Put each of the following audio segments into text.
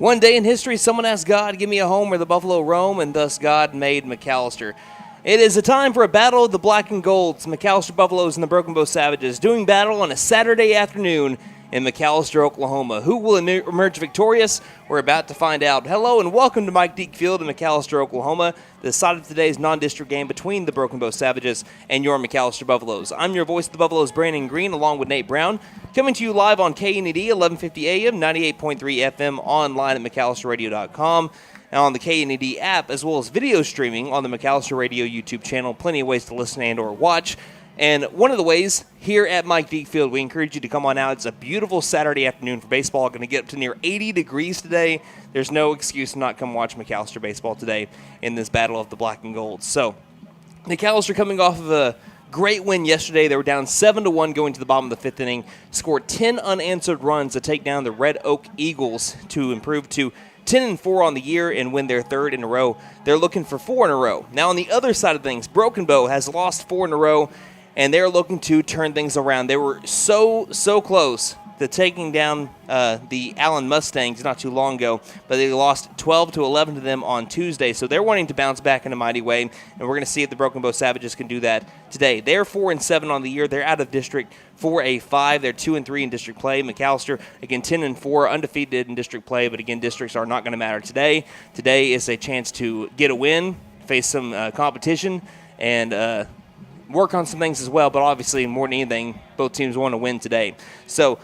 One day in history, someone asked God, give me a home where the buffalo roam, and thus God made McAlester. It is a time for a battle of the black and golds, McAlester Buffaloes and the Broken Bow Savages, doing battle on a Saturday afternoon in McAlester, Oklahoma. Who will emerge victorious? We're about to find out. Hello and welcome to Mike Deek Field in McAlester, Oklahoma, the site of today's non-district game between the Broken Bow Savages and your McAlester Buffaloes. I'm your voice of the Buffaloes, Brandon Green, along with Nate Brown, coming to you live on KNED 1150 AM, 98.3 FM, online at McAllisterRadio.com, and on the KNED app, as well as video streaming on the McAlester Radio YouTube channel. Plenty of ways to listen and or watch. And one of the ways here at Mike Deek Field, we encourage you to come on out. It's a beautiful Saturday afternoon for baseball. Going to get up to near 80 degrees today. There's no excuse to not come watch McAlester baseball today in this battle of the black and gold. So, McAlester coming off of a great win yesterday. They were down 7-1 going to the bottom of the fifth inning. Scored 10 unanswered runs to take down the Red Oak Eagles to improve to 10-4 on the year and win their third in a row. They're looking for 4 in a row. Now, on the other side of things, Broken Bow has lost 4 in a row, and they're looking to turn things around. They were so close to taking down the Allen Mustangs not too long ago, but they lost 12-11 to them on Tuesday. So they're wanting to bounce back in a mighty way, and we're going to see if the Broken Bow Savages can do that today. They're 4-7 on the year. They're out of district 4A5. They're 2-3 in district play. McAlester, again, 10-4, undefeated in district play, but again, districts are not going to matter today. Today is a chance to get a win, face some competition, and work on some things as well, but obviously, more than anything, both teams want to win today. So,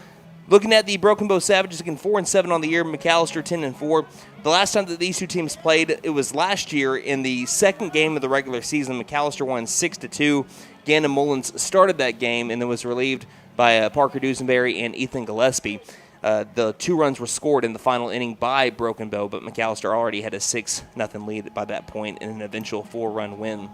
looking at the Broken Bow Savages, again, 4-7 on the year, McAlester 10-4. The last time that these two teams played, it was last year in the second game of the regular season. McAlester won 6-2. Gannon Mullins started that game and then was relieved by Parker Dusenberry and Ethan Gillespie. The 2 runs were scored in the final inning by Broken Bow, but McAlester already had a 6-0 lead by that point in an eventual 4-run win.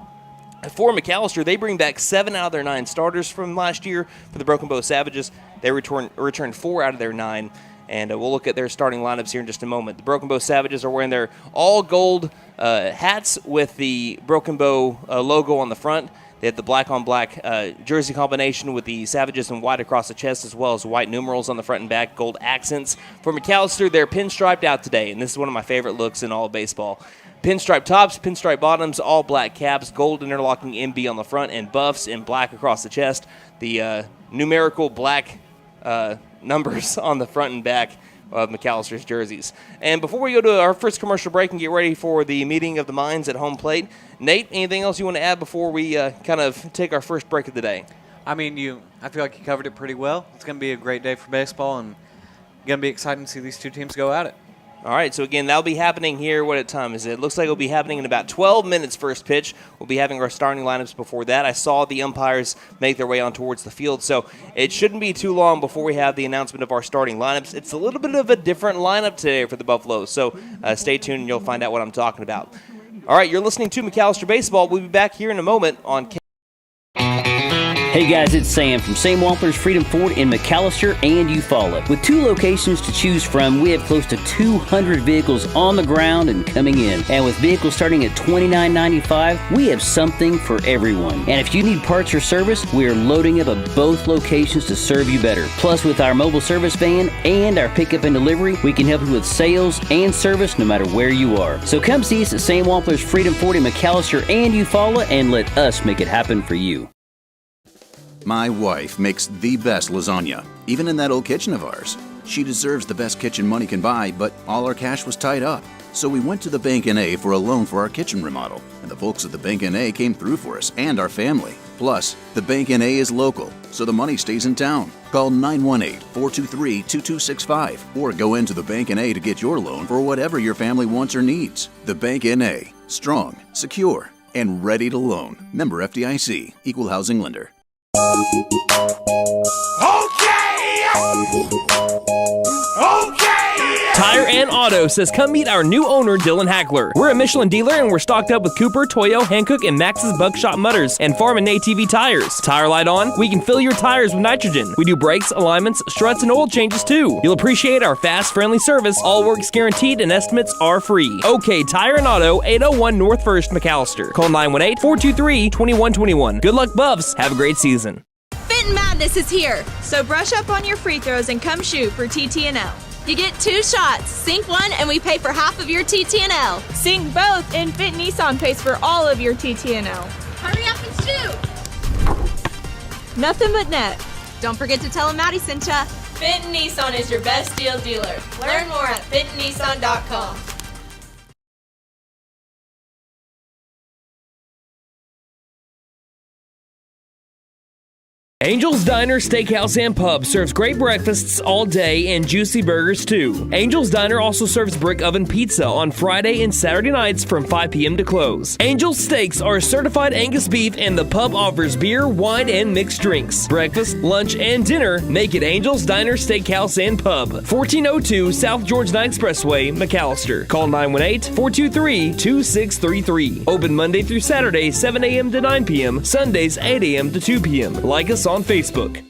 For McAlester, they bring back 7 out of their 9 starters from last year. For the Broken Bow Savages, they return 4 out of their 9, and we'll look at their starting lineups here in just a moment. The Broken Bow Savages are wearing their all-gold hats with the Broken Bow logo on the front. They have the black-on-black jersey combination with the Savages in white across the chest, as well as white numerals on the front and back, gold accents. For McAlester, they're pinstriped out today, and this is one of my favorite looks in all of baseball. Pinstripe tops, pinstripe bottoms, all black caps, gold interlocking MB on the front, and buffs in black across the chest. The numerical black numbers on the front and back of McAllister's jerseys. And before we go to our first commercial break and get ready for the meeting of the minds at home plate, Nate, anything else you want to add before we kind of take our first break of the day? I mean, I feel like you covered it pretty well. It's going to be a great day for baseball, and going to be exciting to see these two teams go at it. All right, so again, that'll be happening here. What time is it? It looks like it'll be happening in about 12 minutes first pitch. We'll be having our starting lineups before that. I saw the umpires make their way on towards the field, so it shouldn't be too long before we have the announcement of our starting lineups. It's a little bit of a different lineup today for the Buffaloes, so stay tuned and you'll find out what I'm talking about. All right, you're listening to McAlester Baseball. We'll be back here in a moment on Hey guys, it's Sam from Sam Wampler's Freedom Ford in McAlester and Eufaula. With 2 locations to choose from, we have close to 200 vehicles on the ground and coming in. And with vehicles starting at $29.95, we have something for everyone. And if you need parts or service, we are loading up at both locations to serve you better. Plus, with our mobile service van and our pickup and delivery, we can help you with sales and service no matter where you are. So come see us at Sam Wampler's Freedom Ford in McAlester and Eufaula and let us make it happen for you. My wife makes the best lasagna, even in that old kitchen of ours. She deserves the best kitchen money can buy, but all our cash was tied up. So we went to the Bank N.A. for a loan for our kitchen remodel, and the folks at the Bank N.A. came through for us and our family. Plus, the Bank N.A. is local, so the money stays in town. Call 918-423-2265 or go into the Bank N.A. to get your loan for whatever your family wants or needs. The Bank N.A. Strong, secure, and ready to loan. Member FDIC, Equal Housing Lender. Tire and Auto says come meet our new owner, Dylan Hackler. We're a Michelin dealer and we're stocked up with Cooper, Toyo, Hankook, and Max's Buckshot Mutters and Farm and ATV tires. Tire light on? We can fill your tires with nitrogen. We do brakes, alignments, struts, and oil changes too. You'll appreciate our fast, friendly service. All work's guaranteed and estimates are free. OK Tire and Auto, 801 North 1st, McAlester. Call 918-423-2121. Good luck, Buffs. Have a great season. Fenton Madness is here, so brush up on your free throws and come shoot for TTNL. You get 2 shots. Sink one and we pay for half of your TTNL. Sink both and Fit Nissan pays for all of your TTNL. Hurry up and shoot. Nothing but net. Don't forget to tell them Maddie sent ya. Fit Nissan is your best deal dealer. Learn more at fitnissan.com. Angel's Diner, Steakhouse, and Pub serves great breakfasts all day and juicy burgers too. Angel's Diner also serves brick oven pizza on Friday and Saturday nights from 5 p.m. to close. Angel's Steaks are certified Angus beef, and the pub offers beer, wine, and mixed drinks. Breakfast, lunch, and dinner make it Angel's Diner, Steakhouse, and Pub. 1402 South George Knight Expressway, McAlester. Call 918-423-2633. Open Monday through Saturday, 7 a.m. to 9 p.m. Sundays, 8 a.m. to 2 p.m. Like us on Facebook.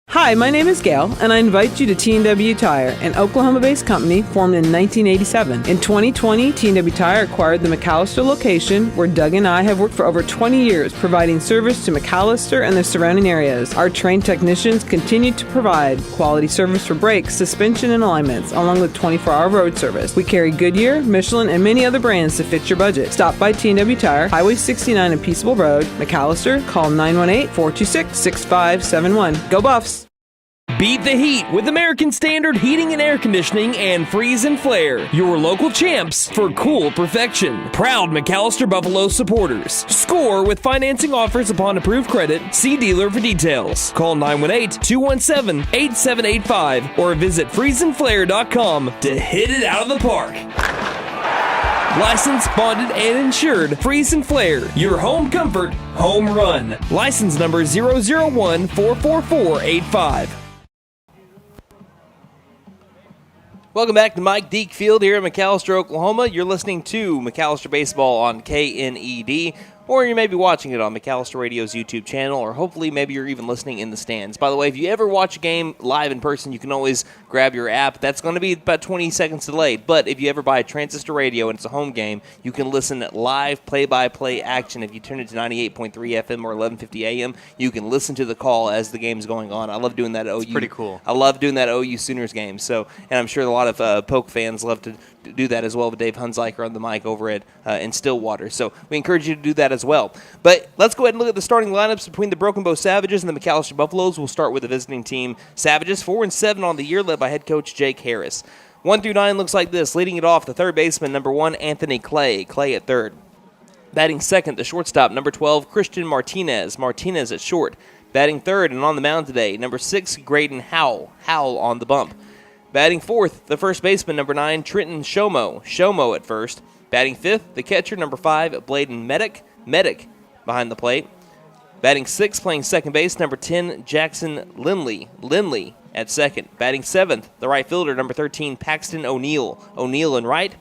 Hi, my name is Gail, and I invite you to T&W Tire, an Oklahoma-based company formed in 1987. In 2020, T&W Tire acquired the McAlester location, where Doug and I have worked for over 20 years, providing service to McAlester and the surrounding areas. Our trained technicians continue to provide quality service for brakes, suspension, and alignments, along with 24-hour road service. We carry Goodyear, Michelin, and many other brands to fit your budget. Stop by T&W Tire, Highway 69 and Peaceable Road, McAlester. Call 918-426-6571. Go Buffs! Beat the heat with American Standard Heating and Air Conditioning and Freeze and Flare, your local champs for cool perfection. Proud McAlester Buffalo supporters. Score with financing offers upon approved credit. See dealer for details. Call 918-217-8785 or visit freezeandflare.com to hit it out of the park. Licensed, bonded, and insured. Freeze and Flare, your home comfort, home run. License number 001-44485. Welcome back to Mike Deke Field here in McAlester, Oklahoma. You're listening to McAlester Baseball on KNED, or you may be watching it on McAlester Radio's YouTube channel, or hopefully maybe you're even listening in the stands. By the way, if you ever watch a game live in person, you can always grab your app. That's going to be about 20 seconds delayed, but if you ever buy a transistor radio and it's a home game, you can listen at live play-by-play action. If you turn it to 98.3 FM or 1150 AM, you can listen to the call as the game's going on. I love doing that at OU. It's pretty cool. I love doing that at OU Sooners game. So, and I'm sure a lot of Polk fans love to do that as well with Dave Hunziker on the mic over at in Stillwater. So we encourage you to do that as well. But let's go ahead and look at the starting lineups between the Broken Bow Savages and the McAlester Buffaloes. We'll start with the visiting team Savages, 4-7 on the year, led by head coach Jake Harris. 1 through 9 looks like this. Leading it off, the third baseman, number 1, Anthony Clay. Clay at third. Batting second, the shortstop, number 12, Christian Martinez. Martinez at short. Batting third and on the mound today, number 6, Graydon Howell. Howell on the bump. Batting fourth, the first baseman, number 9, Trenton Shomo. Shomo at first. Batting fifth, the catcher, number 5, Bladen Medic. Medic behind the plate. Batting sixth, playing second base, number 10, Jackson Lindley. Lindley at second. Batting seventh, the right fielder, number 13, Paxton O'Neill. O'Neill in right.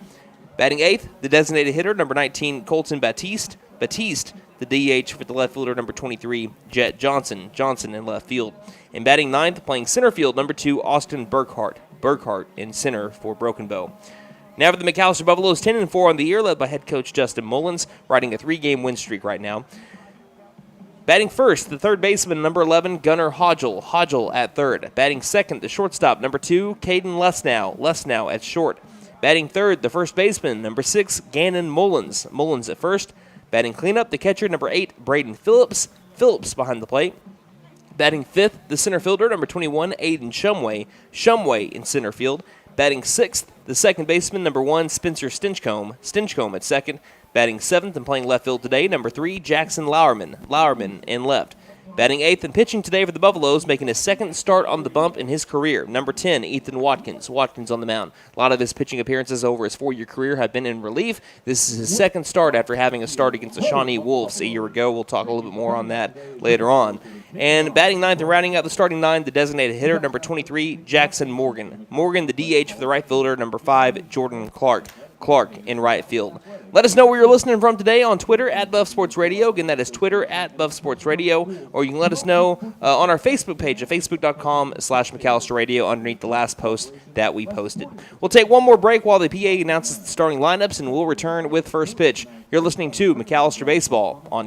Batting eighth, the designated hitter, number 19, Colton Batiste. Batiste, the DH for the left fielder, number 23, Jet Johnson. Johnson in left field. And batting ninth, playing center field, number 2, Austin Burkhart. Burkhart in center for Broken Bow. Now for the McAlester Buffaloes, 10-4 on the year, led by head coach Justin Mullins, riding a 3-game win streak right now. Batting first, the third baseman, number 11, Gunnar Hodgel. Hodgel at third. Batting second, the shortstop, number 2, Caden Lesnow. Lesnow at short. Batting third, the first baseman, number 6, Gannon Mullins. Mullins at first. Batting cleanup, the catcher, number 8, Braden Phillips. Phillips behind the plate. Batting fifth, the center fielder, number 21, Aiden Shumway. Shumway in center field. Batting sixth, the second baseman, number 1, Spencer Stinchcomb. Stinchcomb at second. Batting seventh and playing left field today, number 3, Jackson Lauerman. Lauerman in left. Batting eighth and pitching today for the Buffaloes, making his second start on the bump in his career. Number 10, Ethan Watkins. Watkins on the mound. A lot of his pitching appearances over his 4-year career have been in relief. This is his second start after having a start against the Shawnee Wolves a year ago. We'll talk a little bit more on that later on. And batting ninth and rounding out the starting 9, the designated hitter, number 23, Jackson Morgan. Morgan, the DH for the right fielder, number 5, Jordan Clark. Clark in right field. Let us know where you're listening from today on Twitter at Buff Sports Radio. Again, that is Twitter at Buff Sports Radio. Or you can let us know on our Facebook page at facebook.com/McAlester Radio underneath the last post that we posted. We'll take one more break while the PA announces the starting lineups, and we'll return with first pitch. You're listening to McAlester Baseball on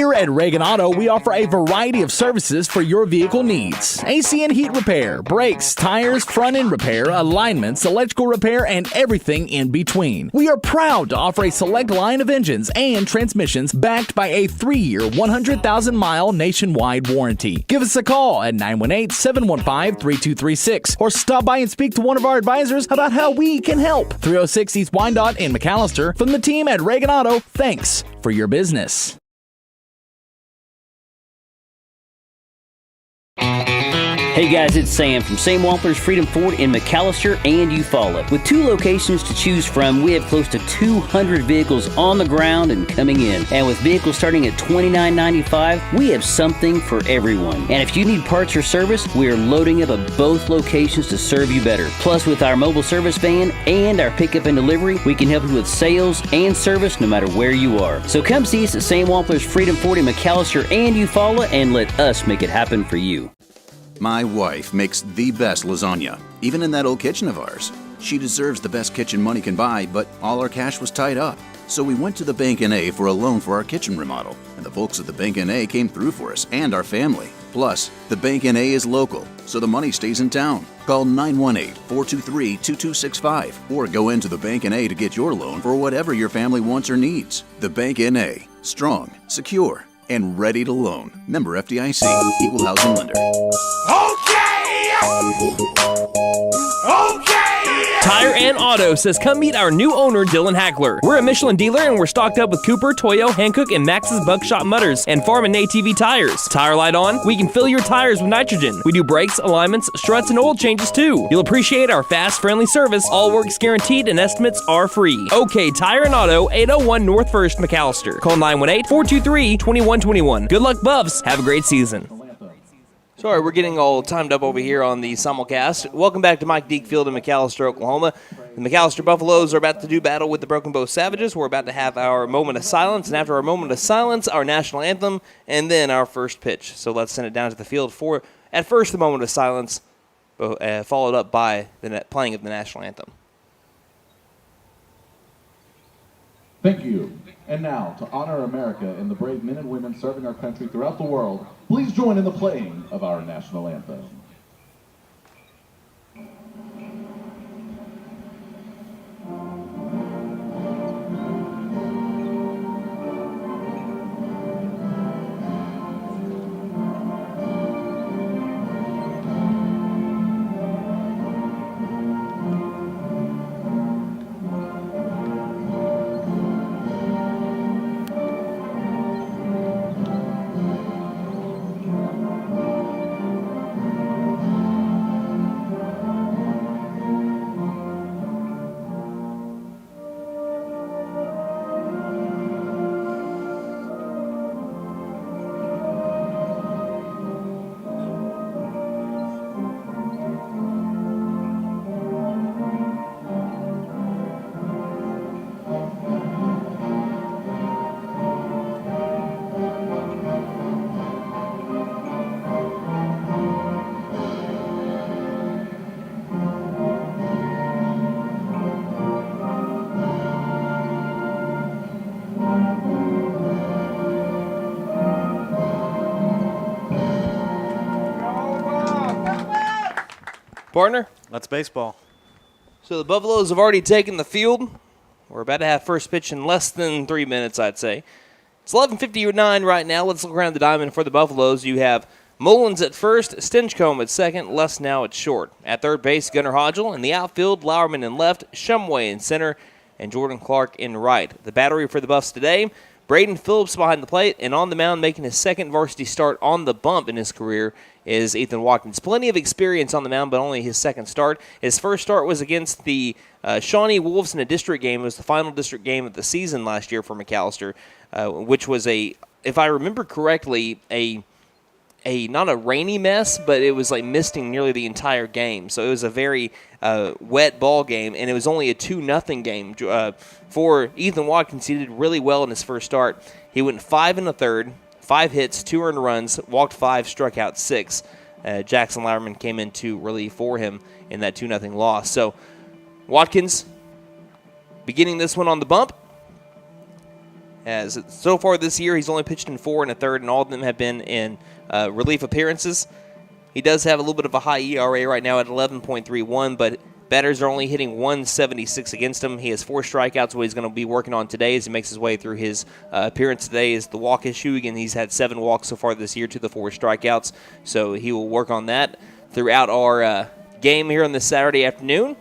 Here at Reagan Auto, we offer a variety of services for your vehicle needs. AC and heat repair, brakes, tires, front end repair, alignments, electrical repair, and everything in between. We are proud to offer a select line of engines and transmissions backed by a 3-year, 100,000-mile nationwide warranty. Give us a call at 918-715-3236 or stop by and speak to one of our advisors about how we can help. 306 East Wyandotte in McAlester. From the team at Reagan Auto, thanks for your business. Hey guys, it's Sam from Sam Wampler's Freedom Ford in McAlester and Eufaula. With 2 locations to choose from, we have close to 200 vehicles on the ground and coming in. And with vehicles starting at $29.95, we have something for everyone. And if you need parts or service, we are loading up at both locations to serve you better. Plus, with our mobile service van and our pickup and delivery, we can help you with sales and service no matter where you are. So come see us at Sam Wampler's Freedom Ford in McAlester and Eufaula and let us make it happen for you. My wife makes the best lasagna, even in that old kitchen of ours. She deserves the best kitchen money can buy, but all our cash was tied up. So we went to the Bank N.A. for a loan for our kitchen remodel, and the folks at the Bank N.A. came through for us and our family. Plus, the Bank N.A. is local, so the money stays in town. Call 918-423-2265 or go into the Bank N.A. to get your loan for whatever your family wants or needs. The Bank N.A. Strong, secure, and ready to loan. Member FDIC, Equal Housing Lender. Tire and Auto says come meet our new owner, Dylan Hackler. We're a Michelin dealer and we're stocked up with Cooper, Toyo, Hankook, and Max's Buckshot Mutters and Farm and ATV tires. Tire light on, we can fill your tires with nitrogen. We do brakes, alignments, struts, and oil changes too. You'll appreciate our fast, friendly service. All work's guaranteed and estimates are free. OK Tire and Auto, 801 North 1st, McAlester. Call 918-423-2121. Good luck, Buffs. Have a great season. Sorry, we're getting all timed up over here on the simulcast. Welcome back to Mike Deek Field in McAlester, Oklahoma. The McAlester Buffaloes are about to do battle with the Broken Bow Savages. We're about to have our moment of silence, and after our moment of silence, our national anthem, and then our first pitch. So let's send it down to the field for, at first, the moment of silence, followed up by the playing of the national anthem. Thank you. And now, to honor America and the brave men and women serving our country throughout the world, please join in the playing of our national anthem. Partner? That's baseball. So the Buffaloes have already taken the field. We're about to have first pitch in less than 3 minutes, I'd say. It's 11:59 right now. Let's look around the diamond for the Buffaloes. You have Mullins at first, Stinchcomb at second, Les now at short. At third base, Gunnar Hodgel. In the outfield, Lauerman in left, Shumway in center, and Jordan Clark in right. The battery for the Buffs today, Braden Phillips behind the plate, and on the mound making his second varsity start on the bump in his career is Ethan Watkins. Plenty of experience on the mound, but only his second start. His first start was against the Shawnee Wolves in a district game. It was the final district game of the season last year for McAlester, which was if I remember correctly, not a rainy mess, but it was like misting nearly the entire game. So it was a very wet ball game, and it was only a 2-0 game. For Ethan Watkins, he did really well in his first start. He went 5 1/3, 5 hits, 2 earned runs, walked 5, struck out 6. Jackson Lauerman came in to relieve for him in that 2-0 loss. So Watkins beginning this one on the bump. As so far this year, he's only pitched in 4 1/3, and all of them have been in relief appearances. He does have a little bit of a high ERA right now at 11.31, but batters are only hitting 176 against him. He has 4 strikeouts. What he's going to be working on today as he makes his way through his appearance today is the walk issue. Again, he's had 7 walks so far this year to the 4 strikeouts, so he will work on that throughout our game here on this Saturday afternoon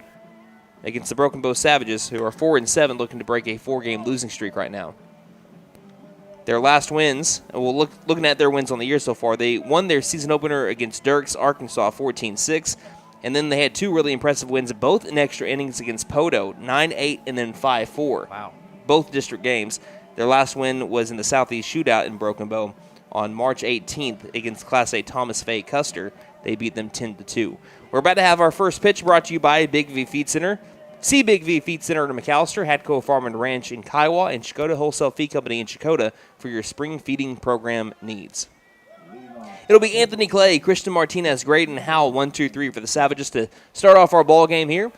against the Broken Bow Savages, who are 4-7, looking to break a 4-game losing streak right now. Their last wins, looking at their wins on the year so far, they won their season opener against Dirks, Arkansas, 14-6, and then they had 2 really impressive wins, both in extra innings against Poto, 9-8 and then 5-4. Wow. Both district games. Their last win was in the Southeast Shootout in Broken Bow on March 18th against Class A Thomas Fay Custer. They beat them 10-2. We're about to have our first pitch brought to you by Big V Feed Center. See Big V Feed Center in McAlester, Hadco Farm and Ranch in Kiowa, and Shakota Wholesale Feed Company in Shakota for your spring feeding program needs. It'll be Anthony Clay, Christian Martinez, Graydon Howell, 1, 2, 3 for the Savages to start off our ball game here.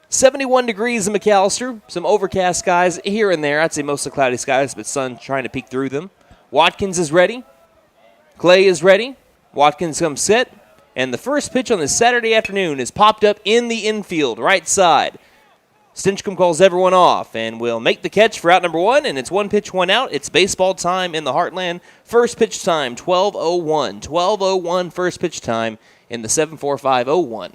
71 degrees in McAlester, some overcast skies here and there. I'd say mostly cloudy skies, but sun trying to peek through them. Watkins is ready. Clay is ready. Watkins comes set. And the first pitch on this Saturday afternoon is popped up in the infield, right side. Stinchcomb calls everyone off and will make the catch for out number 1, and it's 1 pitch, 1 out. It's baseball time in the Heartland. First pitch time, 12:01. 12:01 first pitch time in the 7:45:01.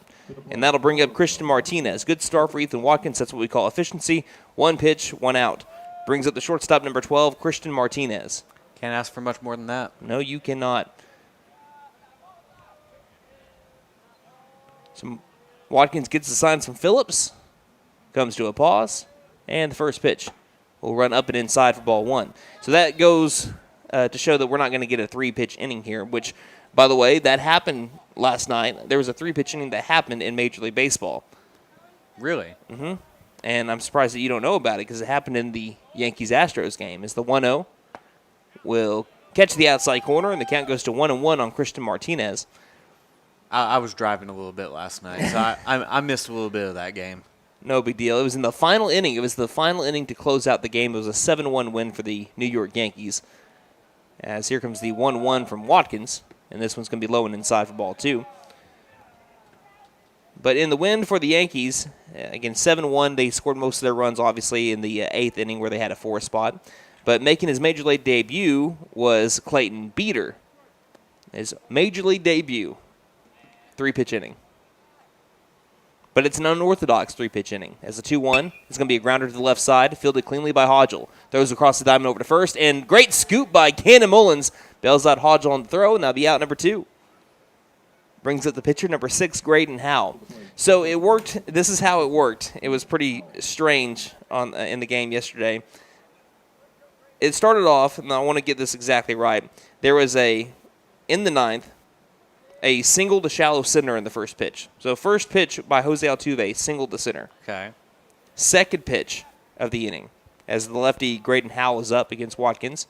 And that'll bring up Christian Martinez. Good start for Ethan Watkins. That's what we call efficiency. 1 pitch, 1 out. Brings up the shortstop, number 12, Christian Martinez. Can't ask for much more than that. No, you cannot. Watkins gets the signs from Phillips. Comes to a pause, and the first pitch will run up and inside for ball 1. So that goes to show that we're not going to get a 3-pitch inning here, which, by the way, that happened last night. There was a 3-pitch inning that happened in Major League Baseball. Really? Mm-hmm. And I'm surprised that you don't know about it because it happened in the Yankees-Astros game. As the 1-0 will catch the outside corner, and the count goes to 1-1 on Christian Martinez. I was driving a little bit last night, so I missed a little bit of that game. No big deal. It was in the final inning. It was the final inning to close out the game. It was a 7-1 win for the New York Yankees. As here comes the 1-1 from Watkins, and this one's going to be low and inside for ball 2. But in the win for the Yankees, again, 7-1, they scored most of their runs, obviously, in the 8th inning where they had a 4 spot. But making his Major League debut was Clayton Beater. His Major League debut, 3-pitch inning. But it's an unorthodox 3-pitch inning. As a 2-1, it's going to be a grounder to the left side, fielded cleanly by Hodgel. Throws across the diamond over to first, and great scoop by Cannon Mullins. Bails out Hodgel on the throw, and that'll be out number 2. Brings up the pitcher, number 6, Graydon Howell. So it worked. This is how it worked. It was pretty strange in the game yesterday. It started off, and I want to get this exactly right. There was in the 9th, a single to shallow center in the first pitch. So first pitch by Jose Altuve, single to center. Okay. Second pitch of the inning, as the lefty Graydon Howell is up against Watkins.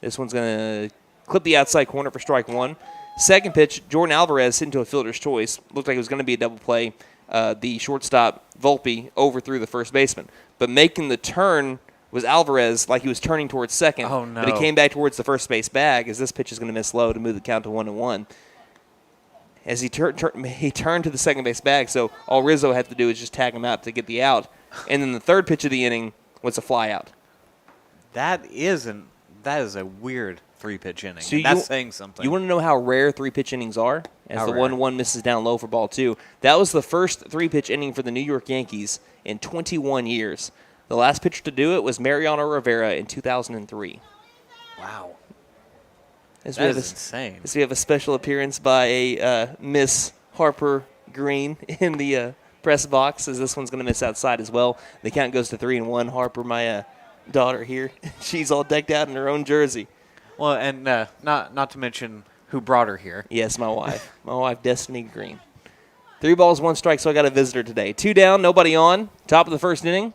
This one's going to clip the outside corner for strike 1. Second pitch, Jordan Alvarez hit into a fielder's choice. Looked like it was going to be a double play. The shortstop, Volpe, overthrew the first baseman. But making the turn was Alvarez, like he was turning towards second. Oh, no. But he came back towards the first base bag, as this pitch is going to miss low to move the count to 1-1. As he turned to the second base bag, so all Rizzo had to do is just tag him out to get the out. And then the third pitch of the inning was a fly out. That is a weird 3-pitch inning. So That's saying something. You want to know how rare 3-pitch innings are? As How the rare? 1-1 misses down low for ball 2. That was the first 3-pitch inning for the New York Yankees in 21 years. The last pitcher to do it was Mariano Rivera in 2003. Wow. As That is insane. As we have a special appearance by a Miss Harper Green in the press box, as this one's going to miss outside as well. The count goes to 3-1. Harper, my daughter here, she's all decked out in her own jersey. Well, and not to mention who brought her here. Yes, my wife. My wife, Destiny Green. 3 balls, 1 strike, so I got a visitor today. 2 down, nobody on. Top of the first inning.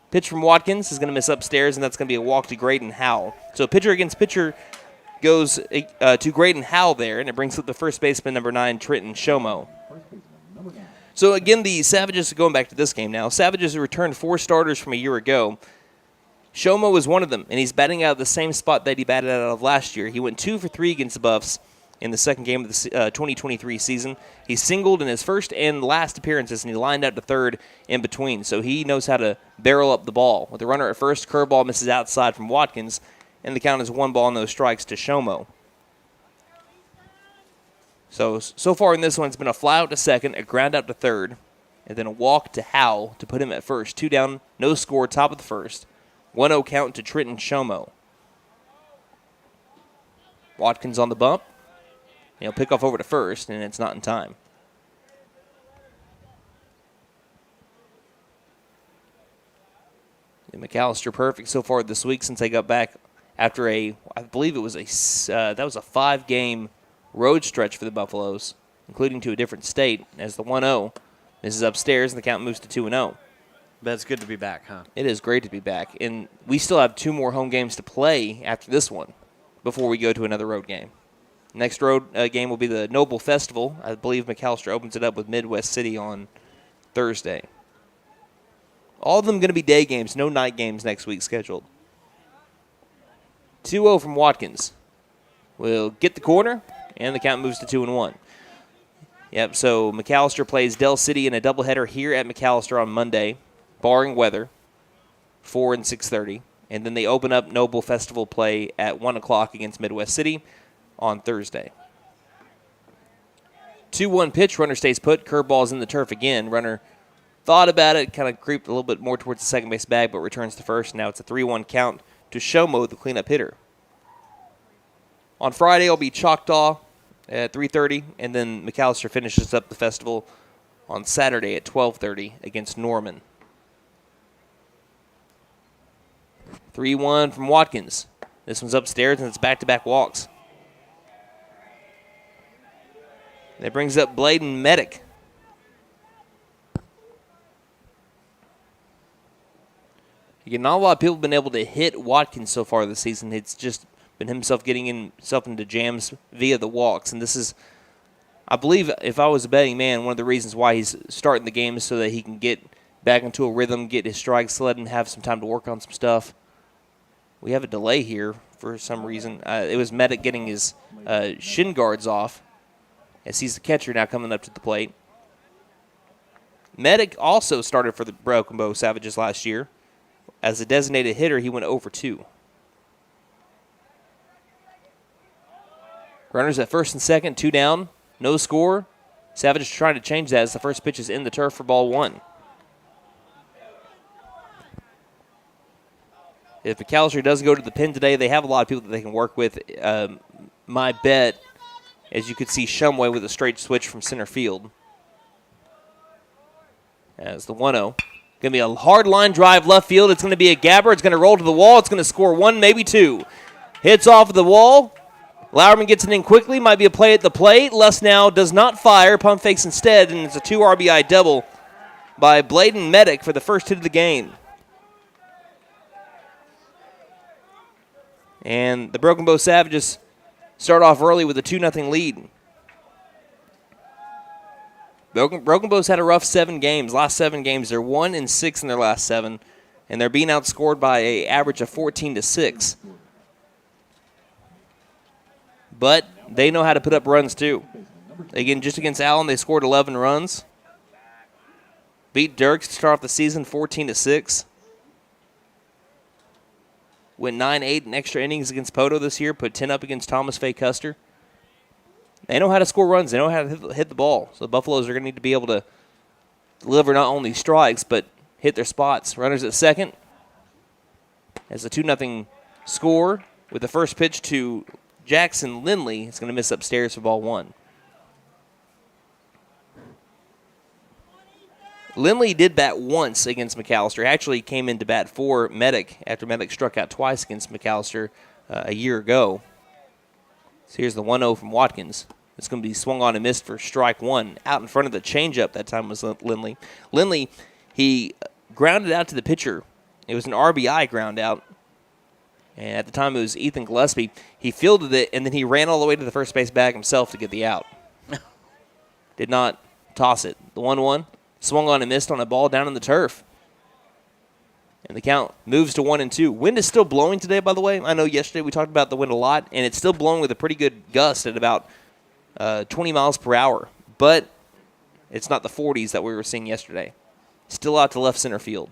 Pitch from Watkins is going to miss upstairs, and that's going to be a walk to Graydon Howell. So pitcher against pitcher goes to Graydon Howell there, and it brings up the first baseman, number 9, Trenton Shomo. So again, the Savages, going back to this game now, Savages returned 4 starters from a year ago. Shomo is one of them, and he's batting out of the same spot that he batted out of last year. He went 2 for 3 against the Buffs in the second game of the 2023 season. He singled in his first and last appearances, and he lined out to third in between. So he knows how to barrel up the ball. With the runner at first, curveball misses outside from Watkins, and the count is 1 ball, no strikes to Shomo. So far in this one, it's been a fly out to second, a ground out to third, and then a walk to Howe to put him at first. 2 down, no score, top of the first. 1-0 count to Trenton Shomo. Watkins on the bump. He'll pick off over to first, and it's not in time. And McAlester perfect so far this week since they got back after I believe it was a 5-game road stretch for the Buffaloes, including to a different state, as the 1-0 misses upstairs and the count moves to 2-0. But it's good to be back, huh? It is great to be back. And we still have 2 more home games to play after this one before we go to another road game. Next road game will be the Noble Festival. I believe McAlester opens it up with Midwest City on Thursday. All of them going to be day games, no night games next week scheduled. 2-0 from Watkins. Will get the corner, and the count moves to 2-1. Yep, so McAlester plays Del City in a doubleheader here at McAlester on Monday, barring weather, 4 and 6:30. And then they open up Noble Festival play at 1 o'clock against Midwest City on Thursday. 2-1 pitch, runner stays put, curveball's in the turf again. Runner thought about it, kind of creeped a little bit more towards the second base bag, but returns to first. Now it's a 3-1 count to Shomo, the cleanup hitter. On Friday, it'll be Choctaw at 3:30, and then McAlester finishes up the festival on Saturday at 12:30 against Norman. 3-1 from Watkins. This one's upstairs, and it's back-to-back walks. That brings up Bladen Medic. Again, not a lot of people have been able to hit Watkins so far this season. It's just been himself getting himself into jams via the walks. And this is, I believe, if I was a betting man, one of the reasons why he's starting the game is so that he can get back into a rhythm, get his strikes sled, and have some time to work on some stuff. We have a delay here for some reason. It was Medic getting his shin guards off, as he's the catcher now coming up to the plate. Medic also started for the Broken Bow Savages last year. As a designated hitter, he went 0-2. Runners at first and second, 2 down, no score. Savages trying to change that as the first pitch is in the turf for ball 1. If McAlester doesn't go to the pin today, they have a lot of people that they can work with. My bet, as you could see, Shumway with a straight switch from center field. As the 1-0. Going to be a hard line drive left field. It's going to be a gabber. It's going to roll to the wall. It's going to score 1, maybe 2. Hits off the wall. Lauerman gets it in quickly. Might be a play at the plate. Lesnow does not fire. Pump fakes instead, and it's a 2 RBI double by Bladen Medic for the first hit of the game. And the Broken Bow Savages start off early with a 2-0 lead. Broken Bow's had a rough 7 games. Last 7 games, they're 1-6 in their last 7, and they're being outscored by an average of 14-6. But they know how to put up runs too. Again, just against Allen, they scored 11 runs. Beat Dirks to start off the season 14-6. Went 9-8 in extra innings against Poto this year. Put 10 up against Thomas Fay Custer. They know how to score runs. They know how to hit the ball. So the Buffaloes are going to need to be able to deliver not only strikes, but hit their spots. Runners at second. As a 2-0 score with the first pitch to Jackson Lindley. It's going to miss upstairs for ball 1. Lindley did bat once against McAlester. Actually came in to bat for Medic after Medic struck out twice against McAlester a year ago. So here's the 1-0 from Watkins. It's going to be swung on and missed for strike 1. Out in front of the changeup that time was Lindley. Lindley, he grounded out to the pitcher. It was an RBI ground out. And at the time it was Ethan Gillespie. He fielded it, and then he ran all the way to the first base bag himself to get the out. Did not toss it. The 1-1. Swung on and missed on a ball down in the turf. And the count moves to 1-2. Wind is still blowing today, by the way. I know yesterday we talked about the wind a lot, and it's still blowing with a pretty good gust at about 20 miles per hour. But it's not the 40s that we were seeing yesterday. Still out to left center field.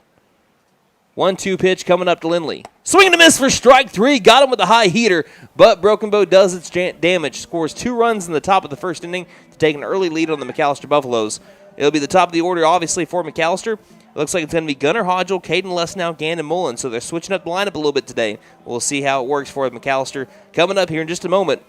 1-2 pitch coming up to Lindley. Swing and a miss for strike 3. Got him with a high heater, but Broken Bow does its damage. Scores 2 runs in the top of the first inning to take an early lead on the McAlester Buffaloes. It'll be the top of the order, obviously, for McAlester. It looks like it's going to be Gunnar Hodgel, Caden Lesnow, Gannon Mullen. So they're switching up the lineup a little bit today. We'll see how it works for McAlester coming up here in just a moment.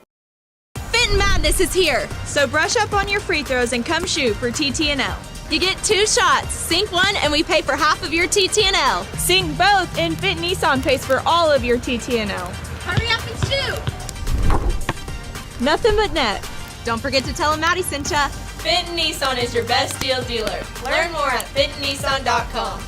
Fitting Madness is here. So brush up on your free throws and come shoot for TTNL. You get 2 shots. Sink one and we pay for half of your TTNL. Sink both and Fit Nissan pays for all of your TTNL. Hurry up and shoot. Nothing but net. Don't forget to tell them Maddie sent ya. Fit Nissan is your best deal dealer. Learn more at fitnissan.com.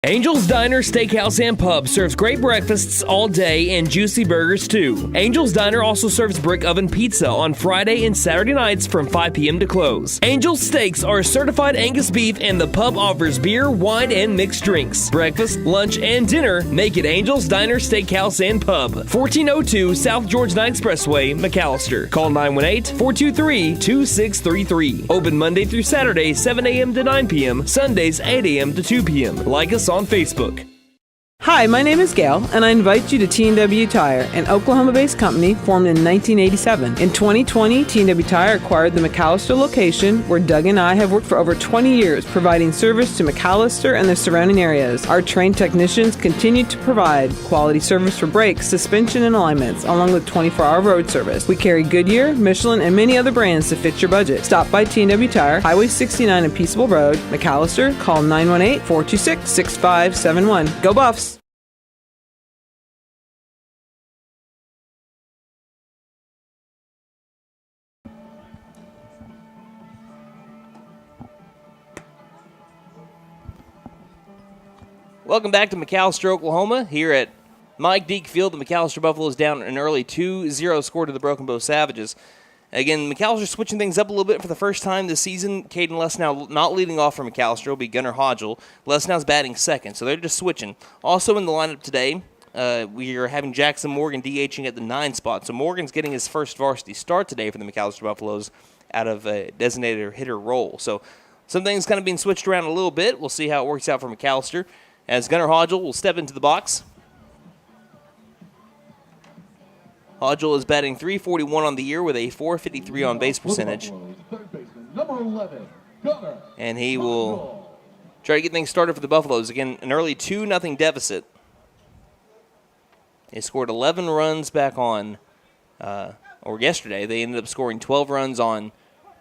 Angel's Diner, Steakhouse, and Pub serves great breakfasts all day and juicy burgers too. Angel's Diner also serves brick oven pizza on Friday and Saturday nights from 5 p.m. to close. Angel's Steaks are certified Angus beef, and the pub offers beer, wine, and mixed drinks. Breakfast, lunch, and dinner make it Angel's Diner, Steakhouse, and Pub. 1402 South George Knight Expressway, McAlester. Call 918-423-2633. Open Monday through Saturday, 7 a.m. to 9 p.m. Sundays, 8 a.m. to 2 p.m. Like us on Facebook. Hi, my name is Gail, and I invite you to T&W Tire, an Oklahoma-based company formed in 1987. In 2020, T&W Tire acquired the McAlester location, where Doug and I have worked for over 20 years, providing service to McAlester and the surrounding areas. Our trained technicians continue to provide quality service for brakes, suspension, and alignments, along with 24-hour road service. We carry Goodyear, Michelin, and many other brands to fit your budget. Stop by T&W Tire, Highway 69 and Peaceable Road, McAlester. Call 918-426-6571. Go Buffs! Welcome back to McAlester, Oklahoma, here at Mike Deke Field. The McAlester Buffaloes down an early 2-0 score to the Broken Bow Savages. Again, McAlester switching things up a little bit for the first time this season. Caden Lesnow not leading off for McAlester. It'll be Gunnar Hodgel. Lesnow's batting second, so they're just switching. Also in the lineup today, we are having Jackson Morgan DHing at the 9 spot. So Morgan's getting his first varsity start today for the McAlester Buffaloes out of a designated hitter role. So some things kind of being switched around a little bit. We'll see how it works out for McAlester, as Gunnar Hodgel will step into the box. Hodgel is batting .341 on the year with a .453 on base percentage. And he will try to get things started for the Buffaloes. Again, an early 2-0 deficit. They scored 11 runs back on, or yesterday. They ended up scoring 12 runs on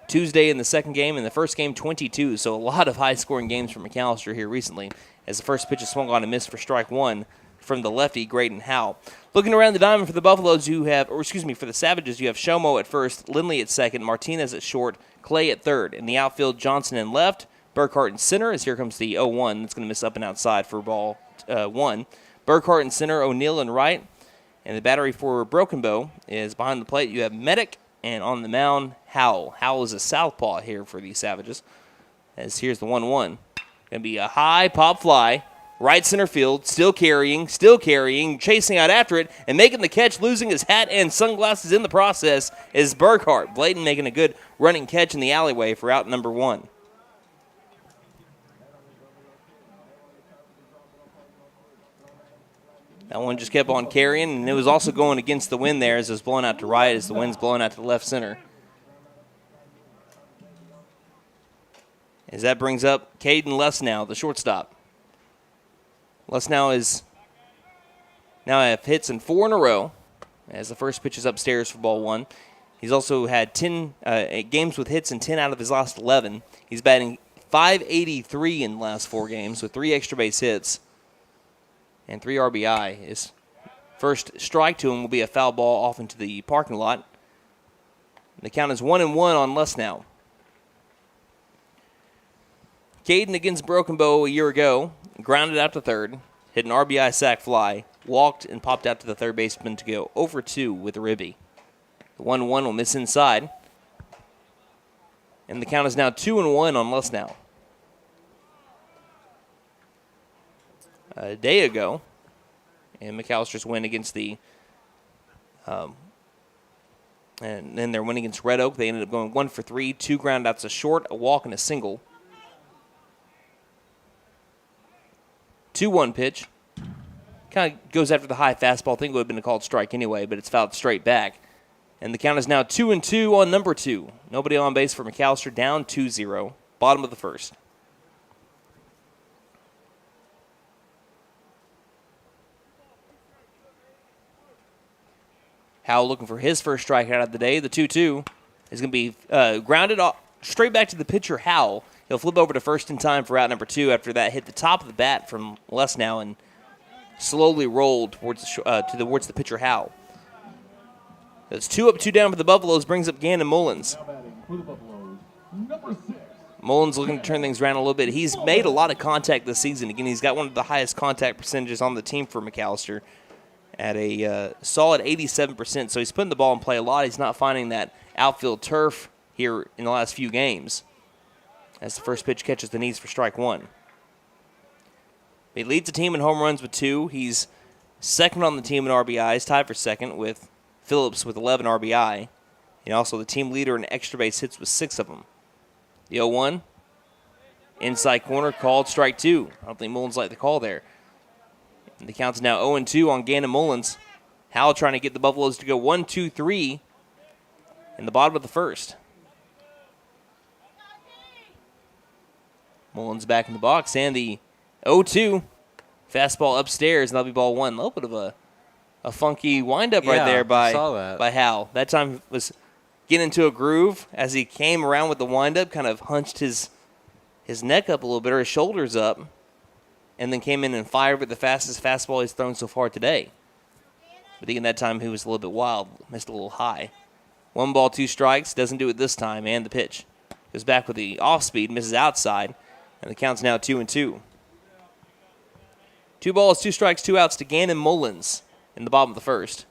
Tuesday in the second game. In the first game, 22. So a lot of high-scoring games for McAlester here recently, as the first pitch is swung on and missed for strike 1 from the lefty, Graydon Howe. Looking around the diamond for the Buffaloes, for the Savages, you have Shomo at first, Lindley at second, Martinez at short, Clay at third. In the outfield, Johnson in left, Burkhart in center, as here comes the 0-1. That's going to miss up and outside for ball 1. Burkhart in center, O'Neill in right. And the battery for Broken Bow is behind the plate. You have Medic, and on the mound, Howell. Howell is a southpaw here for the Savages, as here's the 1-1. Going to be a high pop fly, right center field, still carrying, chasing out after it, and making the catch, losing his hat and sunglasses in the process, is Burkhart. Blayton making a good running catch in the alleyway for out number 1. That one just kept on carrying, and it was also going against the wind there as it was blowing out to right, as the wind's blowing out to the left center. As that brings up Caden Lesnow, the shortstop. Lesnow is now have hits in 4 in a row, as the first pitch is upstairs for ball 1. He's also had 10 games with hits in 10 out of his last 11. He's batting .583 in the last 4 games with 3 extra base hits and 3 RBI. His first strike to him will be a foul ball off into the parking lot. The count is 1-1 on Lesnow. Caden against Broken Bow a year ago, grounded out to third, hit an RBI sac fly, walked and popped out to the third baseman to go over 2 with a ribby. The 1-1 will miss inside. And the count is now 2-1 on Lesnow. a day ago. And McAllister's win against and then their win against Red Oak, they ended up going 1 for 3, 2 groundouts, a short, a walk, and a single. 2-1 pitch. Kind of goes after the high fastball. I think it would have been a called strike anyway, but it's fouled straight back. And the count is now 2-2 on number 2. Nobody on base for McAllister, down 2-0. Bottom of the first. Howell looking for his first strikeout of the day. The 2-2 is going to be grounded off, straight back to the pitcher, Howell. He'll flip over to first in time for out number 2 after that hit the top of the bat from Lesnow and slowly rolled towards the pitcher, Howell. It's 2 up, 2 down for the Buffaloes, brings up Gannon Mullins. Now batting for the Buffaloes, number 6. Mullins looking to turn things around a little bit. He's made a lot of contact this season. Again, he's got one of the highest contact percentages on the team for McAllister at a solid 87%. So he's putting the ball in play a lot. He's not finding that outfield turf here in the last few games as the first pitch catches the knees for strike 1. He leads the team in home runs with 2. He's second on the team in RBIs, tied for second with Phillips with 11 RBI. And also the team leader in extra base hits with 6 of them. The 0-1, inside corner, called strike 2. I don't think Mullins liked the call there. And the count's now 0-2 on Gannon Mullins. Howell trying to get the Buffaloes to go 1-2-3 in the bottom of the first. Mullins back in the box, and the 0-2 fastball upstairs, and that'll be ball 1. A little bit of a funky windup right there by Howell. That time was getting into a groove as he came around with the windup, kind of hunched his neck up a little bit, or his shoulders up, and then came in and fired with the fastest fastball he's thrown so far today. But again, that time he was a little bit wild, missed a little high. 1 ball, 2 strikes, doesn't do it this time, and the pitch. Goes back with the off-speed, misses outside, and the count's now 2-2. 2 balls, 2 strikes, 2 outs to Gannon Mullins in the bottom of the first.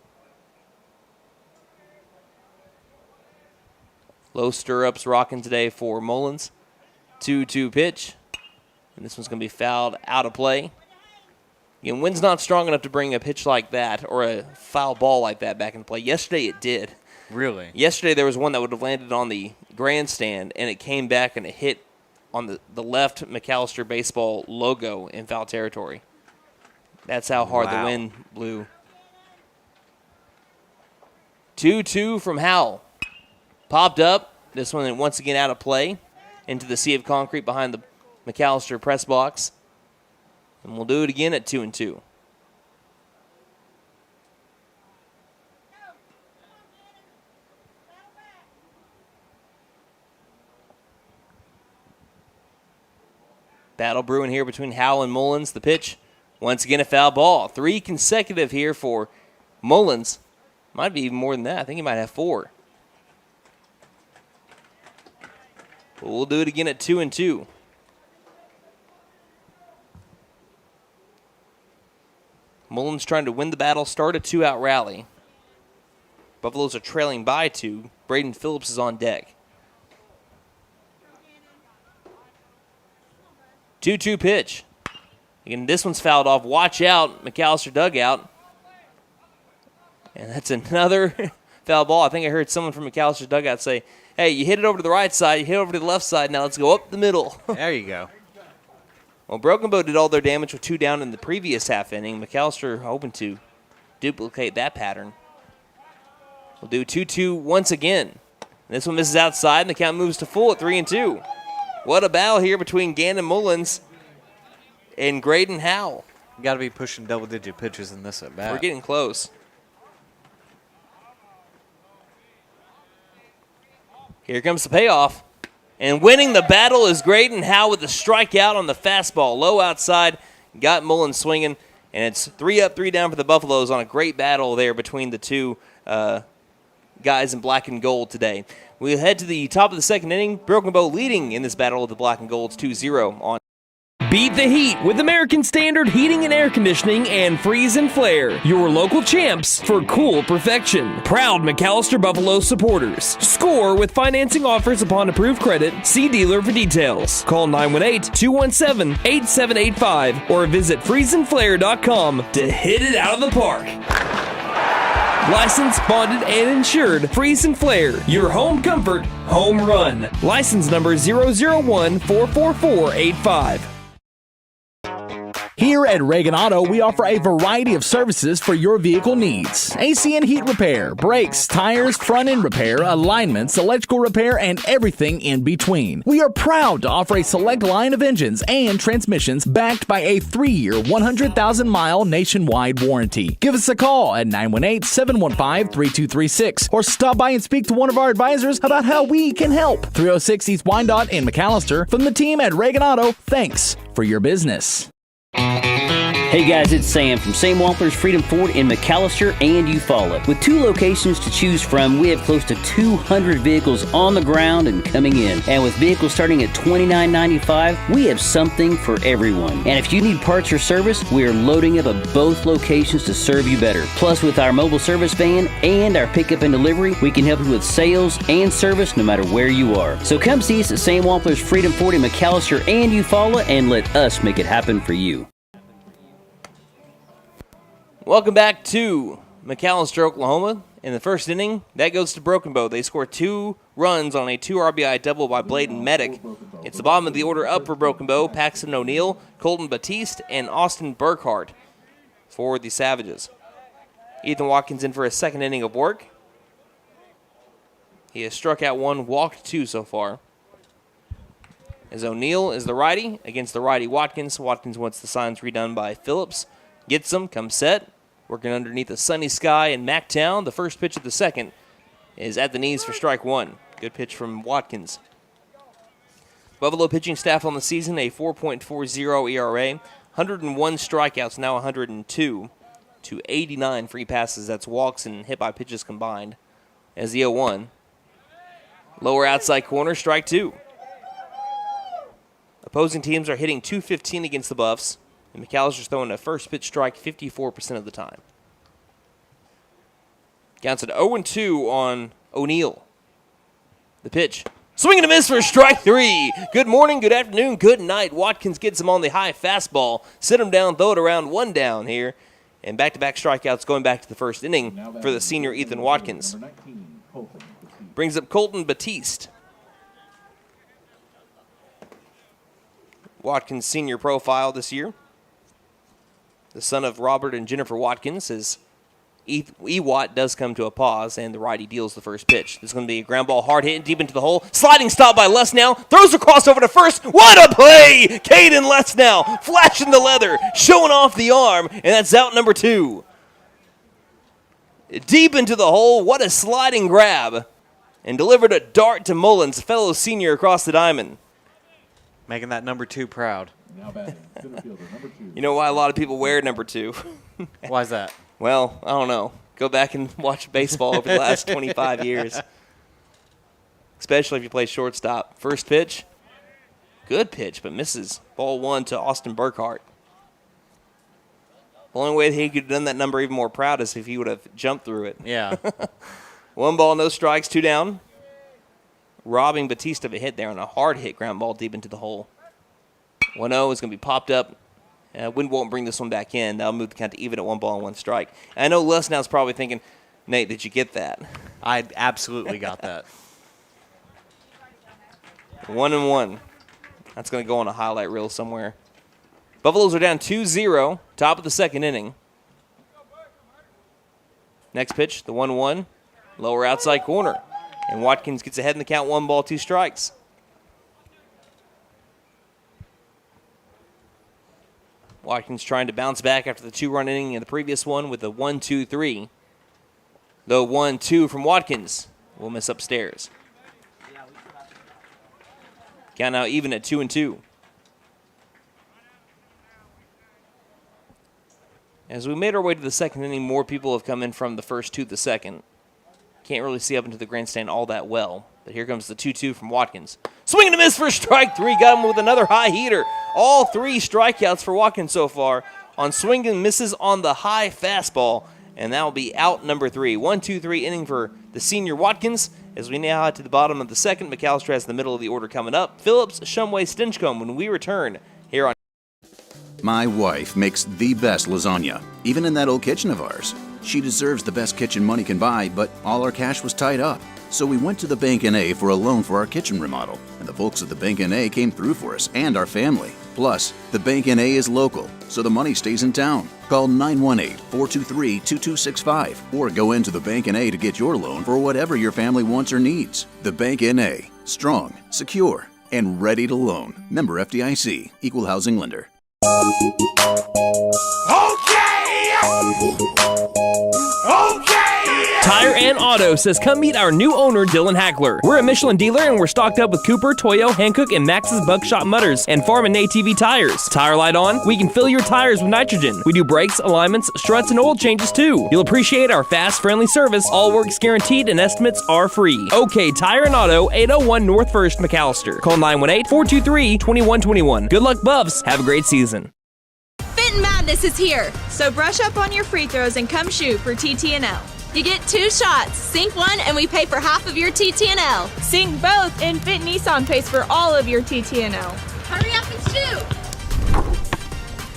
Low stirrups rocking today for Mullins. 2-2 pitch. And this one's going to be fouled out of play. Again, wind's not strong enough to bring a pitch like that or a foul ball like that back into play. Yesterday it did. Really? Yesterday there was one that would have landed on the grandstand, and it came back and it hit on the left McAllister baseball logo in foul territory. That's how hard the wind blew. 2-2 from Howell. Popped up. This one once again out of play into the sea of concrete behind the McAllister press box. And we'll do it again at 2-2. Battle brewing here between Howell and Mullins. The pitch, once again a foul ball. 3 consecutive here for Mullins. Might be even more than that. I think he might have 4. But we'll do it again at 2-2. Mullins trying to win the battle, start a 2-out rally. Buffaloes are trailing by 2. Braden Phillips is on deck. 2-2 pitch. Again, this one's fouled off. Watch out, McAllister dugout. And that's another foul ball. I think I heard someone from McAllister's dugout say, hey, you hit it over to the right side, you hit it over to the left side, now let's go up the middle. There you go. Well, Broken Bow did all their damage with 2 down in the previous half inning. McAllister hoping to duplicate that pattern. We'll do 2-2 once again. This one misses outside, and the count moves to full at 3-2. What a battle here between Gannon Mullins and Graydon Howell. You got to be pushing double-digit pitches in this at bat. We're getting close. Here comes the payoff. And winning the battle is Graydon Howell with a strikeout on the fastball. Low outside, got Mullins swinging, and it's 3 up, 3 down for the Buffaloes on a great battle there between the two guys in black and gold today. We'll head to the top of the second inning. Broken Bow leading in this battle of the black and golds 2-0 on. Beat the heat with American Standard Heating and Air Conditioning and Freeze and Flare, your local champs for cool perfection. Proud McAlester Buffalo supporters. Score with financing offers upon approved credit. See dealer for details. Call 918-217-8785 or visit freezeandflare.com to hit it out of the park. Licensed, bonded, and insured. Freeze and Flare, your home comfort, home run. License number 001-44485. Here at Reagan Auto, we offer a variety of services for your vehicle needs. AC and heat repair, brakes, tires, front end repair, alignments, electrical repair, and everything in between. We are proud to offer a select line of engines and transmissions backed by a 3-year, 100,000-mile nationwide warranty. Give us a call at 918-715-3236 or stop by and speak to one of our advisors about how we can help. 306 East Wyandotte in McAlester. From the team at Reagan Auto, thanks for your business. Hey guys, it's Sam from Sam Wampler's Freedom Ford in McAlester and Eufaula. With 2 locations to choose from, we have close to 200 vehicles on the ground and coming in. And with vehicles starting at $29.95, we have something for everyone. And if you need parts or service, we are loading up at both locations to serve you better. Plus, with our mobile service van and our pickup and delivery, we can help you with sales and service no matter where you are. So come see us at Sam Wampler's Freedom Ford in McAlester and Eufaula and let us make it happen for you. Welcome back to McAlester, Oklahoma. In the first inning, that goes to Broken Bow. They score 2 runs on a 2 RBI double by Bladen Medic. It's the bottom of the order up for Broken Bow. Paxton O'Neill, Colton Batiste, and Austin Burkhart for the Savages. Ethan Watkins in for his second inning of work. He has struck out 1, walked 2 so far. As O'Neill is the righty against the righty Watkins. Watkins wants the signs redone by Phillips. Gets them, comes set. Working underneath a sunny sky in Mactown. The first pitch of the second is at the knees for strike 1. Good pitch from Watkins. Buffalo pitching staff on the season, a 4.40 ERA. 101 strikeouts, now 102 to 89 free passes. That's walks and hit by pitches combined. As the 0-1. Lower outside corner, strike 2. Opposing teams are hitting .215 against the Buffs. And McAllister's throwing a first pitch strike 54% of the time. Counts at 0-2 on O'Neill. The pitch. Swing and a miss for strike 3. Good morning, good afternoon, good night. Watkins gets him on the high fastball. Sit him down, throw it around, 1 down here. And back-to-back strikeouts going back to the first inning for the senior Ethan Watkins. Brings up Colton Batiste. Watkins' senior profile this year. The son of Robert and Jennifer Watkins, as Ewat does come to a pause, and the righty deals the first pitch. This is going to be a ground ball, hard hit deep into the hole. Sliding stop by Lesnow. Throws across over to first. What a play! Caden Lesnow flashing the leather, showing off the arm, and that's out number 2. Deep into the hole. What a sliding grab. And delivered a dart to Mullins, fellow senior across the diamond. Making that number 2 proud. Now batting, center fielder, number 2. You know why a lot of people wear number 2? Why is that? Well, I don't know. Go back and watch baseball over the last 25 years. Especially if you play shortstop. First pitch, good pitch, but misses. Ball 1 to Austin Burkhart. The only way that he could have done that number even more proud is if he would have jumped through it. Yeah. 1 ball, no strikes, 2 down. Robbing Batiste of a hit there on a hard hit ground ball deep into the hole. 1-0 is going to be popped up. Wind won't bring this one back in. That'll move the count to even at 1 ball and 1 strike. And I know Lesnow's probably thinking, Nate, did you get that? I absolutely got that. 1-1. That's going to go on a highlight reel somewhere. Buffaloes are down 2-0, top of the second inning. Next pitch, the 1-1, lower outside corner. And Watkins gets ahead in the count, 1 ball, 2 strikes. Watkins trying to bounce back after the 2-run inning in the previous one with a 1-2-3. The 1-2 from Watkins will miss upstairs. Count now even at 2-2. As we made our way to the second inning, more people have come in from the first to the second. Can't really see up into the grandstand all that well. But here comes the 2-2 from Watkins. Swing and a miss for strike three. Got him with another high heater. All three strikeouts for Watkins so far on swing and misses on the high fastball. And that will be out number 3. 1-2-3 inning for the senior Watkins. As we now head to the bottom of the second, McAlester has the middle of the order coming up. Phillips, Shumway, Stinchcomb when we return here on. My wife makes the best lasagna, even in that old kitchen of ours. She deserves the best kitchen money can buy, but all our cash was tied up. So we went to the Bank N.A. for a loan for our kitchen remodel, and the folks at the Bank N.A. came through for us and our family. Plus, the Bank N.A. is local, so the money stays in town. Call 918-423-2265 or go into the Bank N.A. to get your loan for whatever your family wants or needs. The Bank N.A. Strong, secure, and ready to loan. Member FDIC. Equal housing lender. Tire and Auto says come meet our new owner, Dylan Hackler. We're a Michelin dealer and we're stocked up with Cooper, Toyo, Hankook, and Max's Buckshot Mutters and Farm and ATV tires. Tire light on? We can fill your tires with nitrogen. We do brakes, alignments, struts, and oil changes too. You'll appreciate our fast, friendly service. All work's guaranteed and estimates are free. OK Tire and Auto, 801 North 1st, McAlester. Call 918-423-2121. Good luck, Buffs. Have a great season. Fitting Madness is here. So brush up on your free throws and come shoot for TTNL. You get 2 shots. Sink one and we pay for half of your TTNL. Sink both and Fit Nissan pays for all of your TTNL. Hurry up and shoot.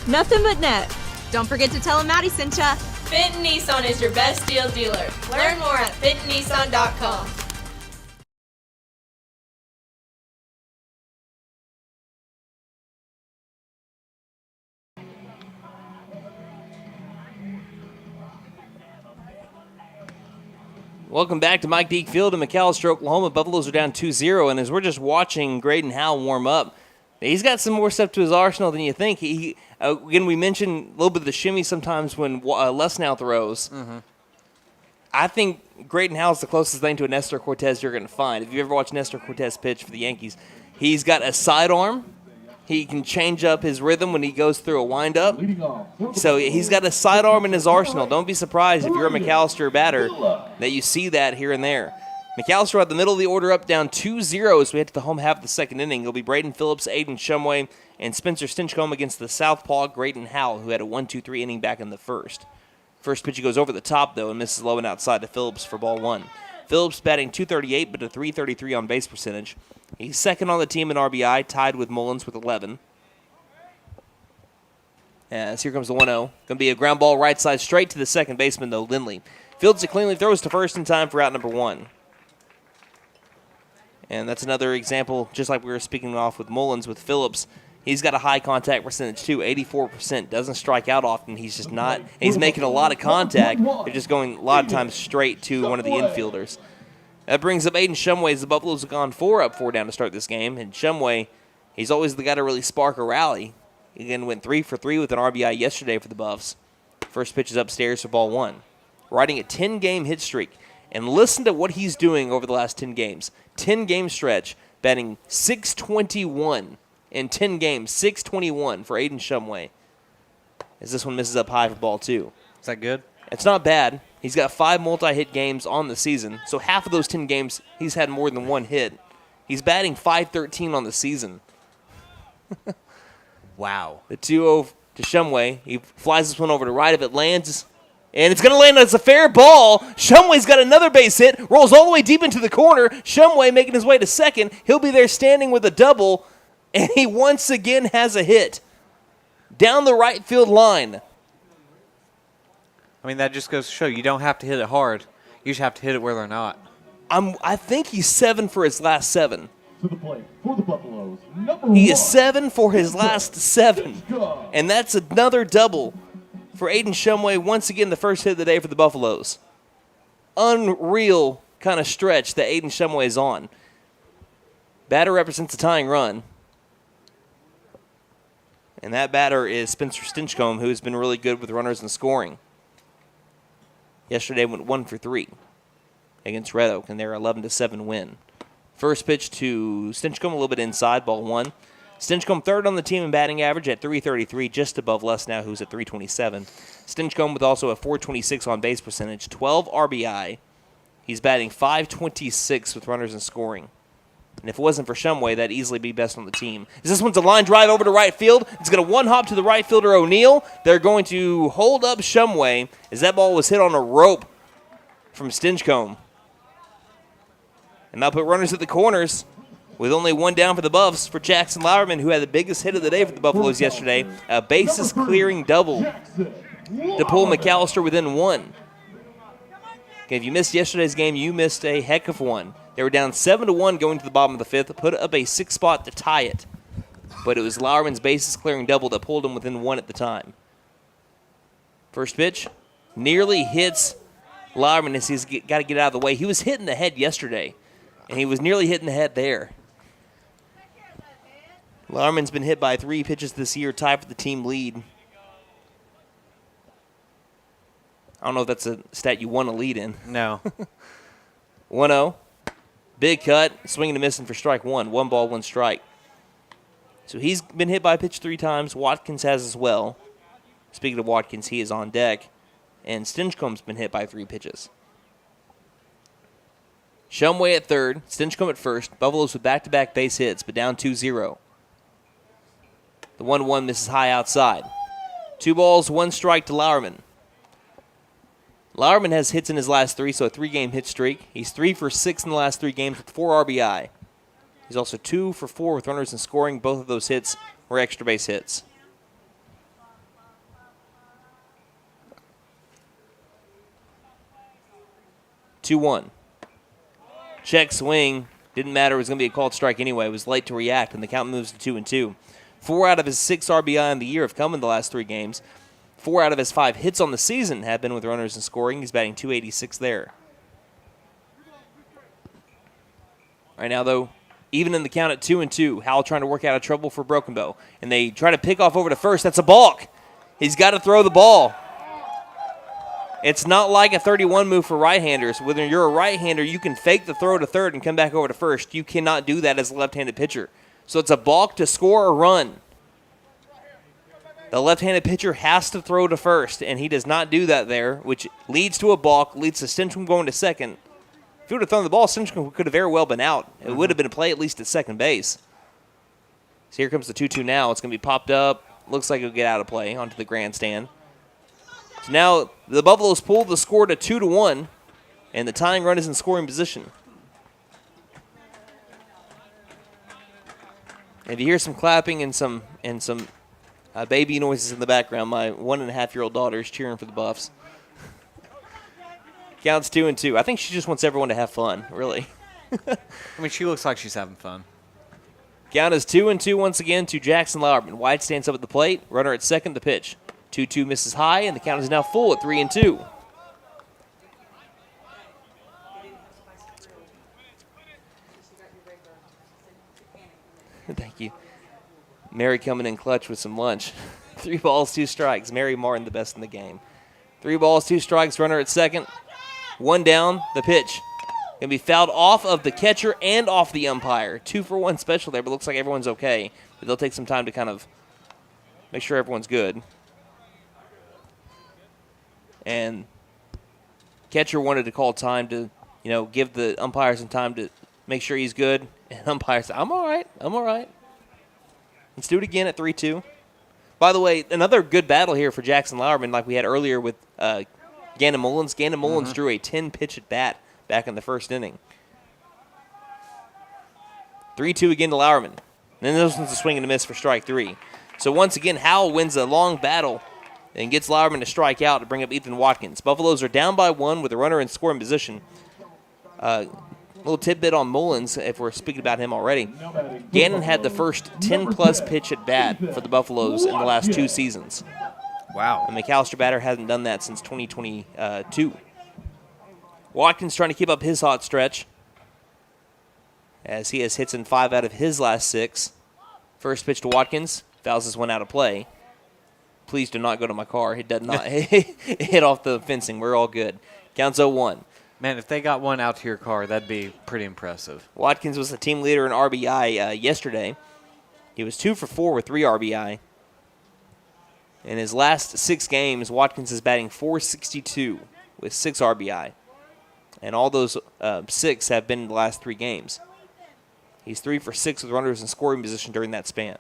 Nothing but net. Don't forget to tell them Maddie sent ya. Fit Nissan is your best deal dealer. Learn more at fitnissan.com. Welcome back to Mike Deek Field in McAlester, Oklahoma. Buffaloes are down 2-0, and as we're just watching Graydon Howell warm up, he's got some more stuff to his arsenal than you think. Again, we mentioned a little bit of the shimmy sometimes when Lesnow throws. Mm-hmm. I think Graydon Howell's the closest thing to a Nestor Cortez you're going to find. If you ever watched Nestor Cortez pitch for the Yankees, he's got a sidearm. He can change up his rhythm when he goes through a windup. So he's got a sidearm in his arsenal. Don't be surprised if you're a McAlester batter that you see that here and there. McAlester at the middle of the order up down 2-0 as we head to the home half of the second inning. It'll be Braden Phillips, Aiden Shumway, and Spencer Stinchcomb against the southpaw Graydon Howell, who had a 1-2-3 inning back in the first. First pitch goes over the top, though, and misses low and outside to Phillips for ball 1. Phillips batting .238, but a .333 on base percentage. He's second on the team in RBI, tied with Mullins with 11. As here comes the 1-0. Going to be a ground ball right side straight to the second baseman, though, Lindley. Fields it cleanly, throws to first in time for out number 1. And that's another example, just like we were speaking off with Mullins, with Phillips. He's got a high contact percentage, too, 84%. Doesn't strike out often. He's just not. He's making a lot of contact. They're just going a lot of times straight to one of the infielders. That brings up Aiden Shumway as the Buffaloes have gone 4-up, 4 down to start this game. And Shumway, he's always the guy to really spark a rally. He again went 3 for 3 with an RBI yesterday for the Buffs. First pitch is upstairs for ball 1. Riding a 10-game hit streak. And listen to what he's doing over the last 10 games. 10-game stretch, batting .621 in 10 games. .621 for Aiden Shumway. As this one misses up high for ball 2. Is that good? It's not bad. He's got 5 multi-hit games on the season. So half of those 10 games, he's had more than 1 hit. He's batting .513 on the season. Wow. The 2-0 to Shumway. He flies this one over to right. If it lands, and it's going to land as a fair ball. Shumway's got another base hit. Rolls all the way deep into the corner. Shumway making his way to second. He'll be there standing with a double. And he once again has a hit. Down the right field line. I mean, that just goes to show you don't have to hit it hard. You just have to hit it where they're not. I think he's 7 for his last 7. To the plate for the Buffaloes, He is 7 for his last 7. And that's another double for Aiden Shumway. Once again, the first hit of the day for the Buffaloes. Unreal kind of stretch that Aiden Shumway is on. Batter represents a tying run. And that batter is Spencer Stinchcomb, who's been really good with runners and scoring. Yesterday went 1 for 3 against Red Oak in their 11-7 win. First pitch to Stinchcomb, a little bit inside, ball 1. Stinchcomb third on the team in batting average at .333, just above Lesnow, who's at .327. Stinchcomb with also a .426 on base percentage, 12 RBI. He's batting .526 with runners and scoring. And if it wasn't for Shumway, that'd easily be best on the team. This one's a line drive over to right field. It's going to one-hop to the right fielder, O'Neal. They're going to hold up Shumway as that ball was hit on a rope from Stinchcombe. And they'll put runners at the corners with only one down for the Buffs for Jackson Lowerman, who had the biggest hit of the day for the Buffaloes yesterday. A bases-clearing double to pull McAlester within one. Okay, if you missed yesterday's game, you missed a heck of one. They were down 7-1 going to the bottom of the fifth, put up a 6 spot to tie it. But it was Lowerman's bases-clearing double that pulled him within one at the time. First pitch nearly hits Lowerman as he's got to get out of the way. He was hit in the head yesterday, and he was nearly hit in the head there. Lowerman's been hit by 3 pitches this year, tied for the team lead. I don't know if that's a stat you want to lead in. No. 1-0. Big cut, swinging and missing for strike one. 1 ball, 1 strike. So he's been hit by a pitch 3 times. Watkins has as well. Speaking of Watkins, he is on deck. And Stinchcombe's been hit by 3 pitches. Shumway at third, Stinchcombe at first. Buffaloes with back-to-back base hits, but down 2-0. The 1-1 misses high outside. 2 balls, 1 strike to Lowerman. Lowerman has hits in his last 3, so a 3-game hit streak. He's 3 for 6 in the last 3 games with 4 RBI. He's also 2 for 4 with runners in scoring. Both of those hits were extra base hits. Two-one. Check swing. Didn't matter. It was going to be a called strike anyway. It was late to react, and the count moves to 2-2. 4 out of his 6 RBI in the year have come in the last 3 games. 4 out of his 5 hits on the season have been with runners in scoring. He's batting .286 there. Right now, though, even in the count at 2-2, Howell trying to work out of trouble for Broken Bow. And they try to pick off over to first. That's a balk. He's got to throw the ball. It's not like a 31 move for right-handers. When you're a right-hander, you can fake the throw to third and come back over to first. You cannot do that as a left-handed pitcher. So it's a balk to score a run. The left-handed pitcher has to throw to first, and he does not do that there, which leads to a balk, leads to Stinchcombe going to second. If he would have thrown the ball, Stinchcombe could have very well been out. It would have been a play at least at second base. So here comes the 2-2 now. It's going to be popped up. Looks like it'll get out of play onto the grandstand. So now the Buffaloes pull the score to 2-1, and the tying run is in scoring position. If you hear some clapping and some baby noises in the background, my 1.5-year-old daughter is cheering for the Buffs. Counts 2-2. I think she just wants everyone to have fun, really. I mean, she looks like she's having fun. Count is 2-2 once again to Jackson Lowerman. White stands up at the plate. Runner at second, the pitch. 2-2 misses high, and the count is now full at 3-2. Thank you. Mary coming in clutch with some lunch. 3 balls, 2 strikes. Mary Martin, the best in the game. 3 balls, 2 strikes. Runner at second. 1 down. The pitch. Going to be fouled off of the catcher and off the umpire. 2-for-1 special there, but looks like everyone's okay. But they'll take some time to kind of make sure everyone's good. And catcher wanted to call time to, give the umpire some time to make sure he's good. And umpire said, I'm all right. I'm all right. Let's do it again at 3-2. By the way, another good battle here for Jackson Lowerman like we had earlier with Gannon Mullins. Gannon Mullins drew a 10-pitch at bat back in the first inning. 3-2 again to Lowerman. And then this one's a swing and a miss for strike 3. So once again, Howell wins a long battle and gets Lowerman to strike out to bring up Ethan Watkins. Buffaloes are down by 1 with a runner in scoring position. Little tidbit on Mullins, if we're speaking about him already. Gannon had the first 10-plus pitch at bat for the Buffaloes in the last 2 seasons. Wow. The McAlester batter hasn't done that since 2022. Watkins trying to keep up his hot stretch as he has hits in 5 out of his last 6. First pitch to Watkins, fouls this one out of play. Please do not go to my car. It did not hit off the fencing. We're all good. Counts 0-1. Man, if they got one out to your car, that'd be pretty impressive. Watkins was the team leader in RBI yesterday. He was 2 for 4 with 3 RBI. In his last 6 games, Watkins is batting .462 with 6 RBI. And all those 6 have been in the last 3 games. He's 3 for 6 with runners in scoring position during that span.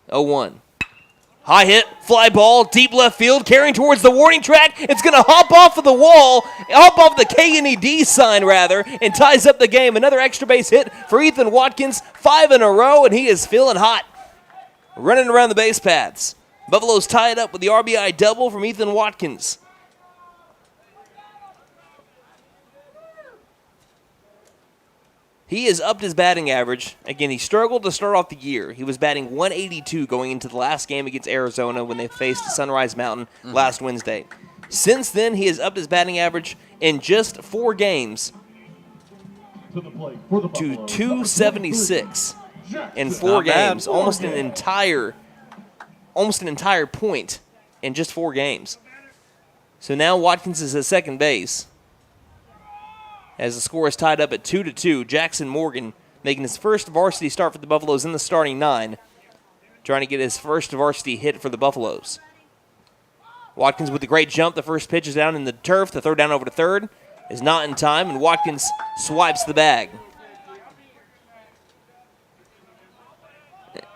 0-1. High hit, fly ball, deep left field, carrying towards the warning track. It's going to hop off of the wall, hop off the K&ED sign, rather, and ties up the game. Another extra base hit for Ethan Watkins, 5 in a row, and he is feeling hot. Running around the base paths. Buffaloes tie it up with the RBI double from Ethan Watkins. He has upped his batting average. Again, he struggled to start off the year. He was batting 182 going into the last game against Arizona when they faced Sunrise Mountain last Wednesday. Since then, he has upped his batting average in just 4 games to 276 in 4 games. Almost an entire point in just 4 games. So now Watkins is at second base. As the score is tied up at 2-2, Jackson Morgan making his first varsity start for the Buffaloes in the starting 9, trying to get his first varsity hit for the Buffaloes. Watkins with a great jump. The first pitch is down in the turf. The throw down over to third is not in time, and Watkins swipes the bag.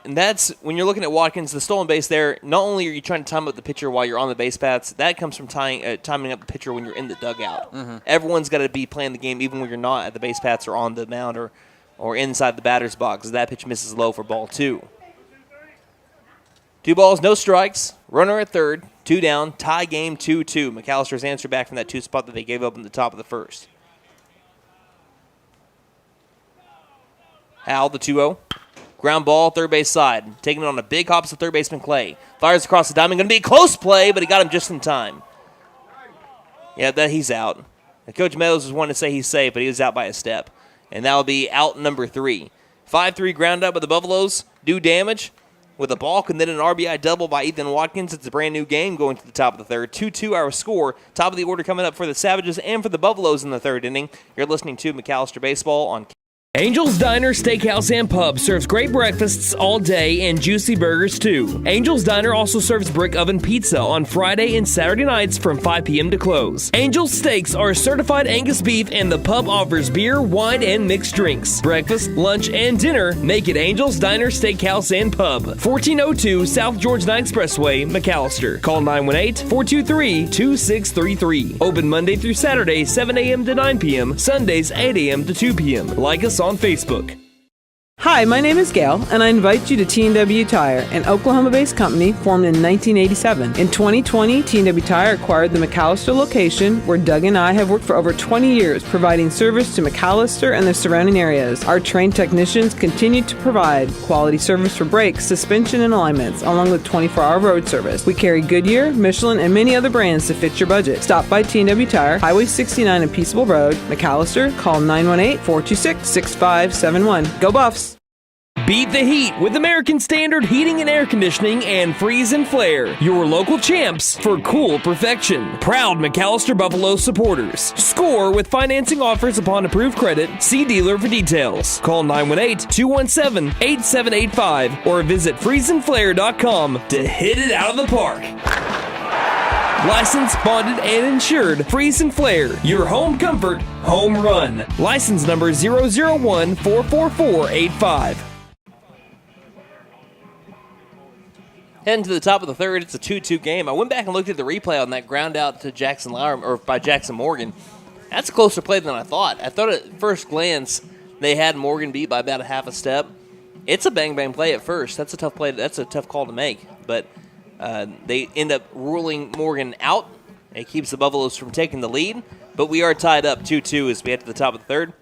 And that's, when you're looking at Watkins, the stolen base there, not only are you trying to time up the pitcher while you're on the base paths, that comes from timing up the pitcher when you're in the dugout. Everyone's got to be playing the game even when you're not at the base paths or on the mound or inside the batter's box. That pitch misses low for ball 2. 2 balls, no strikes. Runner at third, 2 down, tie game 2-2. McAllister's answer back from that 2 spot that they gave up in the top of the first. Hal, the 2-0. Ground ball, third base side. Taking it on a big hop to third baseman Clay. Fires across the diamond. Going to be a close play, but he got him just in time. Yeah, that he's out. Coach Meadows was wanting to say he's safe, but he was out by a step. And that will be out number 3. 5-3 ground up by the Buffaloes. Do damage with a balk and then an RBI double by Ethan Watkins. It's a brand new game going to the top of the third. 2-2 our score. Top of the order coming up for the Savages and for the Buffaloes in the third inning. You're listening to McAlester Baseball on Angel's Diner, Steakhouse, and Pub serves great breakfasts all day and juicy burgers too. Angel's Diner also serves brick oven pizza on Friday and Saturday nights from 5 p.m. to close. Angel's Steaks are certified Angus beef and the pub offers beer, wine, and mixed drinks. Breakfast, lunch, and dinner make it Angel's Diner, Steakhouse, and Pub. 1402 South George 9 Expressway, McAlester. Call 918-423-2633. Open Monday through Saturday, 7 a.m. to 9 p.m. Sundays, 8 a.m. to 2 p.m. Like us on Facebook. Hi, my name is Gail, and I invite you to T&W Tire, an Oklahoma-based company formed in 1987. In 2020, T&W Tire acquired the McAlester location, where Doug and I have worked for over 20 years, providing service to McAlester and the surrounding areas. Our trained technicians continue to provide quality service for brakes, suspension, and alignments, along with 24-hour road service. We carry Goodyear, Michelin, and many other brands to fit your budget. Stop by T&W Tire, Highway 69 and Peaceable Road, McAlester. Call 918-426-6571. Go Buffs! Beat the heat with American Standard Heating and Air Conditioning and Freeze and Flare, your local champs for cool perfection. Proud McAlester Buffalo supporters. Score with financing offers upon approved credit. See dealer for details. Call 918-217-8785 or visit freezeandflare.com to hit it out of the park. Licensed, bonded, and insured. Freeze and Flare, your home comfort, home run. License number 001-44485. Heading to the top of the third, it's a 2-2 game. I went back and looked at the replay on that ground out to Jackson Lowry, or by Jackson Morgan. That's a closer play than I thought. I thought at first glance they had Morgan beat by about a half a step. It's a bang-bang play at first. That's a tough play. That's a tough call to make. But they end up ruling Morgan out. It keeps the Buffaloes from taking the lead. But we are tied up 2-2 as we head to the top of the third.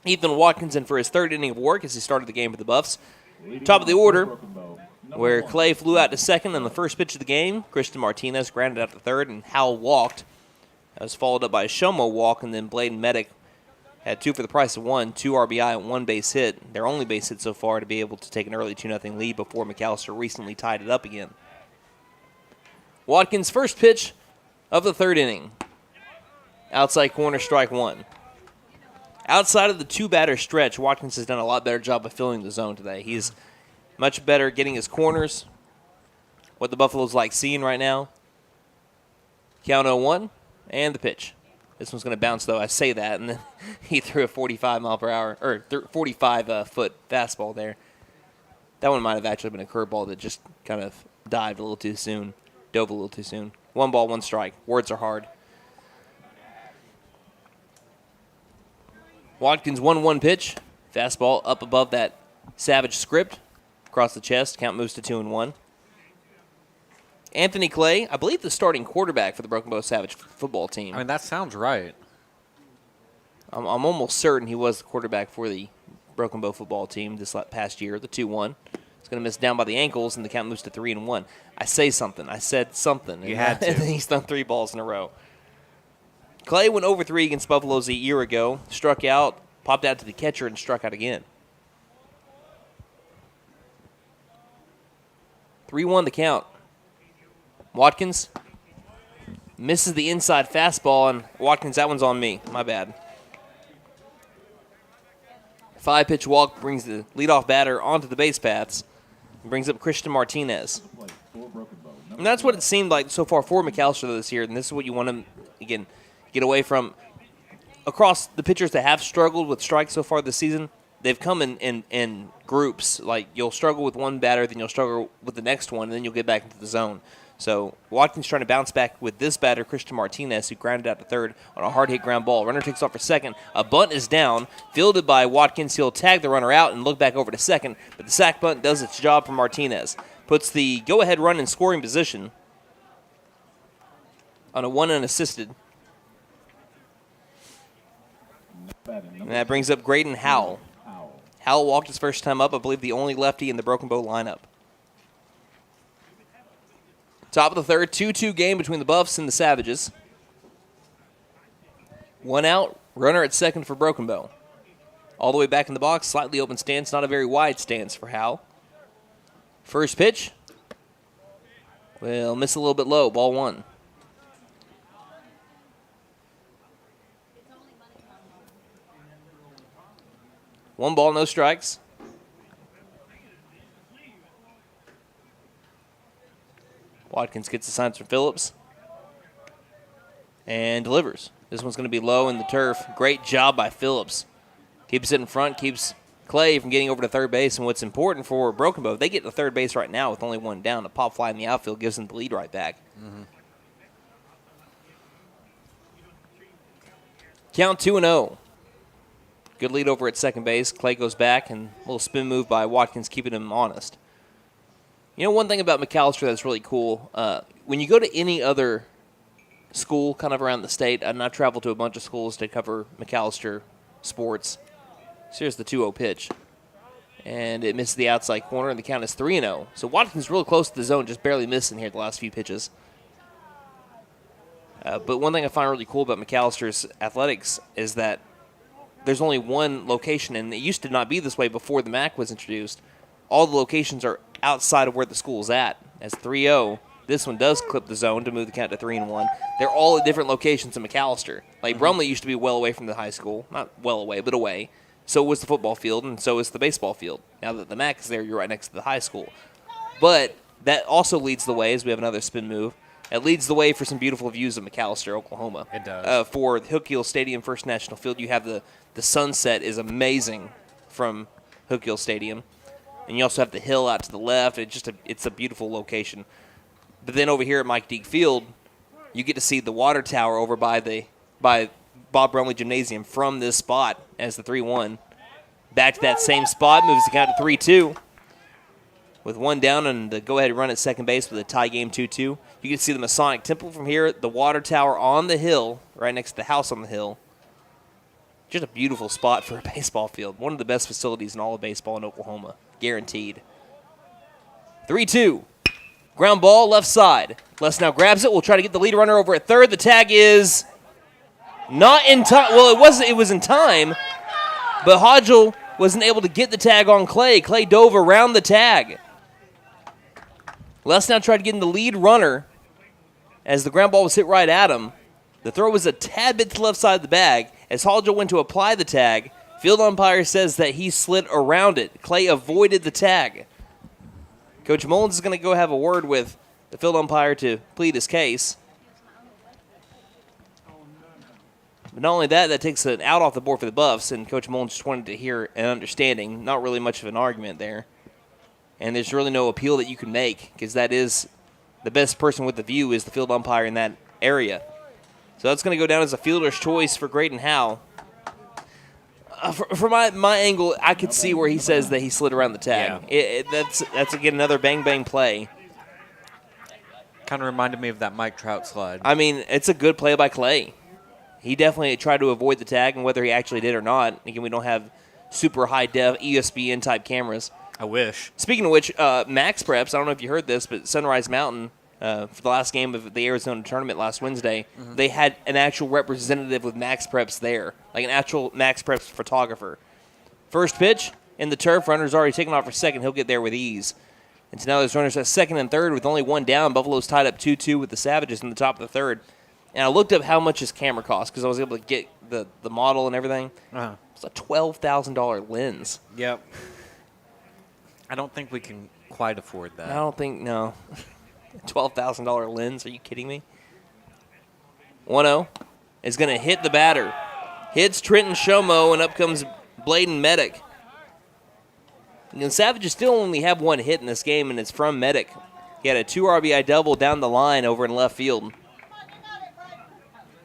Ethan Watkins in for his third inning of work as he started the game for the Buffs. Top of the order, where Clay flew out to second on the first pitch of the game. Christian Martinez grounded out to third, and Howell walked. That was followed up by a Shomo walk, and then Bladen Medic had 2 for the price of 1, 2 RBI and 1 base hit. Their only base hit so far to be able to take an early 2-0 lead before McAlester recently tied it up again. Watkins' first pitch of the third inning. Outside corner, strike 1. Outside of the 2-batter stretch, Watkins has done a lot better job of filling the zone today. He's much better getting his corners, what the Buffaloes like seeing right now. Count 0-1, and the pitch. This one's going to bounce, though. I say that, and then he threw a 45-mile-per-hour or 45-foot fastball there. That one might have actually been a curveball that just kind of dove a little too soon. 1 ball, 1 strike. Words are hard. Watkins 1-1 pitch. Fastball up above that Savage script. Across the chest. Count moves to 2-1. Anthony Clay, I believe the starting quarterback for the Broken Bow Savage football team. I mean, that sounds right. I'm almost certain he was the quarterback for the Broken Bow football team this past year, the 2-1. He's going to miss down by the ankles, and the count moves to 3-1. I said something. You had to. And he's done 3 balls in a row. Clay went over 3 against Buffaloes a year ago, struck out, popped out to the catcher, and struck out again. 3-1 the count. Watkins misses the inside fastball, and Watkins, that one's on me. My bad. 5-pitch walk brings the leadoff batter onto the base paths and brings up Christian Martinez. And that's what it seemed like so far for McAlester this year, and this is what you want to, again, get away from. Across the pitchers that have struggled with strikes so far this season, they've come in groups. Like, you'll struggle with one batter, then you'll struggle with the next one, and then you'll get back into the zone. So Watkins trying to bounce back with this batter, Christian Martinez, who grounded out to third on a hard-hit ground ball. Runner takes off for second. A bunt is down, fielded by Watkins. He'll tag the runner out and look back over to second, but the sac bunt does its job for Martinez. Puts the go-ahead run in scoring position on a 1 unassisted. And that brings up Graydon Howell. Howell walked his first time up, I believe the only lefty in the Broken Bow lineup. Top of the third, 2-2 game between the Buffs and the Savages. 1 out, runner at second for Broken Bow. All the way back in the box, slightly open stance, not a very wide stance for Howell. First pitch. Well, miss a little bit low, ball 1. One ball, no strikes. Watkins gets the signs from Phillips and delivers. This one's going to be low in the turf. Great job by Phillips. Keeps it in front, keeps Clay from getting over to third base. And what's important for Broken Bow, if they get to third base right now with only 1 down, a pop fly in the outfield gives them the lead right back. Mm-hmm. Count 2-0. Good lead over at second base. Clay goes back, and a little spin move by Watkins keeping him honest. You know, one thing about McAlester that's really cool, when you go to any other school kind of around the state, and I've traveled to a bunch of schools to cover McAlester sports. So here's the 2-0 pitch. And it misses the outside corner, and the count is 3-0. So Watkins real close to the zone, just barely missing here the last few pitches. But one thing I find really cool about McAllister's athletics is that there's only one location, and it used to not be this way before the MAC was introduced. All the locations are outside of where the school's at. As 3-0, this one does clip the zone to move the count to 3-1. They're all at different locations in McAlester. Like, Brumley used to be well away from the high school. Not well away, but away. So was the football field, and so is the baseball field. Now that the MAC is there, you're right next to the high school. But that also leads the way, as we have another spin move. It leads the way for some beautiful views of McAlester, Oklahoma. It does. For Hook Hill Stadium, First National Field, you have the sunset is amazing from Hook Hill Stadium. And you also have the hill out to the left. It's a beautiful location. But then over here at Mike Deak Field, you get to see the water tower over by Bob Brumley Gymnasium from this spot as the 3-1. Back to that same spot, moves the count to 3-2. With 1 down and the go-ahead run at second base with a tie game 2-2. You can see the Masonic Temple from here, the water tower on the hill, right next to the house on the hill. Just a beautiful spot for a baseball field. One of the best facilities in all of baseball in Oklahoma. Guaranteed. 3-2. Ground ball, left side. Les now grabs it. We'll try to get the lead runner over at third. The tag is not in time. Well, it was in time, but Hodgel wasn't able to get the tag on Clay. Clay dove around the tag. Les now tried to get in the lead runner as the ground ball was hit right at him. The throw was a tad bit to the left side of the bag. As Hodgel went to apply the tag, field umpire says that he slid around it. Clay avoided the tag. Coach Mullins is going to go have a word with the field umpire to plead his case. But not only that, that takes an out off the board for the Buffs, and Coach Mullen just wanted to hear an understanding. Not really much of an argument there. And there's really no appeal that you can make because that is the best person with the view is the field umpire in that area. So that's going to go down as a fielder's choice for Graydon Howe. From my angle, I could see where he says that he slid around the tag. Yeah. That's again another bang play. Kind of reminded me of that Mike Trout slide. I mean, it's a good play by Clay. He definitely tried to avoid the tag, and whether he actually did or not, again, we don't have super high def ESPN type cameras. I wish. Speaking of which, Max Preps, I don't know if you heard this, but Sunrise Mountain, for the last game of the Arizona tournament last Wednesday, they had an actual representative with Max Preps there, like an actual Max Preps photographer. First pitch in the turf, runner's already taken off for second. He'll get there with ease. And so now there's runners at second and third with only one down. Buffalo's tied up 2-2 with the Savages in the top of the third. And I looked up how much his camera cost because I was able to get the model and everything. It's a $12,000 lens. Yep. I don't think we can quite afford that. I don't think, no. $12,000 lens, are you kidding me? 1-0 is going to hit the batter. Hits Trenton Shomo, and up comes Bladen Medic. And the Savages still only have one hit in this game, and it's from Medic. He had a 2 RBI double down the line over in left field.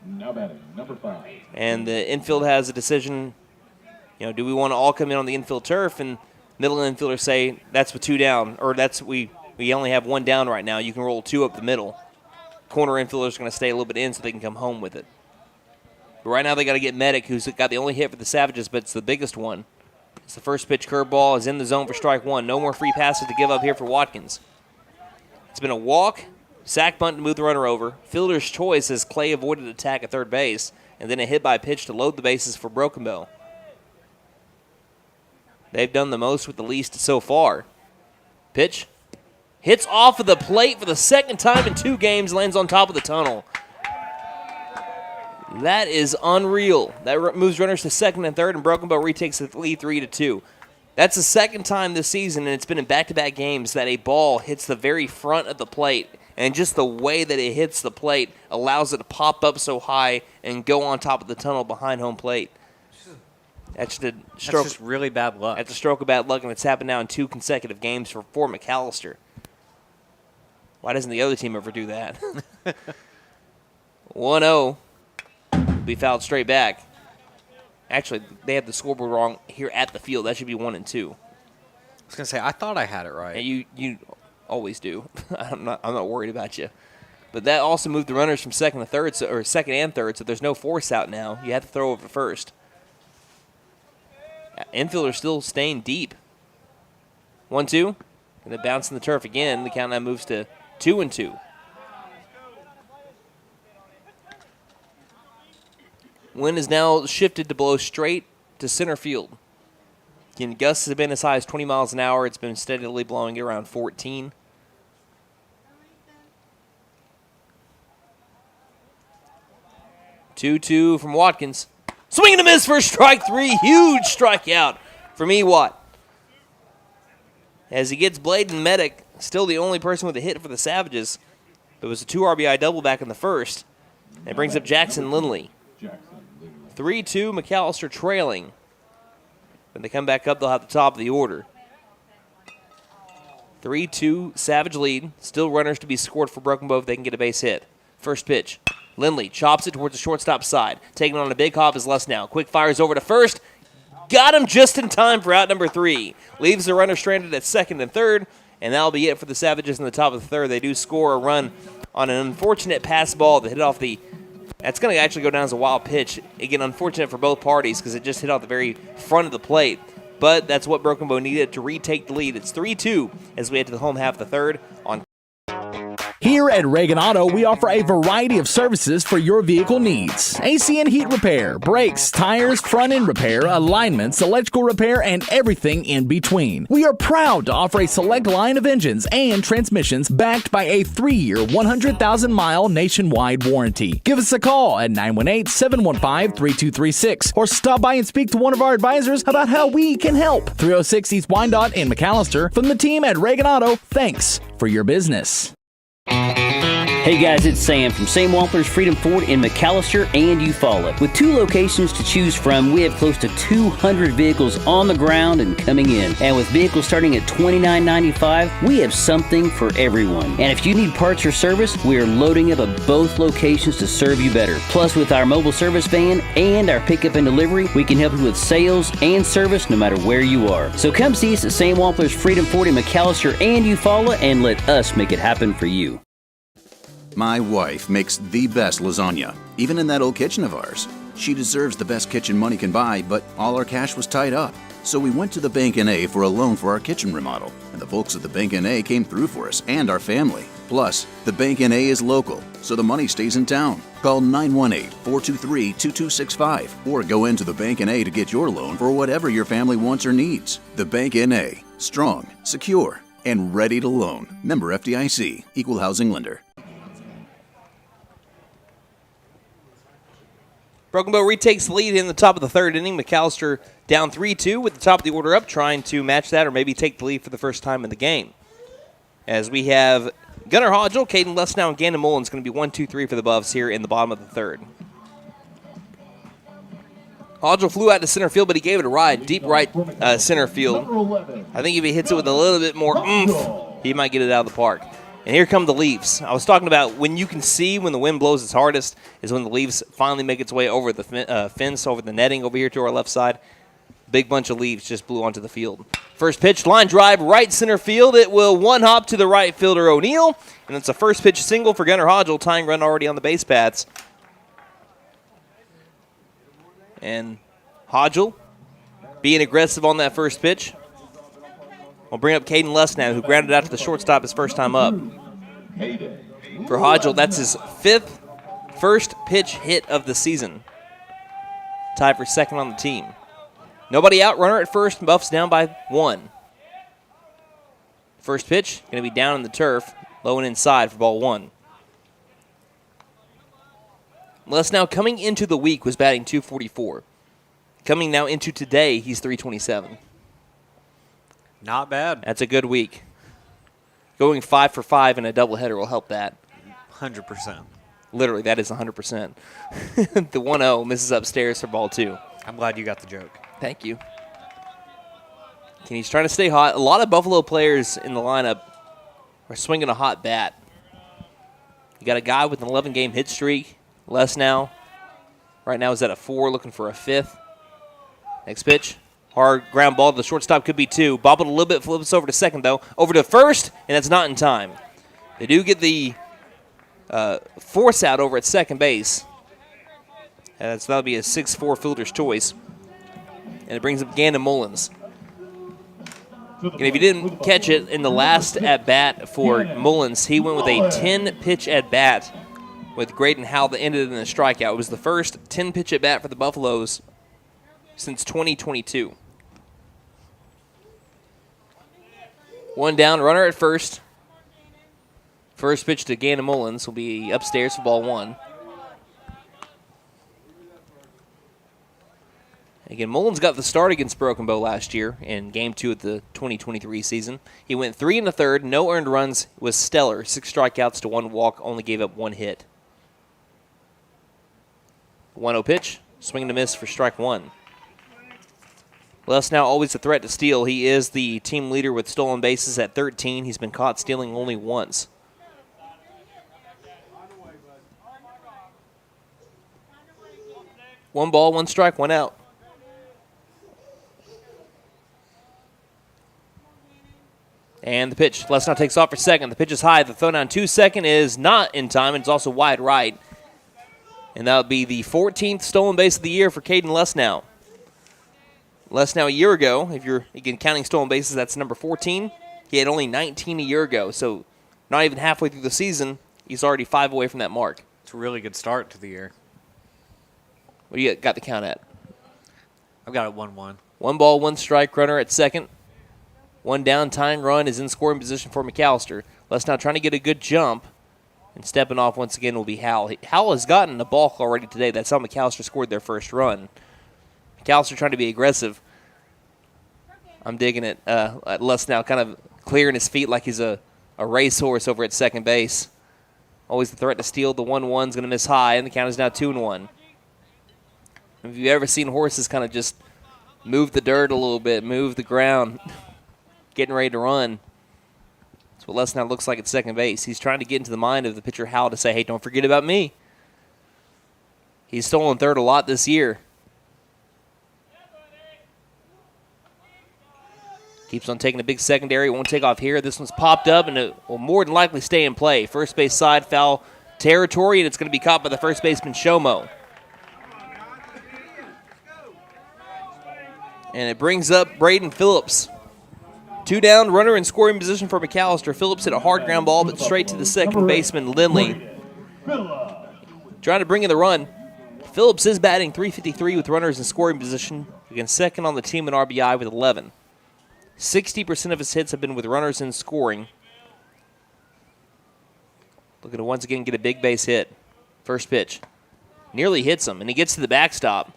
Now batting, number 5. And the infield has a decision, do we want to all come in on the infield turf? And middle infielders say, that's with 2 down, or we only have 1 down right now. You can roll 2 up the middle. Corner infielders are going to stay a little bit in so they can come home with it. But right now they got to get Medic, who's got the only hit for the Savages, but it's the biggest one. It's the first pitch curveball, is in the zone for strike 1. No more free passes to give up here for Watkins. It's been a walk, sack bunt to move the runner over. Fielder's choice as Clay avoided attack at third base, and then a hit by pitch to load the bases for Broken Bow. They've done the most with the least so far. Pitch. Hits off of the plate for the second time in 2 games, lands on top of the tunnel. That is unreal. That moves runners to second and third, and Broken Bow retakes the lead 3-2. That's the second time this season, and it's been in back-to-back games, that a ball hits the very front of the plate, and just the way that it hits the plate allows it to pop up so high and go on top of the tunnel behind home plate. That's just really bad luck. That's a stroke of bad luck, and it's happened now in 2 consecutive games for McAlester. Why doesn't the other team ever do that? 1-0. Be fouled straight back. Actually, they have the scoreboard wrong here at the field. That should be 1-2. I was going to say, I thought I had it right. Yeah, you always do. I'm not worried about you. But that also moved the runners from second and third, so there's no force out now. You have to throw over first. Infielder still staying deep. 1-2. And then bouncing the turf again. The count now moves to 2-2. Wind is now shifted to blow straight to center field. Again, gusts have been as high as 20 miles an hour. It's been steadily blowing at around 14. Two from Watkins. Swing and a miss for strike 3. Huge strikeout from Ewott. As he gets Bladen Medic, still the only person with a hit for the Savages. It was a 2 RBI double back in the first. And it brings up Jackson Lindley. 3-2, McAlester trailing. When they come back up, they'll have the top of the order. 3-2, Savage lead. Still runners to be scored for Broken Bow if they can get a base hit. First pitch. Lindley chops it towards the shortstop side. Taking on a big hop is Les now. Quick fires over to first. Got him just in time for out number 3. Leaves the runner stranded at second and third. And that'll be it for the Savages in the top of the third. They do score a run on an unfortunate pass ball that hit off the... That's going to actually go down as a wild pitch. Again, unfortunate for both parties because it just hit off the very front of the plate. But that's what Broken Bow needed to retake the lead. It's 3-2 as we head to the home half of the third on. Here at Reagan Auto, we offer a variety of services for your vehicle needs. AC and heat repair, brakes, tires, front end repair, alignments, electrical repair, and everything in between. We are proud to offer a select line of engines and transmissions backed by a 3-year, 100,000-mile nationwide warranty. Give us a call at 918-715-3236 or stop by and speak to one of our advisors about how we can help. 306 East Wyandotte in McAlester. From the team at Reagan Auto, thanks for your business. Hey guys, it's Sam from Simulcast Freedom Ford in McAlester and Eufaula. With 2 locations to choose from, we have close to 200 vehicles on the ground and coming in. And with vehicles starting at $29.95, we have something for everyone. And if you need parts or service, we are loading up at both locations to serve you better. Plus, with our mobile service van and our pickup and delivery, we can help you with sales and service no matter where you are. So come see us at Simulcast Freedom Ford in McAlester and Eufaula and let us make it happen for you. My wife makes the best lasagna, even in that old kitchen of ours. She deserves the best kitchen money can buy, but all our cash was tied up. So we went to the Bank N.A. for a loan for our kitchen remodel, and the folks at the Bank N.A. came through for us and our family. Plus, the Bank N.A. is local, so the money stays in town. Call 918-423-2265 or go into the Bank N.A. to get your loan for whatever your family wants or needs. The Bank N.A. Strong, secure, and ready to loan. Member FDIC, Equal Housing Lender. Broken Bow retakes the lead in the top of the 3rd inning. McAlester down 3-2 with the top of the order up, trying to match that or maybe take the lead for the first time in the game. As we have Gunnar Hodgel, Caden Lesnow, and Gannon Mullins going to be 1-2-3 for the Buffs here in the bottom of the 3rd. Hodgel flew out to center field, but he gave it a ride, deep right center field. I think if he hits it with a little bit more oomph, he might get it out of the park. And here come the Leafs. I was talking about when you can see when the wind blows its hardest is when the Leafs finally make its way over the fence, over the netting over here to our left side. Big bunch of Leafs just blew onto the field. First pitch, line drive, right center field. It will one-hop to the right fielder O'Neill. And it's a first pitch single for Gunnar Hodgel, tying run already on the base paths. And Hodgel being aggressive on that first pitch. We'll bring up Caden Lesnow, who grounded out to the shortstop his first time up. For Hodgel, that's his 5th first pitch hit of the season. Tied for 2nd on the team. Nobody out, runner at first, Buffs down by 1. First pitch, going to be down in the turf, low and inside for ball 1. Lesnow coming into the week was batting .244. Coming now into today, he's .327. Not bad. That's a good week. Going 5 for 5 in a doubleheader will help that. 100%. Literally, that is 100%. The 1-0 misses upstairs for ball 2. I'm glad you got the joke. Thank you. He's trying to stay hot. A lot of Buffalo players in the lineup are swinging a hot bat. You got a guy with an 11-game hit streak, Lesnow. Right now is at a 4, looking for a 5th. Next pitch. Hard ground ball to the shortstop, could be 2. Bobbled a little bit, flips over to second, though. Over to first, and that's not in time. They do get the force out over at second base. So that'll be a 6-4 fielder's choice. And it brings up Gannon Mullins. And if you didn't catch it, in the last at-bat for Mullins, he went with a 10-pitch at-bat with Graydon Howell that ended in a strikeout. It was the first 10-pitch at-bat for the Buffaloes since 2022. One down, runner at first. First pitch to Gannon Mullins will be upstairs for ball 1. Again, Mullins got the start against Broken Bow last year in Game 2 of the 2023 season. He went 3 1/3, no earned runs, was stellar. 6 strikeouts to 1 walk, only gave up 1 hit. 1-0 pitch, swing and a miss for strike 1. Lesnow always a threat to steal. He is the team leader with stolen bases at 13. He's been caught stealing only once. One ball, 1 strike, 1 out. And the pitch. Lesnow takes off for second. The pitch is high. The throw down 2 second is not in time, and it's also wide right. And that would be the 14th stolen base of the year for Caden Lesnow. Lesnow a year ago, if you're again counting stolen bases, that's number 14. He had only 19 a year ago, so not even halfway through the season, he's already 5 away from that mark. It's a really good start to the year. What do you got the count at? I've got it 1-1. 1 ball, 1 strike, runner at second. 1 down, tying run is in scoring position for McAlester. Lesnow trying to get a good jump, and stepping off once again will be Howell. Howell has gotten a balk already today. That's how McAlester scored their first run. McAlester trying to be aggressive. I'm digging it. Lesnow kind of clearing his feet like he's a racehorse over at second base. Always the threat to steal. The 1-1's going to miss high, and the count is now 2-1. Have you ever seen horses kind of just move the dirt a little bit, move the ground, getting ready to run? That's what Les now looks like at second base. He's trying to get into the mind of the pitcher Howell to say, hey, don't forget about me. He's stolen third a lot this year. Keeps on taking a big secondary. It won't take off here. This one's popped up, and it will more than likely stay in play. First base side, foul territory, and it's going to be caught by the first baseman, Shomo. And it brings up Braden Phillips. 2 down, runner in scoring position for McAlester. Phillips hit a hard ground ball, but straight to the second baseman, Lindley. Trying to bring in the run. Phillips is batting .353 with runners in scoring position. Again, second on the team in RBI with 11. 60% of his hits have been with runners in scoring. Looking to once again get a big base hit. First pitch. Nearly hits him, and he gets to the backstop.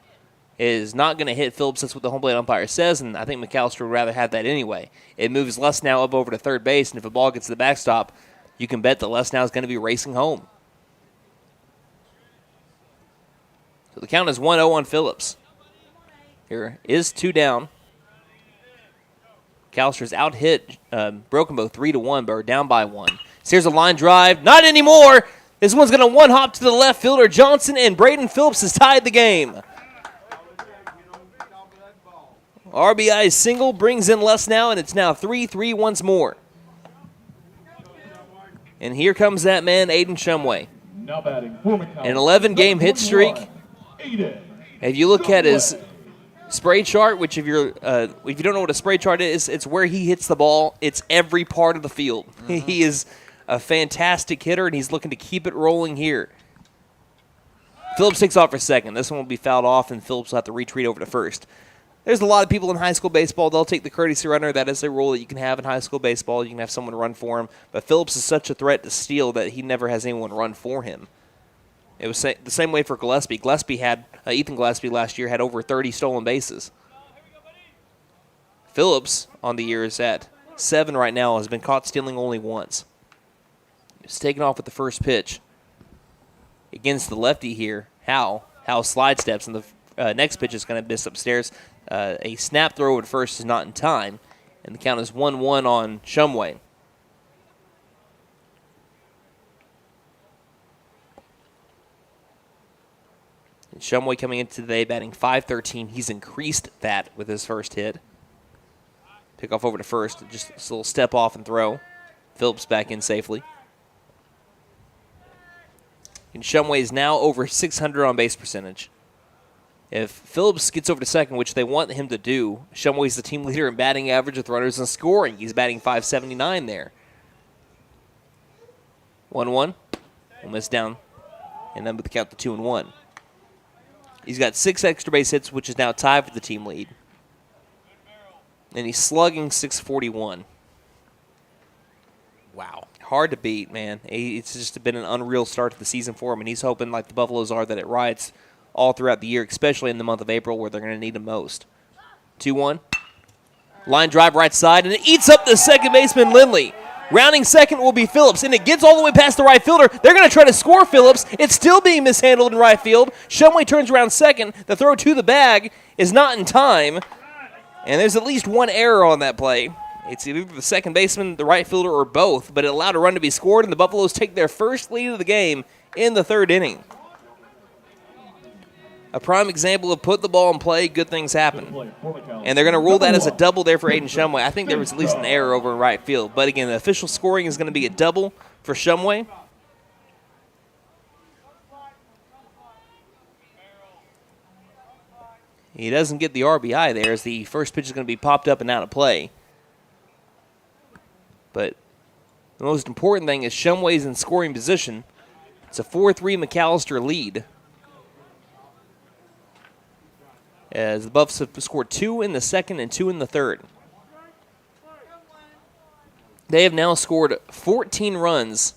Is not going to hit Phillips. That's what the home plate umpire says, and I think McAlester would rather have that anyway. It moves Les now up over to third base, and if a ball gets to the backstop, you can bet that Les now is going to be racing home. So the count is 1-0 on Phillips. Here is 2 down. McAllister's out-hit Broken Bow 3-1, but are down by 1. So here's a line drive. Not anymore. This one's going to one-hop to the left fielder, Johnson, and Braden Phillips has tied the game. RBI single brings in Les now, and it's now 3-3 once more. And here comes that man, Aiden Shumway. An 11-game hit streak. If you look at his spray chart, which if you don't know what a spray chart is, it's where he hits the ball. It's every part of the field. He is a fantastic hitter, and he's looking to keep it rolling here. Phillips takes off for second. This one will be fouled off, and Phillips will have to retreat over to first. There's a lot of people in high school baseball, they'll take the courtesy runner. That is a rule that you can have in high school baseball. You can have someone run for him. But Phillips is such a threat to steal that he never has anyone run for him. It was the same way for Gillespie. Ethan Gillespie last year had over 30 stolen bases. Phillips on the year is at 7 right now, has been caught stealing only once. He's taken off with the first pitch. Against the lefty here, Howe slide steps, and the next pitch is going to miss upstairs. A snap throw at first is not in time, and the count is 1-1 on Shumway. And Shumway coming into today batting .513. He's increased that with his first hit. Pick off over to first, just a little step off and throw. Phillips back in safely. And Shumway is now over 600 on base percentage. If Phillips gets over to second, which they want him to do, Shumway's the team leader in batting average with runners in scoring. He's batting .579 there. 1-1. We'll miss down. And then with the count to 2-1. He's got 6 extra base hits, which is now tied for the team lead. And he's slugging .641. Wow. Hard to beat, man. It's just been an unreal start to the season for him, and he's hoping, like the Buffaloes are, that it rides all throughout the year, especially in the month of April where they're going to need him most. 2-1. Line drive right side, and it eats up the second baseman, Lindley. Rounding second will be Phillips, and it gets all the way past the right fielder. They're going to try to score Phillips. It's still being mishandled in right field. Shumway turns around second. The throw to the bag is not in time, and there's at least one error on that play. It's either the second baseman, the right fielder, or both, but it allowed a run to be scored, and the Buffaloes take their first lead of the game in the third inning. A prime example of put the ball in play, good things happen. And they're going to rule that as a double there for Aiden Shumway. I think there was at least an error over in right field. But again, the official scoring is going to be a double for Shumway. He doesn't get the RBI there as the first pitch is going to be popped up and out of play. But the most important thing is Shumway's in scoring position. It's a 4-3 McAlester lead, as the Buffs have scored 2 in the second and 2 in the third. They have now scored 14 runs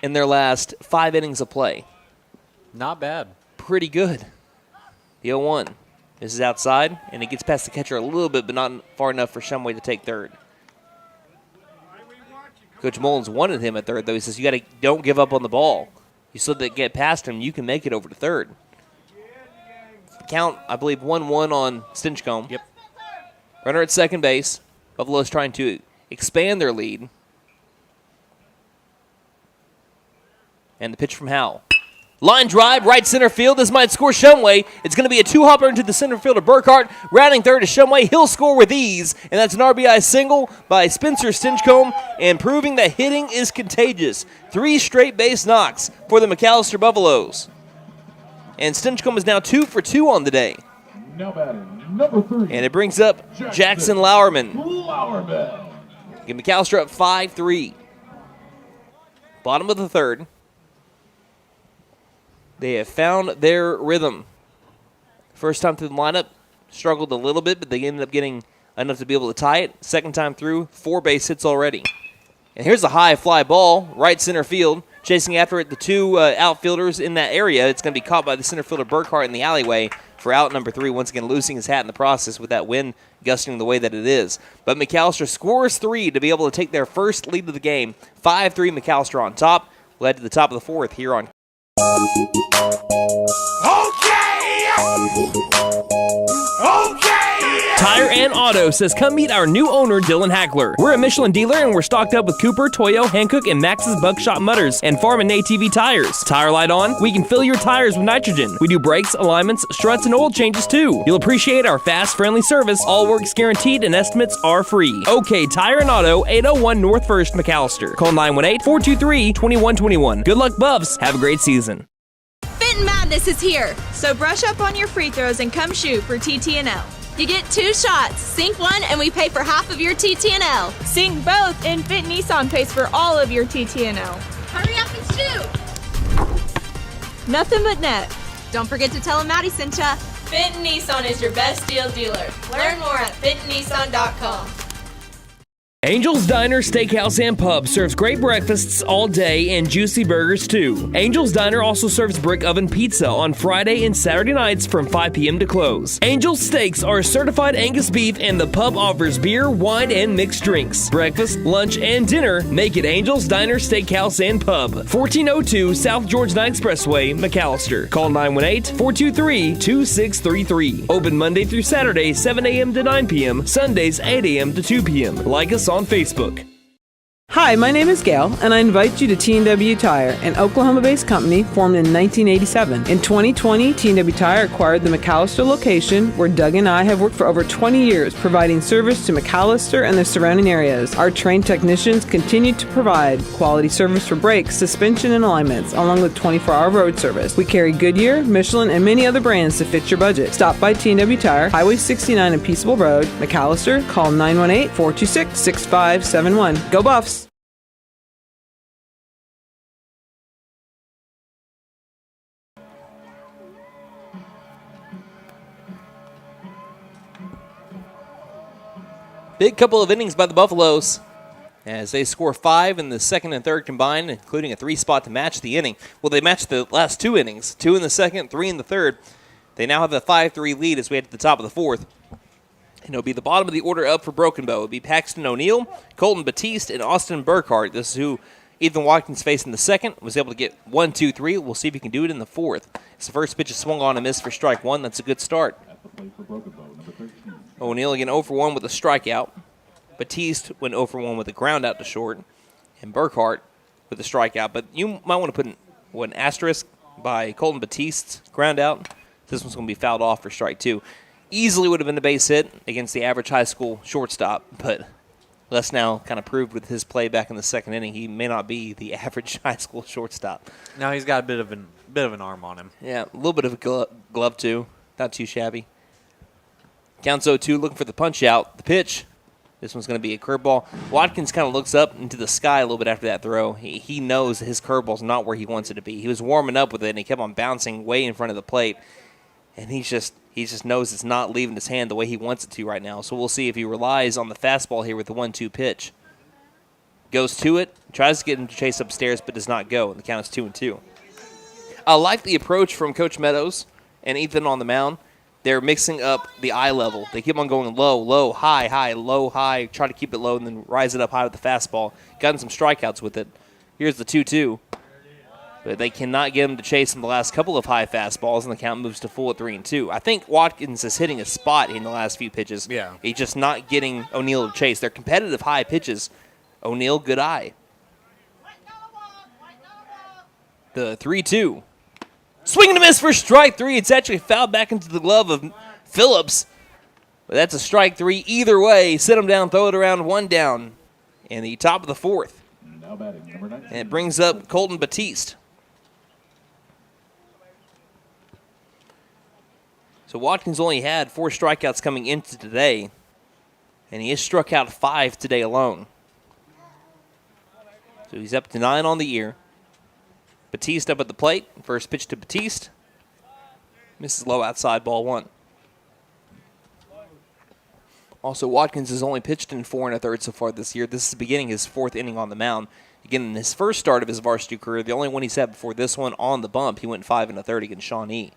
in their last 5 innings of play. Not bad. Pretty good. The 0-1. This is outside, and it gets past the catcher a little bit, but not far enough for Shumway to take third. Coach Mullins wanted him at third, though. He says, don't give up on the ball. You still get past him, you can make it over to third. Count, I believe, 1-1 on Stinchcomb. Yep. Runner at second base. Buffalo's trying to expand their lead. And the pitch from Howell. Line drive, right center field. This might score Shumway. It's going to be a two-hopper into the center fielder, Burkhart. Rounding third is Shumway. He'll score with ease. And that's an RBI single by Spencer Stinchcomb, and proving that hitting is contagious. 3 straight base knocks for the McAlester Buffaloes. And Stinchcomb is now 2 for 2 on the day. Now batting, number 3. And it brings up Jackson Lauerman. Lauerman. Get McAlester up 5-3. Bottom of the third. They have found their rhythm. First time through the lineup, struggled a little bit, but they ended up getting enough to be able to tie it. Second time through, 4 base hits already. And here's a high fly ball, right center field. Chasing after it, the 2 outfielders in that area. It's going to be caught by the center fielder Burkhart in the alleyway for out number 3, once again losing his hat in the process with that wind gusting the way that it is. But McAlester scores 3 to be able to take their first lead of the game. 5-3 McAlester on top. Led to the top of the 4th here on Tire and Auto says come meet our new owner, Dylan Hackler. We're a Michelin dealer and we're stocked up with Cooper, Toyo, Hankook, and Max's Buckshot Mutters and Farm and ATV tires. Tire light on, we can fill your tires with nitrogen. We do brakes, alignments, struts, and oil changes too. You'll appreciate our fast, friendly service. All work's guaranteed and estimates are free. Okay, Tire and Auto, 801 North 1st, McAlester. Call 918-423-2121. Good luck, Buffs. Have a great season. Fitting Madness is here. So brush up on your free throws and come shoot for TTNL. You get 2 shots. Sink one and we pay for half of your TTNL. Sink both and Fit Nissan pays for all of your TTNL. Hurry up and shoot. Nothing but net. Don't forget to tell them Maddie sent ya. Fit Nissan is your best deal dealer. Learn more at fitnissan.com. Angel's Diner, Steakhouse, and Pub serves great breakfasts all day and juicy burgers too. Angel's Diner also serves brick oven pizza on Friday and Saturday nights from 5 p.m. to close. Angel's Steaks are certified Angus beef, and the pub offers beer, wine, and mixed drinks. Breakfast, lunch, and dinner make it Angel's Diner, Steakhouse, and Pub. 1402 South George Knight Expressway, McAlester. Call 918-423-2633. Open Monday through Saturday, 7 a.m. to 9 p.m. Sundays, 8 a.m. to 2 p.m. Like us on Facebook. Hi, my name is Gail, and I invite you to T&W Tire, an Oklahoma-based company formed in 1987. In 2020, T&W Tire acquired the McAlester location, where Doug and I have worked for over 20 years, providing service to McAlester and the surrounding areas. Our trained technicians continue to provide quality service for brakes, suspension, and alignments, along with 24-hour road service. We carry Goodyear, Michelin, and many other brands to fit your budget. Stop by T&W Tire, Highway 69 and Peaceable Road, McAlester. Call 918-426-6571. Go Buffs! Big couple of innings by the Buffaloes as they score 5 in the second and third combined, including a 3 spot to match the inning. Well, they matched the last 2 innings, 2 in the second, 3 in the third. They now have a 5-3 lead as we head to the top of the 4th. And it'll be the bottom of the order up for Broken Bow. It'll be Paxton O'Neill, Colton Batiste, and Austin Burkhart. This is who Ethan Watkins faced in the second. Was able to get 1, 2, 3. We'll see if he can do it in the 4th. As the first pitch is swung on and missed for strike 1. That's a good start. O'Neill again 0 for 1 with a strikeout. Batiste went 0 for 1 with a ground out to short. And Burkhart with a strikeout. But you might want to put an asterisk by Colton Batiste's ground out. This one's going to be fouled off for strike 2. Easily would have been a base hit against the average high school shortstop. But Les now kind of proved with his play back in the second inning he may not be the average high school shortstop. Now he's got a bit of an arm on him. Yeah, a little bit of a glove too. Not too shabby. Counts 0-2, looking for the punch out. The pitch. This one's going to be a curveball. Watkins kind of looks up into the sky a little bit after that throw. He knows his curveball's not where he wants it to be. He was warming up with it, and he kept on bouncing way in front of the plate. And he just knows it's not leaving his hand the way he wants it to right now. So we'll see if he relies on the fastball here with the 1-2 pitch. Goes to it, tries to get him to chase upstairs, but does not go. And the count is 2-2. I like the approach from Coach Meadows and Ethan on the mound. they're mixing up the eye level. They keep on going low, low, high, high, low, high, try to keep it low and then rise it up high with the fastball. Gotten some strikeouts with it. Here's the 2-2. But they cannot get him to chase in the last couple of high fastballs, and the count moves to full at 3-2. I think Watkins is hitting a spot in the last few pitches. Yeah. He's just not getting O'Neill to chase. They're competitive high pitches. O'Neill, good eye. The 3-2. Swing and a miss for strike 3. It's actually fouled back into the glove of Phillips. But that's a strike 3 either way. Sit him down, throw it around, 1 down in the top of the 4th. Now batting, number 19. And it brings up Colton Batiste. So Watkins only had 4 strikeouts coming into today, and he has struck out 5 today alone. So he's up to 9 on the year. Batiste up at the plate. First pitch to Batiste. Misses low outside, ball 1. Also, Watkins has only pitched in 4 1/3 so far this year. This is beginning his 4th inning on the mound. Again, in his first start of his varsity career, the only one he's had before this one on the bump, he went 5 1/3 against Shawnee.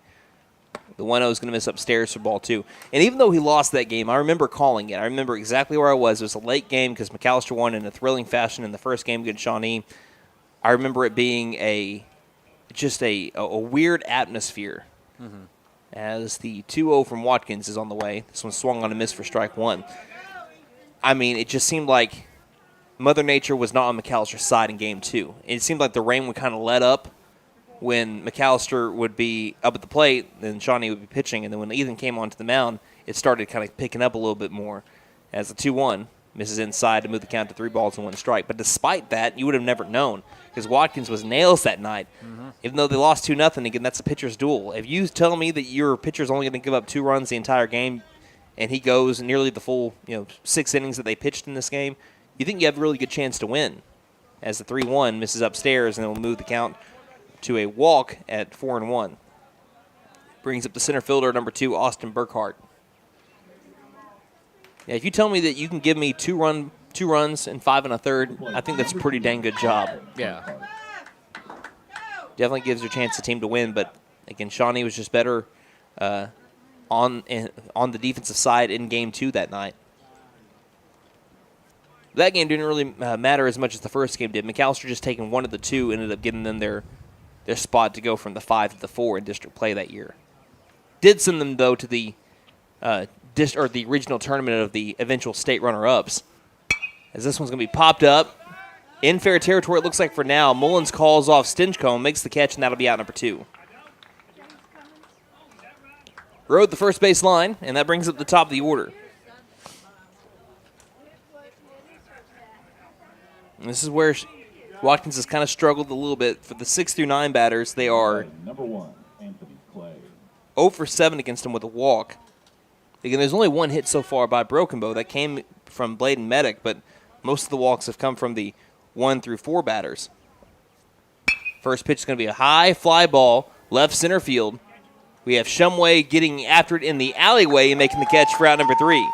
The 1-0 is going to miss upstairs for ball 2. And even though he lost that game, I remember calling it. I remember exactly where I was. It was a late game because McAlester won in a thrilling fashion in the first game against Shawnee. I remember it being just a weird atmosphere as the 2-0 from Watkins is on the way. This one swung on a miss for strike 1. I mean, it just seemed like Mother Nature was not on McAllister's side in game 2. It seemed like the rain would kind of let up when McAllister would be up at the plate, then Shawnee would be pitching, and then when Ethan came onto the mound, it started kind of picking up a little bit more as the 2-1 misses inside to move the count to 3 balls and 1 strike. But despite that, you would have never known because Watkins was nails that night. Even though they lost 2-0, again, that's a pitcher's duel. If you tell me that your pitcher's only going to give up 2 runs the entire game and he goes nearly the full 6 innings that they pitched in this game, you think you have a really good chance to win. As the 3-1 misses upstairs and then will move the count to a walk at 4-1. Brings up the center fielder, number 2, Austin Burkhart. Yeah, if you tell me that you can give me 2 runs in 5 1/3, I think that's a pretty dang good job. Yeah. Definitely gives your chance the team to win, but again, Shawnee was just better on the defensive side in game 2 that night. That game didn't really matter as much as the first game did. McAlester just taking 1 of the 2 ended up getting them their spot to go from the 5 to the 4 in district play that year. Did send them, though, to the the regional tournament of the eventual state runner-ups. As this one's going to be popped up. In fair territory, it looks like for now. Mullins calls off Stinchcomb, makes the catch, and that'll be out number 2. Rode the first base line, and that brings up the top of the order. And this is where Watkins has kind of struggled a little bit. For the 6 through 9 batters, they are Number 1, Anthony Clay. 0 for 7 against him with a walk. Again, there's only 1 hit so far by Broken Bow. That came from Bladen Medic, but most of the walks have come from the 1 through 4 batters. First pitch is going to be a high fly ball, left center field. We have Shumway getting after it in the alleyway and making the catch for out number 3.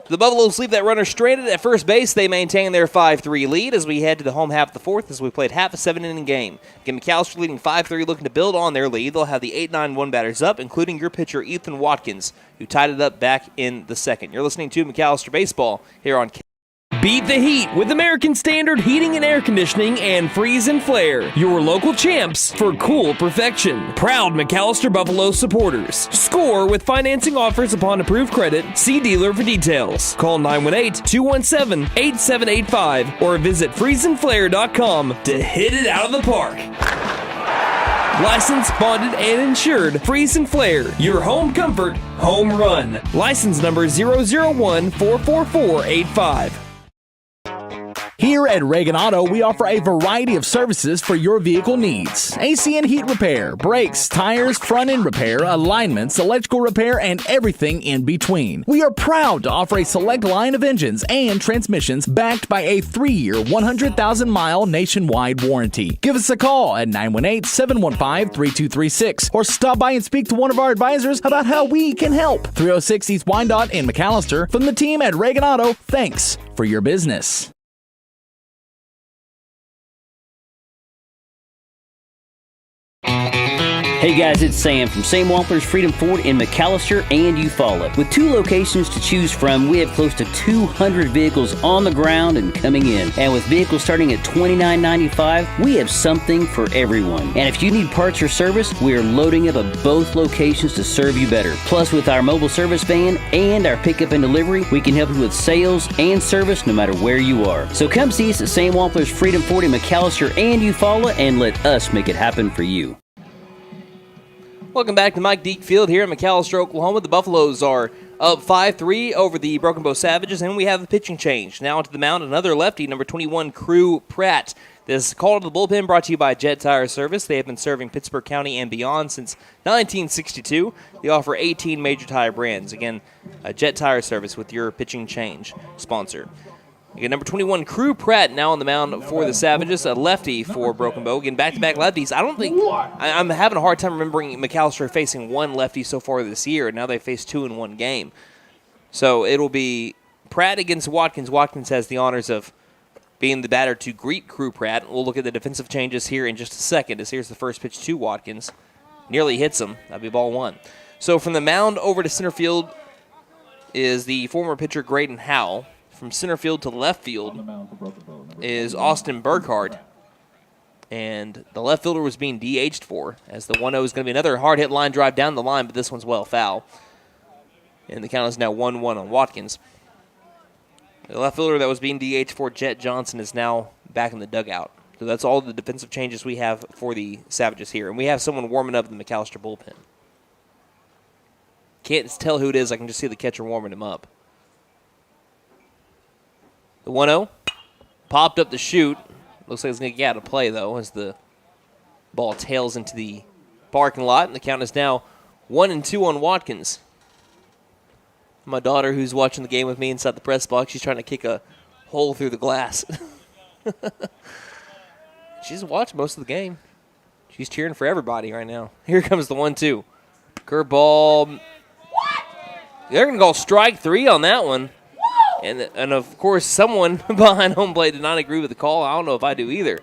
The Buffaloes leave that runner stranded at first base. They maintain their 5-3 lead as we head to the home half of the 4th as we played half a 7-inning game. Again, McAlester leading 5-3, looking to build on their lead. They'll have the 8-9-1 batters up, including your pitcher, Ethan Watkins, who tied it up back in the 2nd. You're listening to McAlester Baseball here on Beat the heat with American Standard Heating and Air Conditioning and Freeze and Flare, your local champs for cool perfection. Proud McAlester Buffalo supporters. Score with financing offers upon approved credit. See dealer for details. Call 918-217-8785 or visit freezeandflare.com to hit it out of the park. Licensed, bonded, and insured. Freeze and Flare, your home comfort, home run. License number 001-44485. Here at Reagan Auto, we offer a variety of services for your vehicle needs. AC and heat repair, brakes, tires, front end repair, alignments, electrical repair, and everything in between. We are proud to offer a select line of engines and transmissions backed by a 3-year, 100,000-mile nationwide warranty. Give us a call at 918-715-3236 or stop by and speak to one of our advisors about how we can help. 306 East Wyandotte in McAlester. From the team at Reagan Auto, thanks for your business. Hey guys, it's Sam from Sam Wampler's Freedom Ford in McAlester and Eufaula. With 2 locations to choose from, we have close to 200 vehicles on the ground and coming in. And with vehicles starting at $29.95, we have something for everyone. And if you need parts or service, we are loading up at both locations to serve you better. Plus, with our mobile service van and our pickup and delivery, we can help you with sales and service no matter where you are. So come see us at Sam Wampler's Freedom Ford in McAlester and Eufaula and let us make it happen for you. Welcome back to Mike Deek Field here in McAlester, Oklahoma. The Buffaloes are up 5-3 over the Broken Bow Savages, and we have a pitching change. Now onto the mound, another lefty, number 21, Crew Pratt. This call to the bullpen brought to you by Jet Tire Service. They have been serving Pittsburgh County and beyond since 1962. They offer 18 major tire brands. Again, Jet Tire Service with your pitching change sponsor. Again, number 21, Crew Pratt, now on the mound for the Savages, a lefty for Broken Bow. Again, back-to-back lefties. I don't think I'm having a hard time remembering McAlester facing one lefty so far this year. Now they face 2 in one game. So it'll be Pratt against Watkins. Watkins has the honors of being the batter to greet Crew Pratt. We'll look at the defensive changes here in just a second, as here's the first pitch to Watkins. Nearly hits him. That'd be ball 1. So from the mound over to center field is the former pitcher Graydon Howell. From center field to left field is Austin Burkhardt. And the left fielder was being DH'd for, as the 1-0 is going to be another hard-hit line drive down the line, but this one's well foul. And the count is now 1-1 on Watkins. The left fielder that was being DH'd for, Jet Johnson, is now back in the dugout. So that's all the defensive changes we have for the Savages here. And we have someone warming up in the McAlester bullpen. Can't tell who it is. I can just see the catcher warming him up. The 1-0 popped up the chute. Looks like it's going to get out of play, though, as the ball tails into the parking lot. And the count is now 1-2 on Watkins. My daughter, who's watching the game with me inside the press box, she's trying to kick a hole through the glass. She's watched most of the game. She's cheering for everybody right now. Here comes the 1-2. Curveball. They're going to call strike 3 on that one. And of course, someone behind home plate did not agree with the call. I don't know if I do either.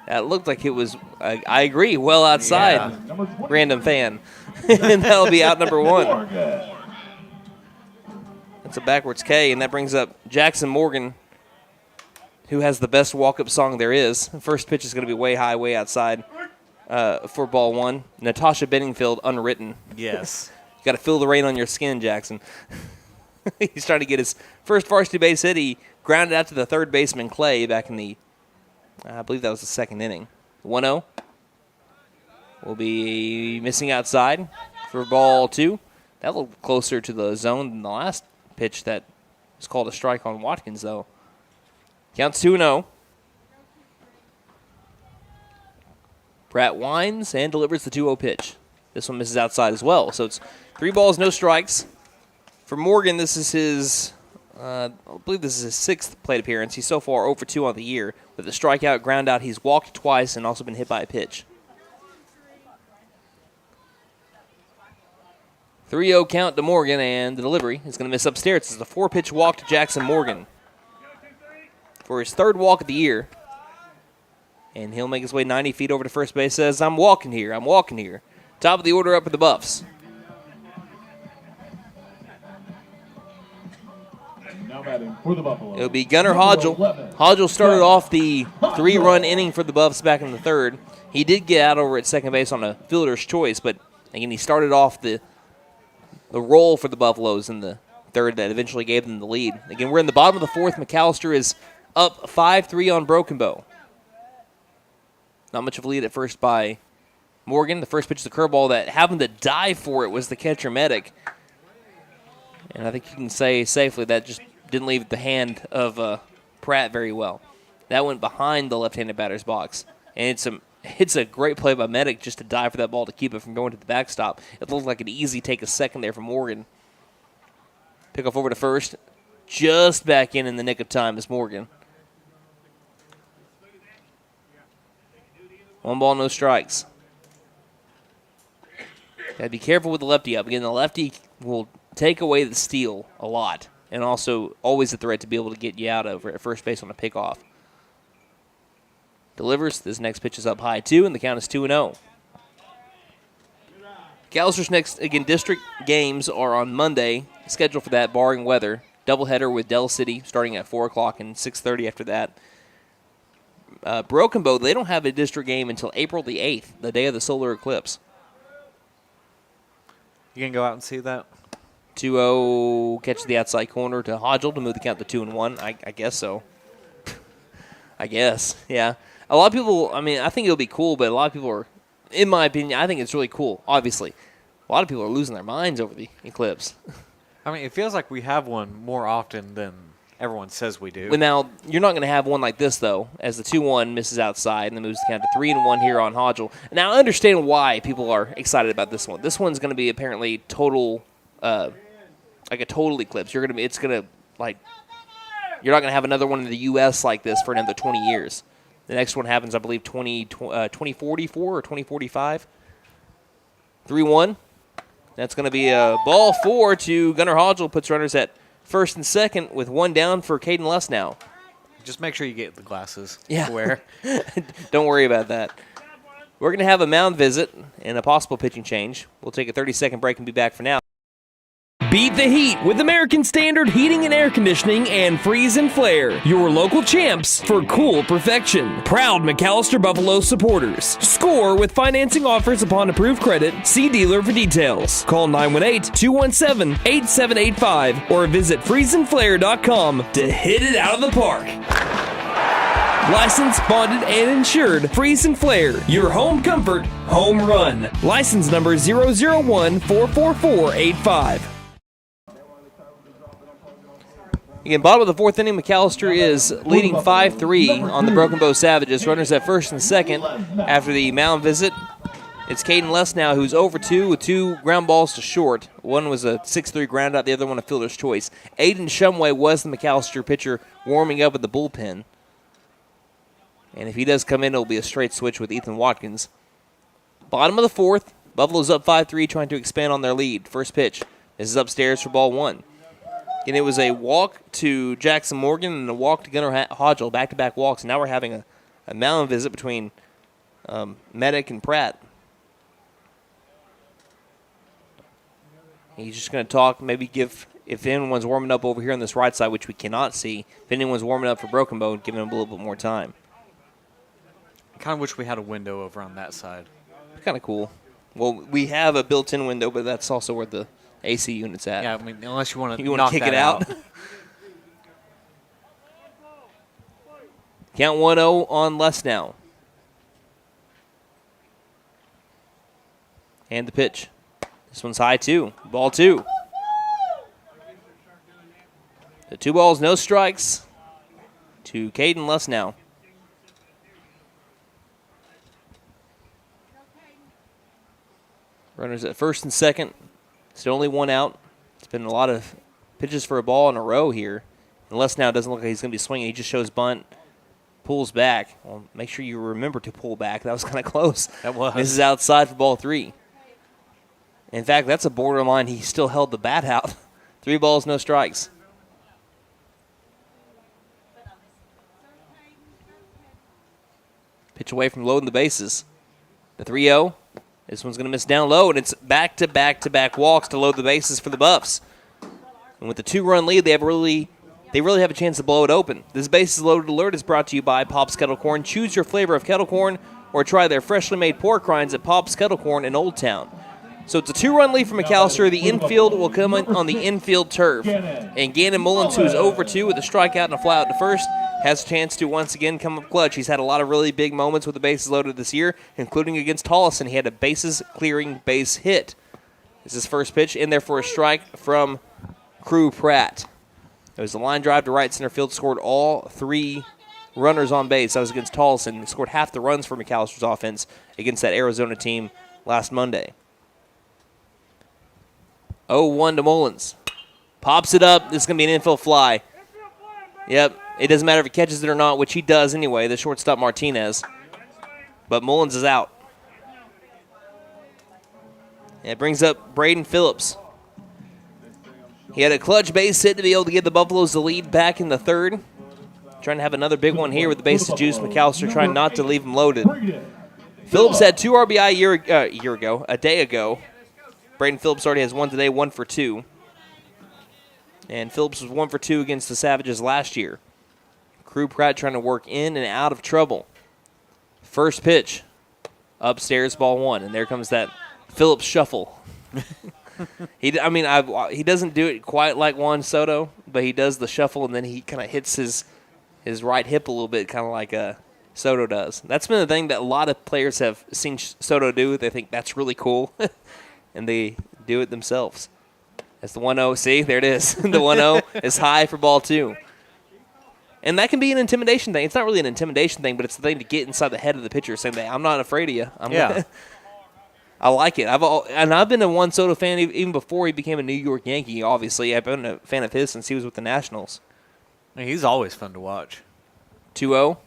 That looked like it was, I agree, well outside. Yeah. Random fan. And that'll be out number 1. That's a backwards K, and that brings up Jackson Morgan, who has the best walk-up song there is. The first pitch is going to be way high, way outside for ball 1. Natasha Benningfield, Unwritten. Yes. You got to feel the rain on your skin, Jackson. He's trying to get his first varsity base hit. He grounded out to the third baseman, Clay, back in the, I believe that was the second inning. 1-0 will be missing outside for ball 2. That looked closer to the zone than the last pitch that was called a strike on Watkins, though. Counts 2-0. Pratt winds and delivers the 2-0 pitch. This one misses outside as well. So it's 3 balls, no strikes. For Morgan, this is his, I believe this is his 6th plate appearance. He's so far 0-2 on the year. With a strikeout, ground out, he's walked twice and also been hit by a pitch. 3-0 count to Morgan, and the delivery is going to miss upstairs. It's a 4-pitch walk to Jackson Morgan for his 3rd walk of the year. And he'll make his way 90 feet over to first base, says, I'm walking here, I'm walking here. Top of the order up for the Buffs. For the Buffalo. It'll be Gunnar Hodgel. Hodgel started off the 3-run inning for the Buffs back in the 3rd. He did get out over at second base on a fielder's choice, but again, he started off the roll for the Buffaloes in the 3rd that eventually gave them the lead. Again, we're in the bottom of the 4th. McAlester is up 5-3 on Broken Bow. Not much of a lead at first by Morgan. The first pitch is the curveball that happened to dive for it was the catcher Medic. And I think you can say safely that just didn't leave the hand of Pratt very well. That went behind the left-handed batter's box. And it's a great play by Medic just to dive for that ball to keep it from going to the backstop. It looked like an easy take a second there for Morgan. Pick off over to first. Just back in the nick of time is Morgan. 1 ball, no strikes. Got to be careful with the lefty up. Again, the lefty will take away the steal a lot, and also always a threat to be able to get you out over at first base on a pickoff. Delivers. This next pitch is up high, too, and the count is 2-0. McAllister's next, again, district games are on Monday, scheduled for that, barring weather. Doubleheader with Dell City starting at 4 o'clock and 6:30 after that. Broken Bow, they don't have a district game until April the 8th, the day of the solar eclipse. You can go out and see that? 2-0 catches the outside corner to Hodgel to move the count to 2-1. I guess so. I guess, yeah. A lot of people, I think it'll be cool, but a lot of people are, in my opinion, I think it's really cool, obviously. A lot of people are losing their minds over the eclipse. It feels like we have one more often than everyone says we do. Well, now, you're not going to have one like this, though, as the 2-1 misses outside and then moves the count to 3-1 here on Hodgel. Now, I understand why people are excited about this one. This one's going to be apparently total, like a total eclipse. You're not going to have another one in the U.S. like this for another 20 years. The next one happens, I believe, 2044 or 2045. 3-1. That's going to be a ball 4 to Gunnar Hodgel. Puts runners at first and second with one down for Caden Less now. Just make sure you get the glasses to wear. Don't worry about that. We're going to have a mound visit and a possible pitching change. We'll take a 30-second break and be back for now. Beat the heat with American Standard Heating and Air Conditioning and Freeze and Flare, your local champs for cool perfection. Proud McAlester Buffalo supporters. Score with financing offers upon approved credit. See dealer for details. Call 918-217-8785 or visit freezeandflare.com to hit it out of the park. Licensed, bonded, and insured. Freeze and Flare, your home comfort, home run. License number 001-44485. Again, bottom of the fourth inning, McAlester is leading 5-3 on the Broken Bow Savages. Runners at first and second after the mound visit. It's Caden Less now, who's over 2 with 2 ground balls to short. One was a 6-3 ground out, the other one a fielder's choice. Aiden Shumway was the McAlester pitcher warming up at the bullpen. And if he does come in, it'll be a straight switch with Ethan Watkins. Bottom of the fourth, Buffalo's up 5-3, trying to expand on their lead. First pitch. This is upstairs for ball 1. And it was a walk to Jackson Morgan and a walk to Gunnar Hodgel, back-to-back walks. And now we're having a mound visit between Medic and Pratt. He's just going to talk, maybe give, if anyone's warming up over here on this right side, which we cannot see, if anyone's warming up for Broken Bow, give him a little bit more time. I kind of wish we had a window over on that side. Kind of cool. Well, we have a built-in window, but that's also where the AC unit's at. Yeah, unless you want to kick it out. Count 1-0 on Less now. And the pitch. This one's high, too. Ball 2. The 2 balls, no strikes to Caden Less now. Runners at first and second. Still only 1 out. It's been a lot of pitches for a ball in a row here. And Less now doesn't look like he's going to be swinging. He just shows bunt, pulls back. Well, make sure you remember to pull back. That was kind of close. That was. This is outside for ball 3. In fact, that's a borderline. He still held the bat out. 3 balls, no strikes. Pitch away from loading the bases. The 3-0. This one's going to miss down low, and it's back-to-back-to-back walks to load the bases for the Buffs. And with the 2-run lead, they really have a chance to blow it open. This Bases Loaded Alert is brought to you by Pop's Kettle Corn. Choose your flavor of kettle corn or try their freshly made pork rinds at Pop's Kettle Corn in Old Town. So it's a 2-run lead for McAlester. The infield will come in on the infield turf. And Gannon Mullins, who is over 2 with a strikeout and a fly out to first, has a chance to once again come up clutch. He's had a lot of really big moments with the bases loaded this year, including against Tollison. He had a bases-clearing base hit. This is his first pitch in there for a strike from Crew Pratt. It was a line drive to right center field, scored all 3 runners on base. That was against Tollison. He scored half the runs for McAllister's offense against that Arizona team last Monday. 0-1 to Mullins. Pops it up. This is going to be an infield fly. Yep. It doesn't matter if he catches it or not, which he does anyway, the shortstop Martinez. But Mullins is out. And it brings up Braden Phillips. He had a clutch base hit to be able to give the Buffaloes the lead back in the third. Trying to have another big one here with the bases juice. McAllister trying not to leave him loaded. Phillips had 2 RBI a day ago. Braden Phillips already has one today, 1 for 2. And Phillips was 1 for 2 against the Savages last year. Crew Pratt trying to work in and out of trouble. First pitch, upstairs, ball 1. And there comes that Phillips shuffle. He doesn't do it quite like Juan Soto, but he does the shuffle, and then he kind of hits his right hip a little bit, kind of like Soto does. That's been the thing that a lot of players have seen Soto do. They think that's really cool, and they do it themselves. That's the 1-0. See, there it is. The 1-0 is high for ball 2. And that can be an intimidation thing. It's not really an intimidation thing, but it's the thing to get inside the head of the pitcher, saying that I'm not afraid of you. I like it. I've been a Juan Soto fan even before he became a New York Yankee, obviously. I've been a fan of his since he was with the Nationals. He's always fun to watch. 2-0.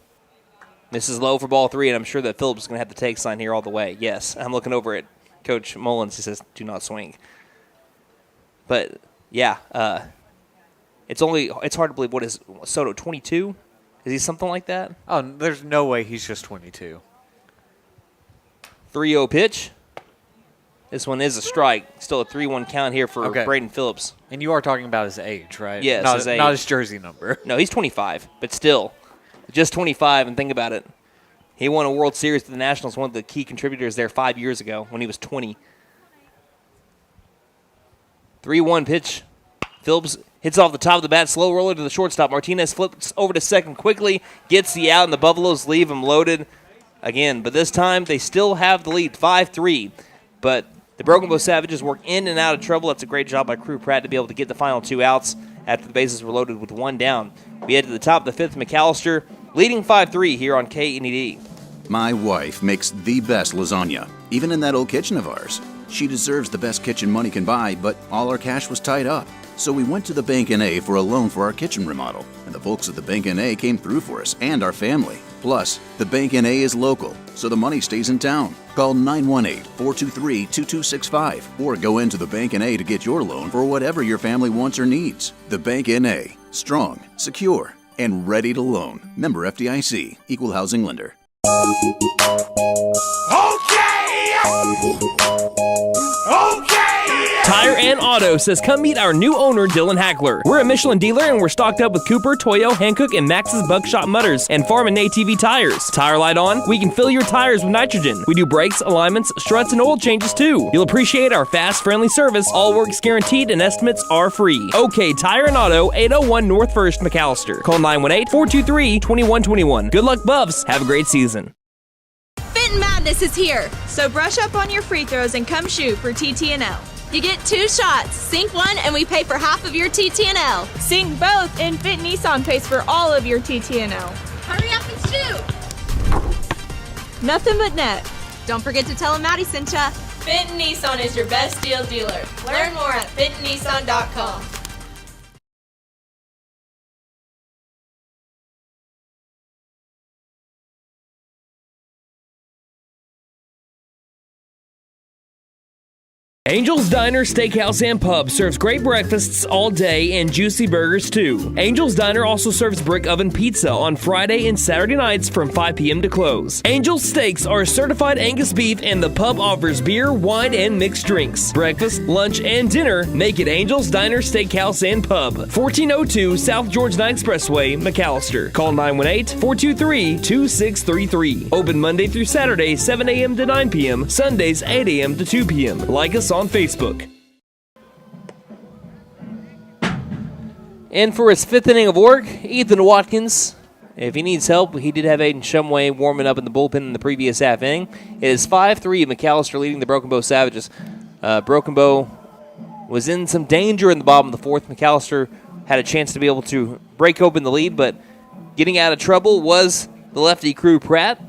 This is low for ball 3, and I'm sure that Phillips is going to have the take sign here all the way. Yes, I'm looking over at Coach Mullins. He says, do not swing. But, yeah, it's hard to believe. What is Soto, 22? Is he something like that? Oh, there's no way he's just 22. 3-0 pitch. This one is a strike. Still a 3-1 count here for Braden Phillips. And you are talking about his age, right? Yes, his age. Not his jersey number. No, he's 25, but still. Just 25, and think about it. He won a World Series with the Nationals, one of the key contributors there 5 years ago when he was 20. 3-1 pitch. Phillips hits off the top of the bat, slow roller to the shortstop. Martinez flips over to second quickly, gets the out, and the Buffaloes leave him loaded again. But this time, they still have the lead, 5-3. But the Broken Bow Savages work in and out of trouble. That's a great job by Crew Pratt to be able to get the final 2 outs after the bases were loaded with 1 down. We head to the top of the 5th. McAlester leading 5-3 here on KNED. My wife makes the best lasagna, even in that old kitchen of ours. She deserves the best kitchen money can buy, but all our cash was tied up. So we went to the Bank N.A. for a loan for our kitchen remodel, and the folks at the Bank N.A. came through for us and our family. Plus, the Bank N.A. is local, so the money stays in town. Call 918-423-2265 or go into the Bank N.A. to get your loan for whatever your family wants or needs. The Bank N.A. Strong, secure, and ready to loan. Member FDIC. Equal housing lender. Tire and Auto says come meet our new owner, Dylan Hackler. We're a Michelin dealer and we're stocked up with Cooper, Toyo, Hankook, and Max's Buckshot Mutters and Farm and ATV tires. Tire light on, we can fill your tires with nitrogen. We do brakes, alignments, struts, and oil changes too. You'll appreciate our fast, friendly service. All work's guaranteed and estimates are free. OK Tire and Auto, 801 North 1st, McAlester. Call 918-423-2121. Good luck, Buffs. Have a great season. Fitting Madness is here. So brush up on your free throws and come shoot for TTNL. You get 2 shots. Sink one and we pay for half of your TTNL. Sink both and Fit Nissan pays for all of your TTNL. Hurry up and shoot. Nothing but net. Don't forget to tell them Maddie sent ya. Fenton Nissan is your best deal dealer. Learn more at fentonnissan.com. Angel's Diner, Steakhouse, and Pub serves great breakfasts all day and juicy burgers too. Angel's Diner also serves brick oven pizza on Friday and Saturday nights from 5 p.m. to close. Angel's Steaks are certified Angus beef and the pub offers beer, wine, and mixed drinks. Breakfast, lunch, and dinner make it Angel's Diner, Steakhouse, and Pub. 1402 South George Knight Expressway, McAlester. Call 918-423-2633. Open Monday through Saturday, 7 a.m. to 9 p.m. Sundays, 8 a.m. to 2 p.m. Like us on Facebook. And for his 5th inning of work, Ethan Watkins. If he needs help, he did have Aiden Shumway warming up in the bullpen in the previous half inning. It is 5-3, McAlester leading the Broken Bow Savages. Broken Bow was in some danger in the bottom of the 4th. McAlester had a chance to be able to break open the lead, but getting out of trouble was the lefty Crew Pratt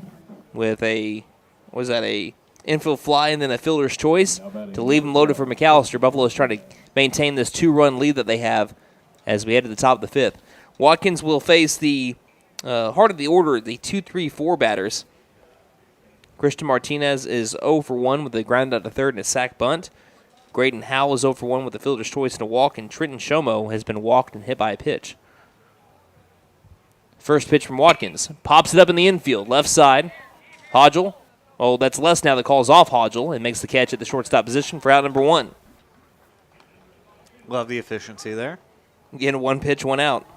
with a infield fly and then a fielder's choice to leave him loaded for McAlester. Buffalo is trying to maintain this 2-run lead that they have as we head to the top of the 5th. Watkins will face the heart of the order, the 2-3-4 batters. Christian Martinez is 0 for 1 with a ground out to third and a sac bunt. Graydon Howell is 0 for 1 with a fielder's choice and a walk, and Trenton Shomo has been walked and hit by a pitch. First pitch from Watkins. Pops it up in the infield, left side. Hodgel Oh, that's Les now that calls off Hodgel and makes the catch at the shortstop position for out number 1. Love the efficiency there. Again, 1 pitch, 1 out.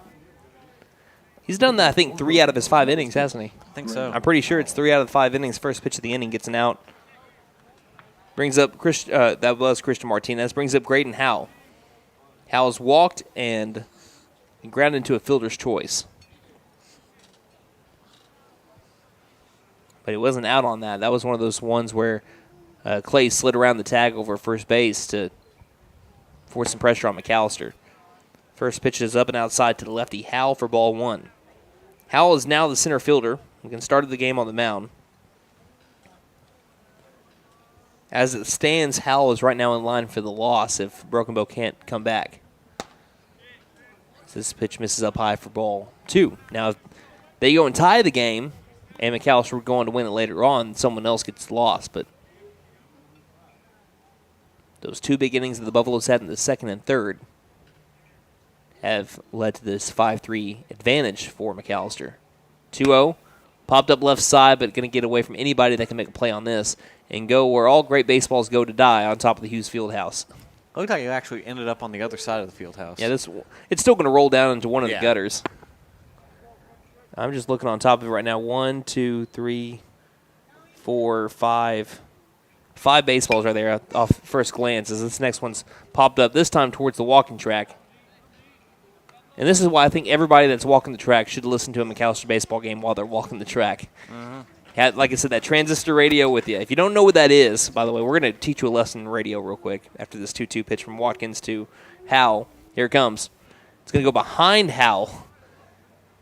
He's done that, I think, 3 out of his 5 innings, hasn't he? I think so. I'm pretty sure it's 3 out of the 5 innings. First pitch of the inning gets an out. Brings up that was Christian Martinez. Brings up Graydon Howe. Howe's walked and grounded into a fielder's choice. But he wasn't out on that. That was one of those ones where Clay slid around the tag over first base to force some pressure on McAlester. First pitch is up and outside to the lefty, Howe, for ball 1. Howe is now the center fielder. We can start the game on the mound. As it stands, Howe is right now in line for the loss if Broken Bow can't come back. This pitch misses up high for ball 2. Now, if they go and tie the game, and McAlester would go on to win it later on, someone else gets lost. But those 2 big innings that the Buffaloes had in the second and third have led to this 5-3 advantage for McAlester. 2-0, popped up left side, but going to get away from anybody that can make a play on this and go where all great baseballs go to die, on top of the Hughes Fieldhouse. It looked like it actually ended up on the other side of the field house. Yeah, it's still going to roll down into one of the gutters. I'm just looking on top of it right now. 1, 2, 3, 4, 5. 5 baseballs right there off first glance as this next one's popped up, this time towards the walking track. And this is why I think everybody that's walking the track should listen to a McAlester baseball game while they're walking the track. Like I said, that transistor radio with you. If you don't know what that is, by the way, we're going to teach you a lesson in radio real quick after this 2-2 pitch from Watkins to Howe. Here it comes. It's going to go behind Howe.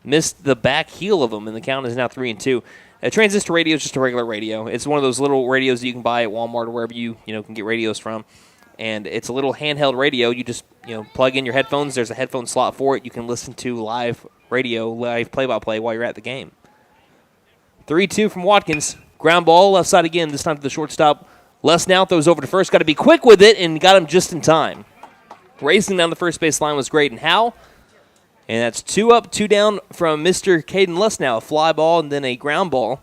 Missed the back heel of him, and the count is now 3-2. A transistor radio is just a regular radio. It's one of those little radios that you can buy at Walmart or wherever you can get radios from. And it's a little handheld radio. You just plug in your headphones. There's a headphone slot for it. You can listen to live radio, live play-by-play while you're at the game. 3-2 from Watkins. Ground ball left side again, this time to the shortstop. Les now throws over to first. Got to be quick with it, and got him just in time. Racing down the first base line was Graydon Howe. And that's 2 up, 2 down from Mr. Caden Lustnow. A fly ball and then a ground ball.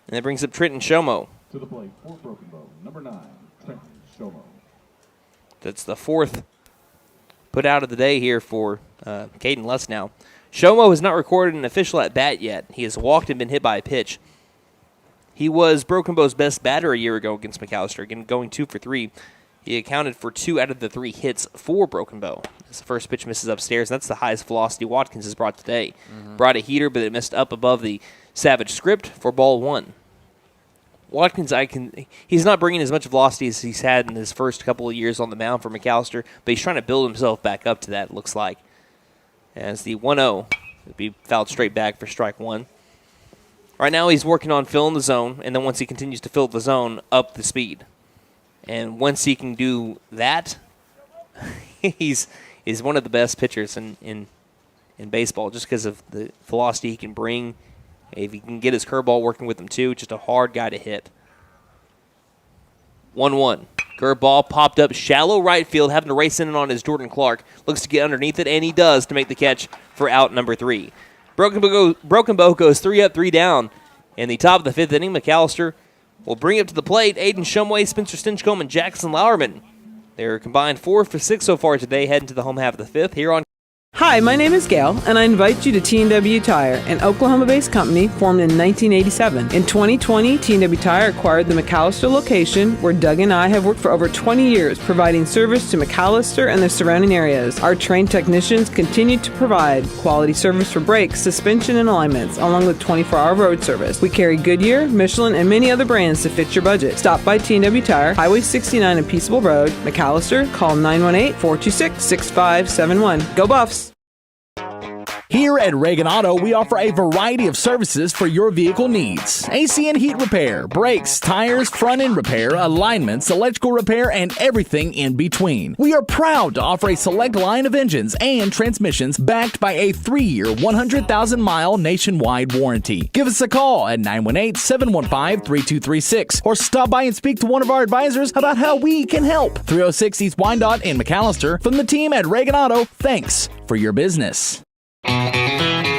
And that brings up Trenton Shomo. To the plate for Broken Bow, number 9, Trenton Shomo. That's the 4th put out of the day here for Caden Lustnow. Shomo has not recorded an official at bat yet. He has walked and been hit by a pitch. He was Broken Bow's best batter a year ago against McAlester, again going 2 for 3. He accounted for 2 out of the 3 hits for Broken Bow. This first pitch misses upstairs. That's the highest velocity Watkins has brought today. Brought a heater, but it missed up above the Savage script for ball 1. Watkins, he's not bringing as much velocity as he's had in his first couple of years on the mound for McAlester, but he's trying to build himself back up to that, it looks like. As the 1-0 will be fouled straight back for strike 1. Right now he's working on filling the zone, and then once he continues to fill the zone, up the speed. And once he can do that, he's one of the best pitchers in baseball just because of the velocity he can bring. If he can get his curveball working with him too, just a hard guy to hit. 1-1. Curveball popped up shallow right field, having to race in and on his Jordan Clark. Looks to get underneath it, and he does to make the catch for out number 3. Broken Bow goes 3 up, 3 down. In the top of the 5th inning, McAlester will bring it to the plate. Aiden Shumway, Spencer Stinchcomb, and Jackson Lauerman. They're combined 4 for 6 so far today, heading to the home half of the 5th. Here on Hi, my name is Gail, and I invite you to T&W Tire, an Oklahoma-based company formed in 1987. In 2020, T&W Tire acquired the McAlester location, where Doug and I have worked for over 20 years, providing service to McAlester and the surrounding areas. Our trained technicians continue to provide quality service for brakes, suspension, and alignments, along with 24-hour road service. We carry Goodyear, Michelin, and many other brands to fit your budget. Stop by T&W Tire, Highway 69 and Peaceable Road, McAlester. Call 918-426-6571. Go Buffs! Here at Reagan Auto, we offer a variety of services for your vehicle needs. AC and heat repair, brakes, tires, front-end repair, alignments, electrical repair, and everything in between. We are proud to offer a select line of engines and transmissions backed by a 3-year, 100,000-mile nationwide warranty. Give us a call at 918-715-3236 or stop by and speak to one of our advisors about how we can help. 306 East Wyandotte in McAlester. From the team at Reagan Auto, thanks for your business.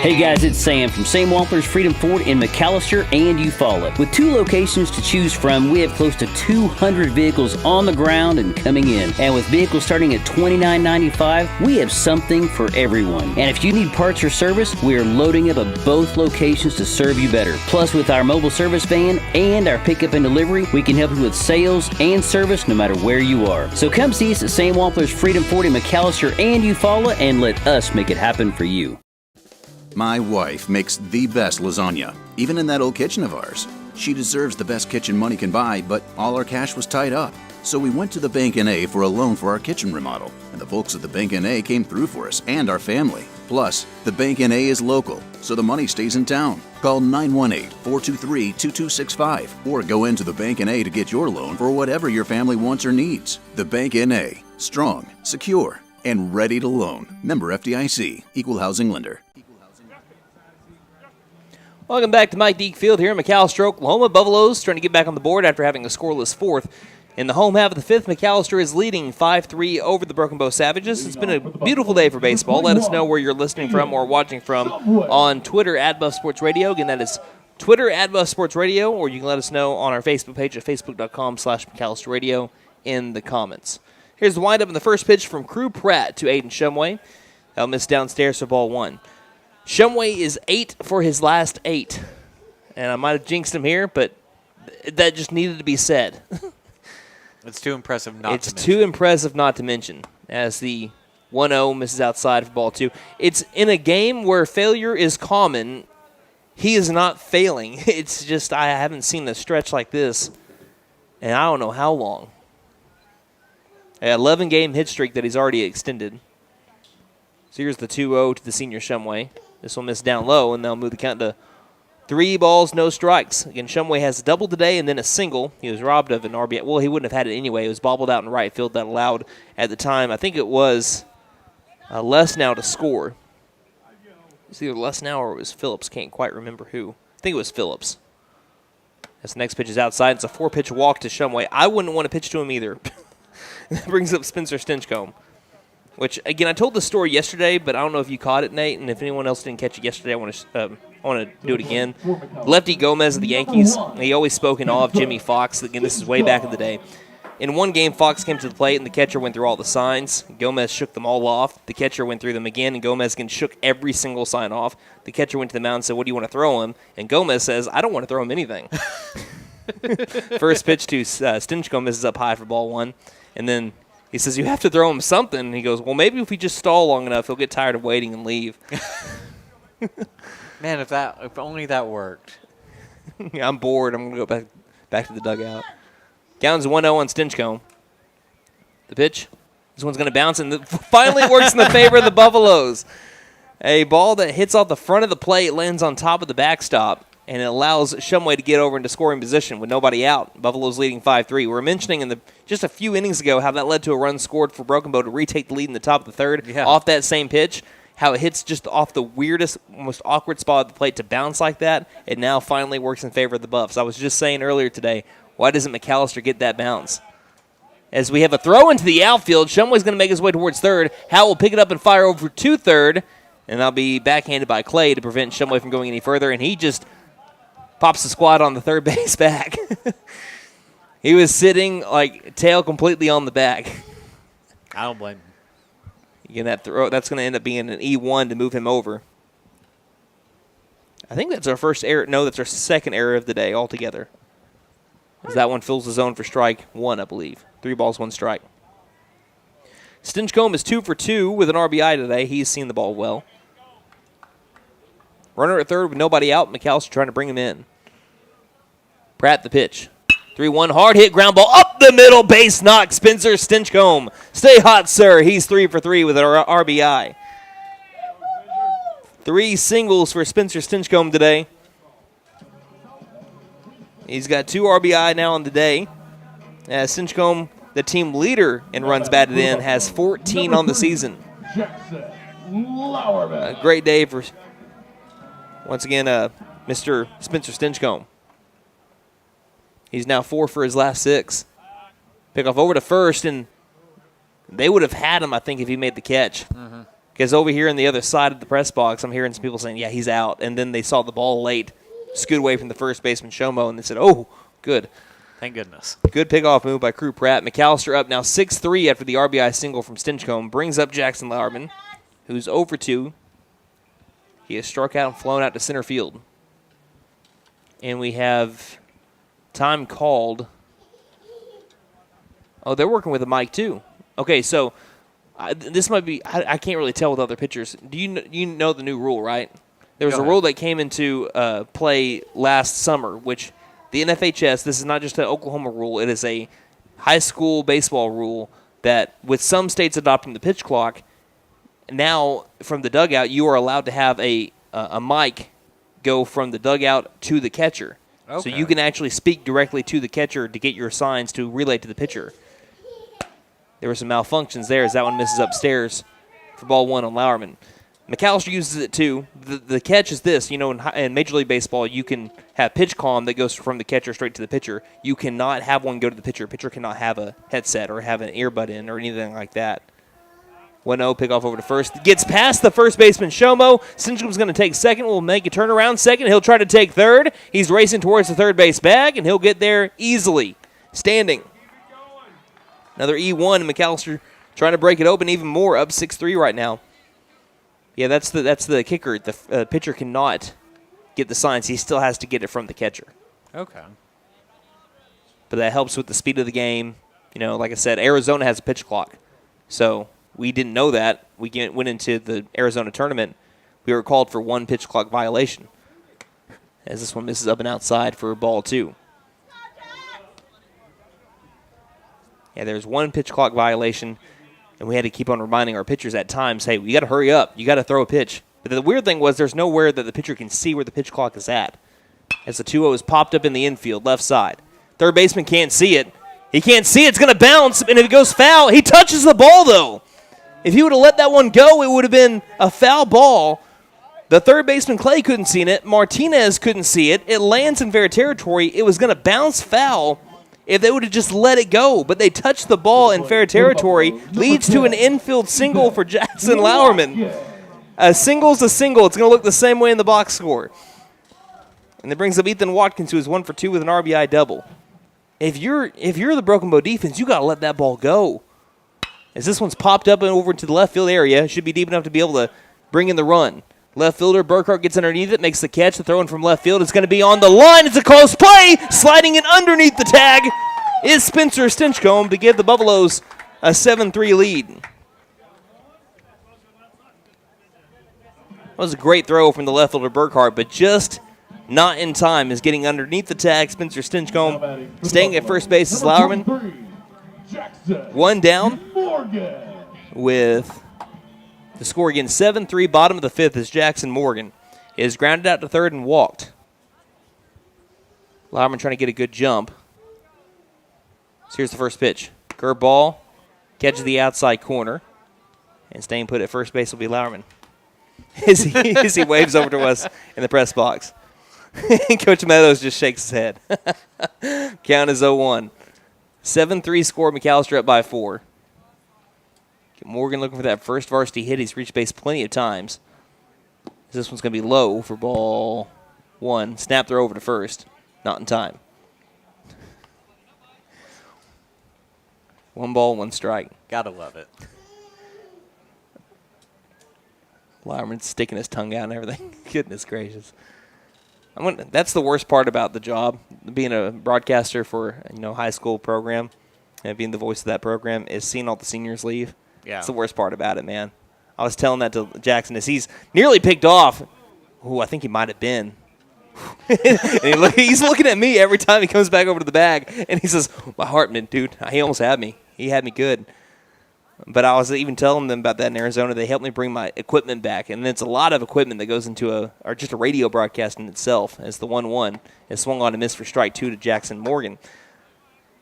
Hey guys, it's Sam from Sam Wampler's Freedom Ford in McAlester and Eufaula. With 2 locations to choose from, we have close to 200 vehicles on the ground and coming in. And with vehicles starting at $29.95, we have something for everyone. And if you need parts or service, we are loading up at both locations to serve you better. Plus, with our mobile service van and our pickup and delivery, we can help you with sales and service no matter where you are. So come see us at Sam Wampler's Freedom Ford in McAlester and Eufaula and let us make it happen for you. My wife makes the best lasagna, even in that old kitchen of ours. She deserves the best kitchen money can buy, but all our cash was tied up. So we went to the Bank N.A. for a loan for our kitchen remodel, and the folks at the Bank N.A. came through for us and our family. Plus, the Bank N.A. is local, so the money stays in town. Call 918-423-2265 or go into the Bank N.A. to get your loan for whatever your family wants or needs. The Bank N.A. Strong, secure, and ready to loan. Member FDIC, Equal Housing Lender. Welcome back to Mike Deek Field here in McAlester, Oklahoma. Buffaloes trying to get back on the board after having a scoreless fourth. In the home half of the fifth, McAlester is leading 5-3 over the Broken Bow Savages. It's been a beautiful day for baseball. Let us know where you're listening from or watching from on Twitter at Buff Sports Radio. Again, that is Twitter at Buff Sports Radio, or you can let us know on our Facebook page at facebook.com/McAlester Radio in the comments. Here's the windup in the first pitch from Crew Pratt to Aiden Shumway. That'll miss downstairs for ball 1. Shumway is 8 for his last 8. And I might have jinxed him here, but that just needed to be said. It's too impressive not to mention. It's too impressive not to mention, as the 1-0 misses outside for ball 2. It's in a game where failure is common. He is not failing. It's just I haven't seen a stretch like this, and I don't know how long. An 11-game hit streak that he's already extended. So here's the 2-0 to the senior Shumway. This will miss down low, and they'll move the count to 3 balls, no strikes. Again, Shumway has a double today and then a single. He was robbed of an RBI. Well, he wouldn't have had it anyway. It was bobbled out in right field that allowed at the time. I think it was Lesnow to score. It's either Lesnow or it was Phillips. Can't quite remember who. I think it was Phillips. As the next pitch is outside, it's a 4-pitch walk to Shumway. I wouldn't want to pitch to him either. That brings up Spencer Stinchcomb. Which, again, I told the story yesterday, but I don't know if you caught it, Nate, and if anyone else didn't catch it yesterday, I want to do it again. Lefty Gomez of the Yankees, he always spoke in awe of Jimmy Fox. Again, this is way back in the day. In one game, Fox came to the plate, and the catcher went through all the signs. Gomez shook them all off. The catcher went through them again, and Gomez again shook every single sign off. The catcher went to the mound and said, "What do you want to throw him?" And Gomez says, "I don't want to throw him anything." First pitch to Stinchcomb misses up high for ball 1, and then he says, "You have to throw him something." And he goes, "Well, maybe if we just stall long enough, he'll get tired of waiting and leave." Man, if only that worked. Yeah, I'm bored. I'm going to go back to the dugout. Counts 1-0 on Stinchcomb. The pitch. This one's going to bounce, and finally works in the favor of the Buffaloes. A ball that hits off the front of the plate, lands on top of the backstop, and it allows Shumway to get over into scoring position with nobody out. Buffalo's leading 5-3. We were mentioning just a few innings ago how that led to a run scored for Broken Bow to retake the lead in the top of the third off that same pitch. How it hits just off the weirdest, most awkward spot of the plate to bounce like that. It now finally works in favor of the Buffs. I was just saying earlier today, why doesn't McAlester get that bounce? As we have a throw into the outfield, Shumway's going to make his way towards third. Howell will pick it up and fire over to third, and that'll be backhanded by Clay to prevent Shumway from going any further, and he just pops the squad on the third base back. He was sitting like tail completely on the back. I don't blame him. Again, that's going to end up being an E1 to move him over. I think that's our first error. No, that's our second error of the day altogether. As that one fills the zone for strike 1, I believe. 3 balls, 1 strike. Stinchcomb is 2 for 2 with an RBI today. He's seen the ball well. Runner at third with nobody out. McAlester trying to bring him in. Pratt the pitch. 3-1 hard hit ground ball up the middle, base knock. Spencer Stinchcomb. Stay hot, sir. He's 3 for 3 with an RBI. 3 singles for Spencer Stinchcomb today. He's got 2 RBI now on the day. Stinchcomb, the team leader in runs batted in, has 14 on the season. A great day for, once again, Mr. Spencer Stinchcomb. He's now 4 for his last 6. Pick off over to first, and they would have had him, I think, if he made the catch. Because over here on the other side of the press box, I'm hearing some people saying, yeah, he's out. And then they saw the ball late, scoot away from the first baseman, Shomo, and they said, oh, good. Thank goodness. Good pickoff move by Crew Pratt. McAlester up now 6-3 after the RBI single from Stinchcomb. Brings up Jackson Lauerman, who's 0-2. He has struck out and flown out to center field. And we have time called. Oh, they're working with a mic too. Okay, so this might be, I can't really tell with other pitchers. Do you know the new rule, right? There was a rule that came into play last summer, which the NFHS, this is not just an Oklahoma rule, it is a high school baseball rule that with some states adopting the pitch clock, now from the dugout you are allowed to have a mic go from the dugout to the catcher. Okay. So you can actually speak directly to the catcher to get your signs to relay to the pitcher. There were some malfunctions there as that one misses upstairs for ball one on Lauerman. McAlester uses it too. The catch is this. You know, in Major League Baseball, you can have pitch comm that goes from the catcher straight to the pitcher. You cannot have one go to the pitcher. Pitcher cannot have a headset or have an earbud in or anything like that. 1-0, pick off over to first. Gets past the first baseman, Shomo. Stinchcom's going to take second. Will make a turnaround second. He'll try to take third. He's racing towards the third base bag, and he'll get there easily. Standing. Another E1, and McAlester trying to break it open even more, up 6-3 right now. Yeah, that's the kicker. The pitcher cannot get the signs. He still has to get it from the catcher. Okay. But that helps with the speed of the game. You know, like I said, Arizona has a pitch clock. So we didn't know that. We went into the Arizona tournament. We were called for one pitch clock violation, as this one misses up and outside for ball two. Yeah, there's one pitch clock violation, and we had to keep on reminding our pitchers at times, hey, you got to hurry up. You got to throw a pitch. But the weird thing was there's nowhere that the pitcher can see where the pitch clock is at. As the 2-0 is popped up in the infield, left side. Third baseman can't see it. He can't see it. It's going to bounce, and if it goes foul, he touches the ball, though. If he would have let that one go, it would have been a foul ball. The third baseman, Clay, couldn't see it. Martinez couldn't see it. It lands in fair territory. It was going to bounce foul if they would have just let it go. But they touched the ball in fair territory. Leads to an infield single for Jackson Lauerman. A single's a single. It's going to look the same way in the box score. And that brings up Ethan Watkins, who is 1 for 2 with an RBI double. If you're the Broken Bow defense, you got to let that ball go. As this one's popped up and over into the left field area, should be deep enough to be able to bring in the run. Left fielder Burkhart gets underneath it, makes the catch. The throw in from left field is going to be on the line. It's a close play. Sliding it underneath the tag is Spencer Stinchcomb to give the Buffaloes a 7-3 lead. That was a great throw from the left fielder Burkhart, but just not in time is getting underneath the tag. Spencer Stinchcomb staying at first base is Lauerman. One down with the score again 7-3, bottom of the fifth as Jackson Morgan is grounded out to third and walked. Lauerman trying to get a good jump. So here's the first pitch. Curve ball, catches the outside corner, and staying put at first base will be Lauerman. As he waves over to us in the press box. Coach Meadows just shakes his head. Count is 0-1. 7-3 score, McAlester up by 4. Morgan looking for that first varsity hit. He's reached base plenty of times. This one's going to be low for ball 1. Snap throw over to first. Not in time. 1 ball, 1 strike. Gotta love it. Lauerman's sticking his tongue out and everything. Goodness gracious. That's the worst part about the job, being a broadcaster for high school program and being the voice of that program, is seeing all the seniors leave. Yeah. It's the worst part about it, man. I was telling that to Jackson as he's nearly picked off. Ooh, I think he might have been. And he's looking at me every time he comes back over to the bag, and he says, my heart, man, dude, he almost had me. He had me good. But I was even telling them about that in Arizona. They helped me bring my equipment back, and it's a lot of equipment that goes into just a radio broadcast in itself. As the 1-1 is swung on and missed for strike 2 to Jackson Morgan.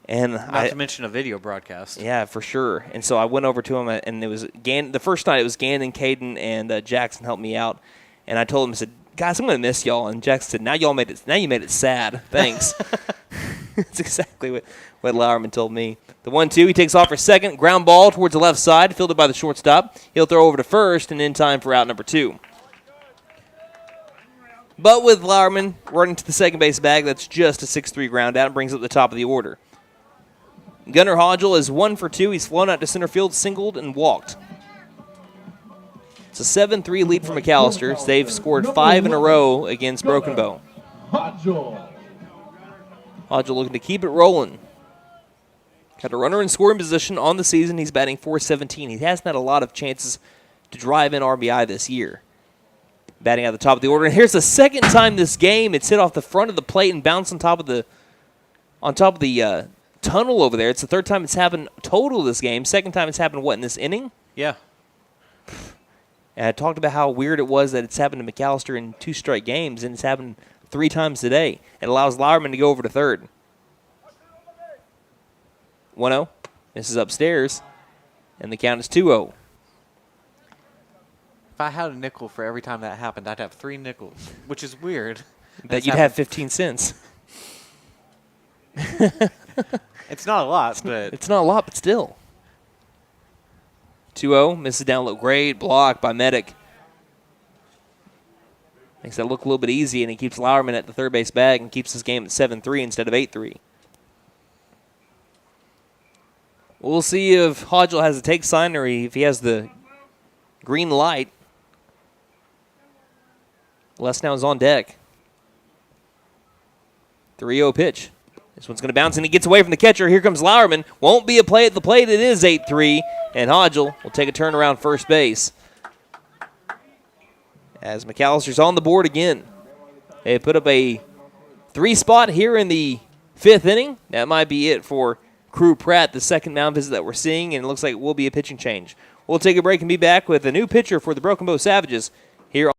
And Not to mention a video broadcast. Yeah, for sure. And so I went over to him, and it was the first night it was Gannon, Caden, and Jackson helped me out. And I told him, I said, guys, I'm going to miss y'all. And Jackson said, now you made it sad. Thanks. That's exactly what Lauerman told me. The 1-2, he takes off for second. Ground ball towards the left side, fielded by the shortstop. He'll throw over to first and in time for out number 2. But with Lauerman running to the second base bag, that's just a 6-3 ground out and brings up the top of the order. Gunnar Hodgel is 1 for 2. He's flown out to center field, singled, and walked. It's a 7-3 lead for McAlester. They've scored 5 in a row against Broken Bow. Hodgel looking to keep it rolling. Got a runner in scoring position on the season. He's batting .417. He hasn't had a lot of chances to drive in RBI this year. Batting at the top of the order. And here's the second time this game it's hit off the front of the plate and bounced on top of the tunnel over there. It's the third time it's happened total this game. Second time it's happened, what, in this inning? Yeah. And I talked about how weird it was that it's happened to McAlester in 2 straight games, and it's happened 3 times today. It allows Lauerman to go over to third. 1-0. This is upstairs, and the count is 2-0. If I had a nickel for every time that happened, I'd have 3 nickels, which is weird. That you'd have 15 cents. It's not a lot, but... It's not a lot, but still. 2-0, misses down low. Great block by Medic. Makes that look a little bit easy, and he keeps Lauerman at the third base bag and keeps his game at 7-3 instead of 8-3. We'll see if Hodgel has a take sign or if he has the green light. Les now is on deck. 3-0 pitch. This one's going to bounce, and he gets away from the catcher. Here comes Lauerman. Won't be a play at the plate. It is 8-3, and Hodgel will take a turn around first base. As McAllister's on the board again. They put up a 3 spot here in the 5th inning. That might be it for Crew Pratt, the second mound visit that we're seeing, and it looks like it will be a pitching change. We'll take a break and be back with a new pitcher for the Broken Bow Savages here on.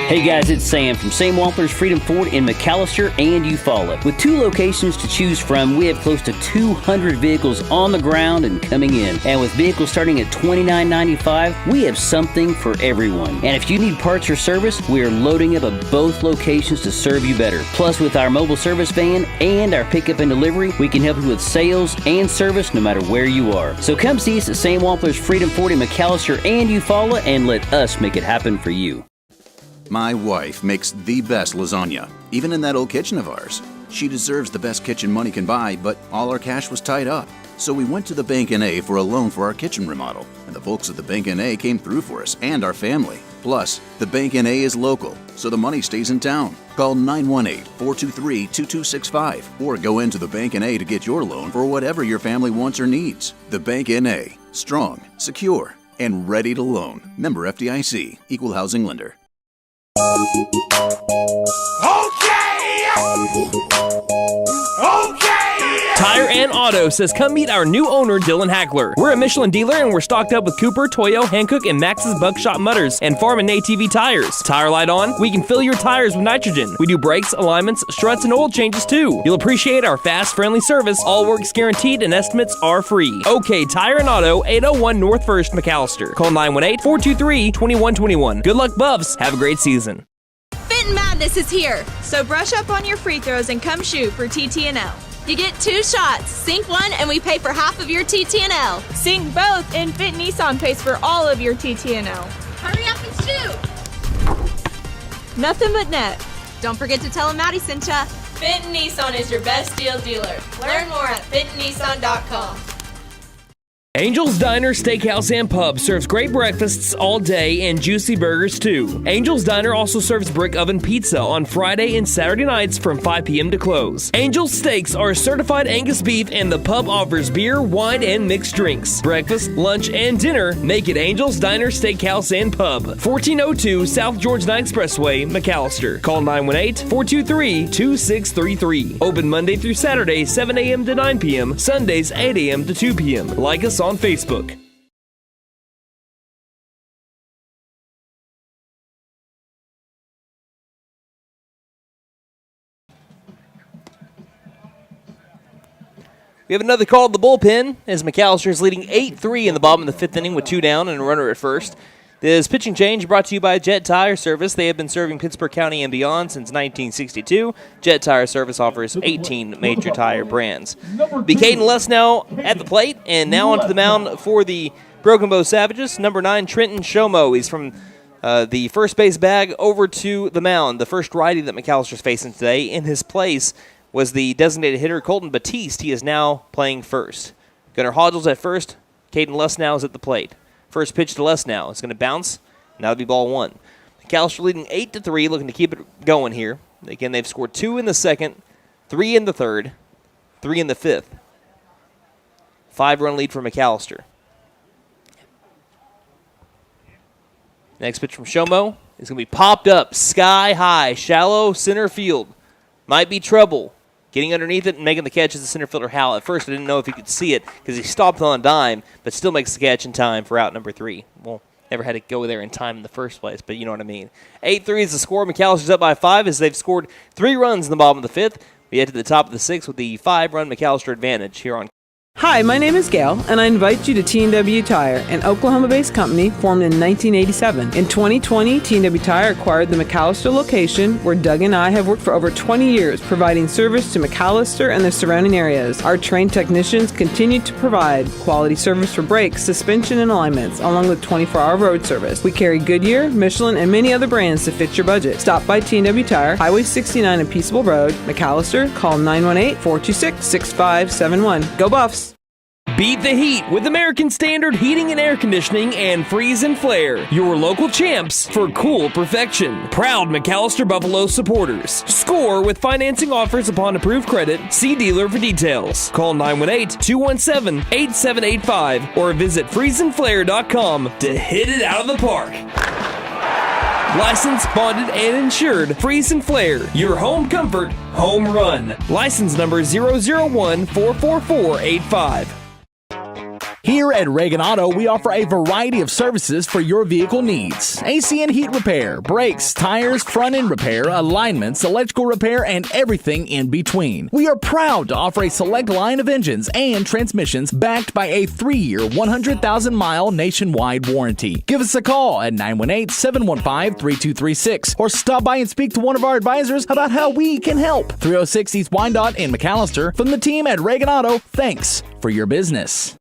Hey guys, it's Sam from Sam Wampler's Freedom Ford in McAlester and Eufaula. With 2 locations to choose from, we have close to 200 vehicles on the ground and coming in. And with vehicles starting at $29.95, we have something for everyone. And if you need parts or service, we are loading up at both locations to serve you better. Plus, with our mobile service van and our pickup and delivery, we can help you with sales and service no matter where you are. So come see us at Sam Wampler's Freedom Ford in McAlester and Eufaula and let us make it happen for you. My wife makes the best lasagna, even in that old kitchen of ours. She deserves the best kitchen money can buy, but all our cash was tied up. So we went to the Bank N.A. for a loan for our kitchen remodel, and the folks at the Bank N.A. came through for us and our family. Plus, the Bank N.A. is local, so the money stays in town. Call 918-423-2265 or go into the Bank N.A. to get your loan for whatever your family wants or needs. The Bank N.A. Strong, secure, and ready to loan. Member FDIC, Equal Housing Lender. Tire and Auto says come meet our new owner, Dylan Hackler. We're a Michelin dealer and we're stocked up with Cooper, Toyo, Hankook, and Max's Buckshot Mutters and Farm and ATV tires. Tire light on, we can fill your tires with nitrogen. We do brakes, alignments, struts, and oil changes too. You'll appreciate our fast, friendly service. All work's guaranteed and estimates are free. OK Tire and Auto, 801 North 1st, McAlester. Call 918-423-2121. Good luck, Buffs. Have a great season. Fitting Madness is here. So brush up on your free throws and come shoot for TTNL. You get 2 shots. Sink one and we pay for half of your TTNL. Sink both and Fit Nissan pays for all of your TTNL. Hurry up and shoot. Nothing but net. Don't forget to tell them Maddie sent ya. Fit Nissan is your best deal dealer. Learn more at fitnissan.com. Angel's Diner, Steakhouse, and Pub serves great breakfasts all day and juicy burgers too. Angel's Diner also serves brick oven pizza on Friday and Saturday nights from 5 p.m. to close. Angel's Steaks are certified Angus beef and the pub offers beer, wine, and mixed drinks. Breakfast, lunch, and dinner make it Angel's Diner, Steakhouse, and Pub. 1402 South George Knight Expressway, McAlester. Call 918-423-2633. Open Monday through Saturday, 7 a.m. to 9 p.m. Sundays, 8 a.m. to 2 p.m. Like us on Facebook. We have another call at the bullpen as McAlester is leading 8-3 in the bottom of the 5th inning with 2 down and a runner at first. This pitching change brought to you by Jet Tire Service. They have been serving Pittsburgh County and beyond since 1962. Jet Tire Service offers 18 major tire brands. Be Caden Less now at the plate, and now onto the mound for the Broken Bow Savages. Number 9, Trenton Shomo. He's from the first base bag over to the mound. The first righty that McAllister's facing today. In his place was the designated hitter Colton Batiste. He is now playing first. Gunnar Hodgels at first. Caden Less now is at the plate. First pitch to Les now. It's going to bounce, and that'll be ball 1. McAllister leading 8-3, looking to keep it going here. Again, they've scored 2 in the second, 3 in the third, 3 in the fifth. 5-run lead for McAllister. Next pitch from Shomo is going to be popped up sky high, shallow center field. Might be trouble. Getting underneath it and making the catch is the center fielder Hal. At first, I didn't know if he could see it because he stopped on a dime, but still makes the catch in time for out number 3. Well, never had to go there in time in the first place, but you know what I mean. 8-3 is the score. McAllister's up by 5 as they've scored 3 runs in the bottom of the 5th. We head to the top of the 6th with the 5-run McAllister advantage here on. Hi, my name is Gail, and I invite you to T&W Tire, an Oklahoma-based company formed in 1987. In 2020, T&W Tire acquired the McAlester location, where Doug and I have worked for over 20 years, providing service to McAlester and the surrounding areas. Our trained technicians continue to provide quality service for brakes, suspension, and alignments, along with 24-hour road service. We carry Goodyear, Michelin, and many other brands to fit your budget. Stop by T&W Tire, Highway 69 and Peaceable Road, McAlester. Call 918-426-6571. Go Buffs! Beat the heat with American Standard Heating and Air Conditioning and Freeze and Flare, your local champs for cool perfection. Proud McAlester Buffalo supporters. Score with financing offers upon approved credit. See dealer for details. Call 918-217-8785 or visit freezeandflare.com to hit it out of the park. Licensed, bonded, and insured. Freeze and Flare, your home comfort, home run. License number 001-44485. Here at Reagan Auto, we offer a variety of services for your vehicle needs. AC and heat repair, brakes, tires, front end repair, alignments, electrical repair, and everything in between. We are proud to offer a select line of engines and transmissions backed by a 3-year, 100,000-mile nationwide warranty. Give us a call at 918-715-3236 or stop by and speak to one of our advisors about how we can help. 306 East Wyandotte in McAlester. From the team at Reagan Auto, thanks for your business.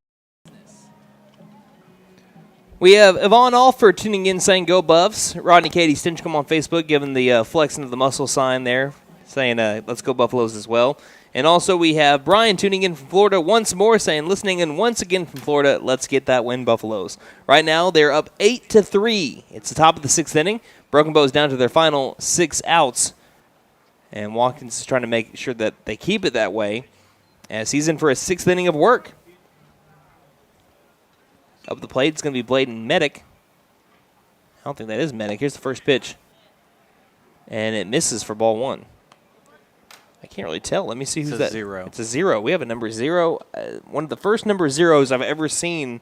We have Yvonne Alford tuning in saying go Buffs. Rodney Katie Stinchcomb on Facebook giving the flexing of the muscle sign there, saying let's go Buffaloes as well. And also we have Brian tuning in from Florida once more saying listening in once again from Florida, let's get that win Buffaloes. Right now they're up 8-3. It's the top of the 6th inning. Broken Bow's down to their final 6 outs. And Watkins is trying to make sure that they keep it that way as he's in for a 6th inning of work. Up the plate, it's going to be Bladen Medic. I don't think that is Medic. Here's the first pitch. And it misses for ball 1. I can't really tell. Let me see who's that. It's a 0. It's a 0. We have a number 0. One of the first number 0s I've ever seen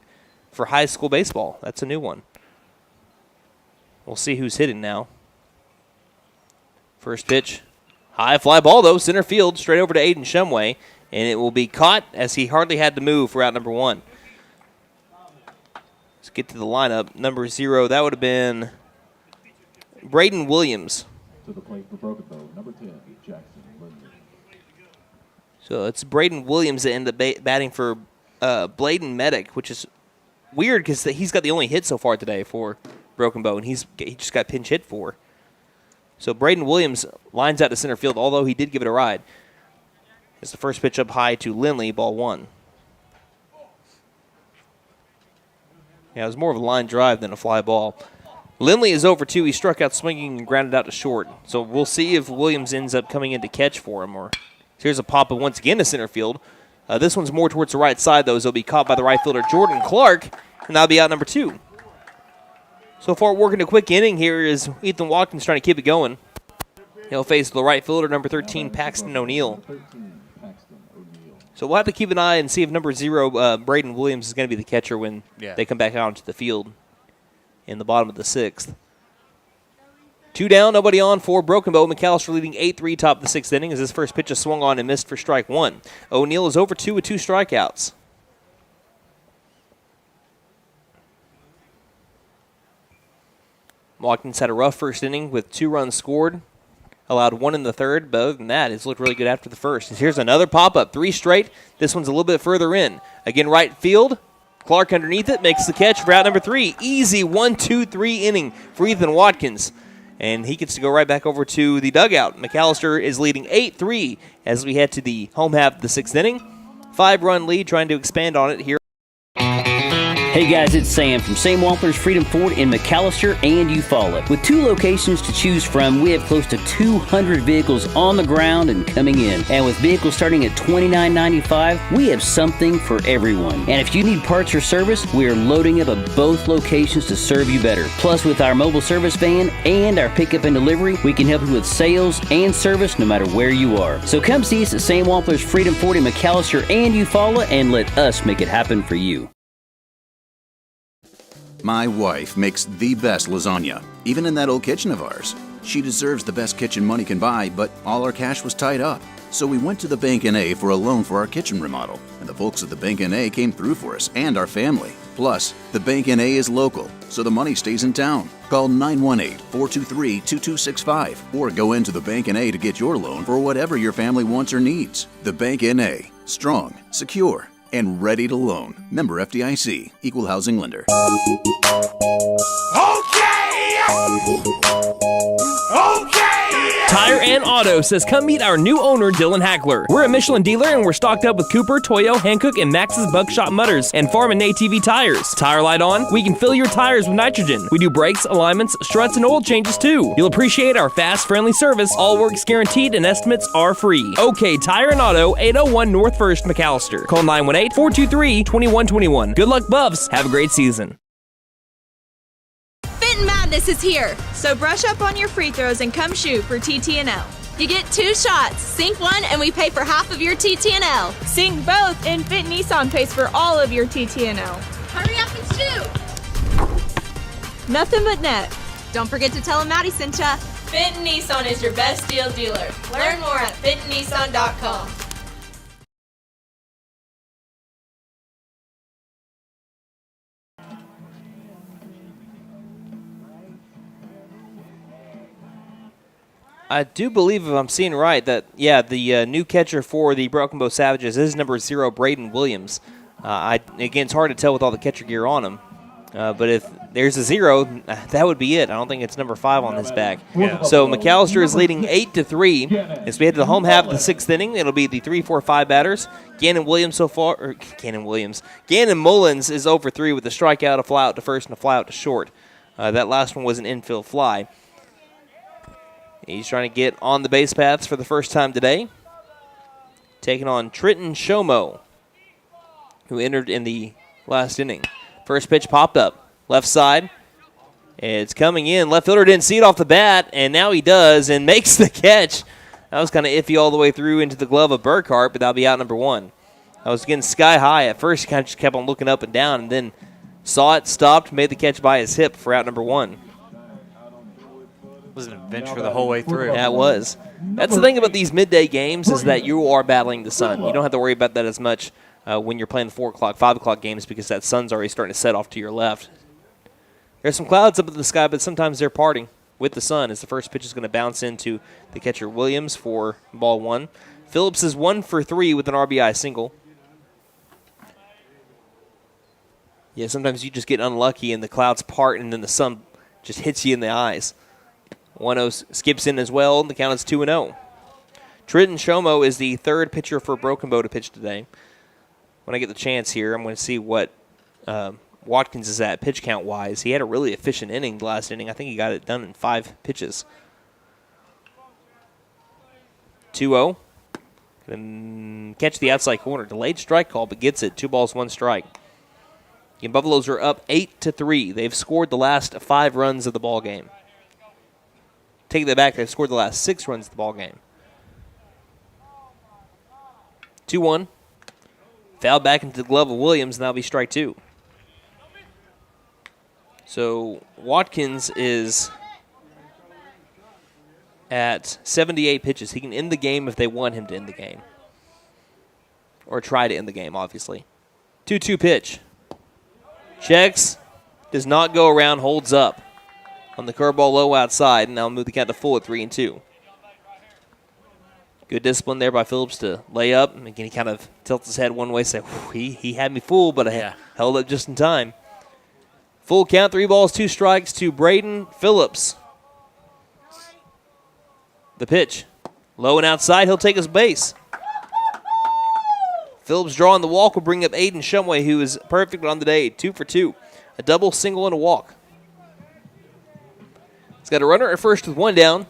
for high school baseball. That's a new one. We'll see who's hitting now. First pitch. High fly ball, though. Center field, straight over to Aiden Shumway. And it will be caught as he hardly had to move for out number 1. Let's get to the lineup. Number 0, that would have been Braden Williams. To the plate for Broken Bow, number 10, Jackson Lindley. So it's Braden Williams that ended up batting for Bladen Medic, which is weird because he's got the only hit so far today for Broken Bow, and he just got pinch hit for. So Braden Williams lines out to center field, although he did give it a ride. It's the first pitch up high to Lindley, ball 1. Yeah, it was more of a line drive than a fly ball. Lindley is over 2. He struck out swinging and grounded out to short. So we'll see if Williams ends up coming in to catch for him. Or here's a pop-up once again to center field. This one's more towards the right side, though, as it'll be caught by the right fielder Jordan Clark, and that'll be out number 2. So far, working a quick inning here is Ethan Watkins trying to keep it going. He'll face the right fielder, number 13, Paxton O'Neill. So we'll have to keep an eye and see if number 0, Braden Williams, is going to be the catcher when they come back out onto the field in the bottom of the 6th. 2 down, nobody on for Broken Bow. McAlester leading 8-3 top of the 6th inning as his first pitch is swung on and missed for strike 1. O'Neill is over 2 with 2 strikeouts. Watkins had a rough first inning with 2 runs scored, allowed 1 in the third, but other than that, it's looked really good after the first. Here's another pop-up, 3 straight. This one's a little bit further in. Again, right field. Clark underneath it, makes the catch for out number 3. Easy 1-2-3 inning for Ethan Watkins. And he gets to go right back over to the dugout. McAlester is leading 8-3 as we head to the home half of the 6th inning. 5-run lead, trying to expand on it here. Hey guys, it's Sam from Sam Wampler's Freedom Ford in McAlester and Eufaula. With 2 locations to choose from, we have close to 200 vehicles on the ground and coming in. And with vehicles starting at $29.95, we have something for everyone. And if you need parts or service, we are loading up at both locations to serve you better. Plus, with our mobile service van and our pickup and delivery, we can help you with sales and service no matter where you are. So come see us at Sam Wampler's Freedom Ford in McAlester and Eufaula and let us make it happen for you. My wife makes the best lasagna, even in that old kitchen of ours. She deserves the best kitchen money can buy, but all our cash was tied up. So we went to the Bank N.A. for a loan for our kitchen remodel, and the folks at the Bank N.A. came through for us and our family. Plus, the Bank N.A. is local, so the money stays in town. Call 918-423-2265 or go into the Bank N.A. to get your loan for whatever your family wants or needs. The Bank N.A. Strong, secure, and ready to loan. Member FDIC, Equal Housing Lender. Tire and Auto says come meet our new owner, Dylan Hackler. We're a Michelin dealer and we're stocked up with Cooper, Toyo, Hankook, and Max's Buckshot Mutters and Farm and ATV tires. Tire light on, we can fill your tires with nitrogen. We do brakes, alignments, struts, and oil changes too. You'll appreciate our fast, friendly service. All work's guaranteed and estimates are free. OK Tire and Auto, 801 North 1st, McAlester. Call 918-423-2121. Good luck, Buffs. Have a great season. Fitting Madness is here. So brush up on your free throws and come shoot for TTNL. You get 2 shots. Sink one and we pay for half of your TTNL. Sink both and Fit Nissan pays for all of your TTNL. Hurry up and shoot. Nothing but net. Don't forget to tell them Maddie sent ya. Fenton Nissan is your best deal dealer. Learn more at fentonnissan.com. I do believe, if I'm seeing right, that, the new catcher for the Broken Bow Savages is number 0, Braden Williams. Again, it's hard to tell with all the catcher gear on him. But if there's a 0, that would be it. I don't think it's number 5 on his back. Yeah. So McAlester is leading 8-3. As we head to the home half of the 6th inning, it'll be the 3-4-5 batters. Gannon Mullins is over 3 with a strikeout, a fly out to first, and a fly out to short. That last one was an infield fly. He's trying to get on the base paths for the first time today. Taking on Trenton Shomo, who entered in the last inning. First pitch popped up. Left side. It's coming in. Left fielder didn't see it off the bat, and now he does and makes the catch. That was kind of iffy all the way through into the glove of Burkhart, but that'll be out number 1. That was getting sky high. At first, he kind of just kept on looking up and down, and then saw it, stopped, made the catch by his hip for out number 1. It was an adventure the whole way through. Yeah, it was. That's the thing about these midday games is that you are battling the sun. You don't have to worry about that as much when you're playing the 4 o'clock, 5 o'clock games because that sun's already starting to set off to your left. There's some clouds up in the sky, but sometimes they're parting with the sun as the first pitch is going to bounce into the catcher Williams for ball 1. Phillips is 1 for 3 with an RBI single. Yeah, sometimes you just get unlucky and the clouds part and then the sun just hits you in the eyes. 1-0 skips in as well. The count is 2-0. Trenton Shomo is the 3rd pitcher for Broken Bow to pitch today. When I get the chance here, I'm going to see what Watkins is at pitch count-wise. He had a really efficient inning the last inning. I think he got it done in 5 pitches. 2-0. Can catch the outside corner. Delayed strike call, but gets it. 2 balls, 1 strike. The Buffaloes are up 8-3. They've scored the last 5 runs of the ball game. Take that back, they've scored the last 6 runs of the ball game. 2-1. Foul back into the glove of Williams, and that'll be strike 2. So Watkins is at 78 pitches. He can end the game if they want him to end the game. Or try to end the game, obviously. 2-2 pitch. Checks. Does not go around, holds up. on the curveball low outside, and now move the count to full at 3-2. Good discipline there by Phillips to lay up. And again, he kind of tilts his head one way, say, he had me fooled, but I held up just in time. Full count, 3 balls, 2 strikes to Braden Phillips. The pitch. Low and outside, he'll take his base. Phillips drawing the walk will bring up Aiden Shumway, who is perfect on the day, 2 for 2. A double, single, and a walk. He's got a runner at first with 1 down.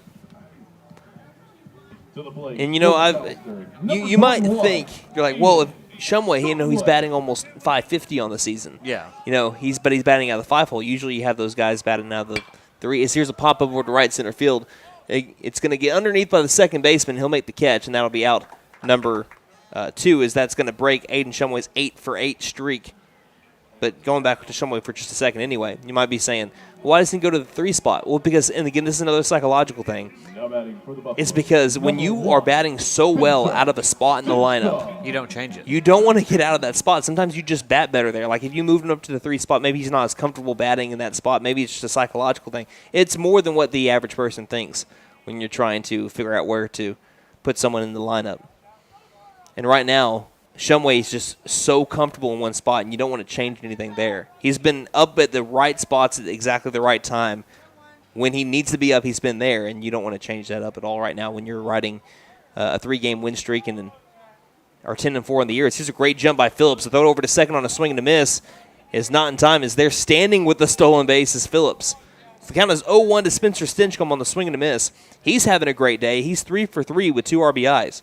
And, you know, you might think, you're like, well, if Shumway, he's batting almost 550 on the season. Yeah. You know, he's batting out of the 5 hole. Usually you have those guys batting out of the 3. Here's a pop up over to right center field. It's going to get underneath by the second baseman. He'll make the catch, and that'll be out number 2, as that's going to break Aiden Shumway's 8 for 8 streak. But going back to Shumway for just a second anyway, you might be saying, why doesn't he go to the 3 spot? Well, because, and again, this is another psychological thing. It's because when you are batting so well out of a spot in the lineup, you don't change it. You don't want to get out of that spot. Sometimes you just bat better there. Like if you move him up to the 3 spot, maybe he's not as comfortable batting in that spot. Maybe it's just a psychological thing. It's more than what the average person thinks when you're trying to figure out where to put someone in the lineup. And right now, Shumway is just so comfortable in one spot, and you don't want to change anything there. He's been up at the right spots at exactly the right time. When he needs to be up, he's been there, and you don't want to change that up at all right now when you're riding a 3-game win streak and are 10-4 in the year. It's just a great jump by Phillips. To throw it over to second on a swing and a miss is not in time, as they're standing with the stolen base as Phillips. So the count is 0-1 to Spencer Stinchcomb on the swing and a miss. He's having a great day. He's 3 for 3 with 2 RBIs.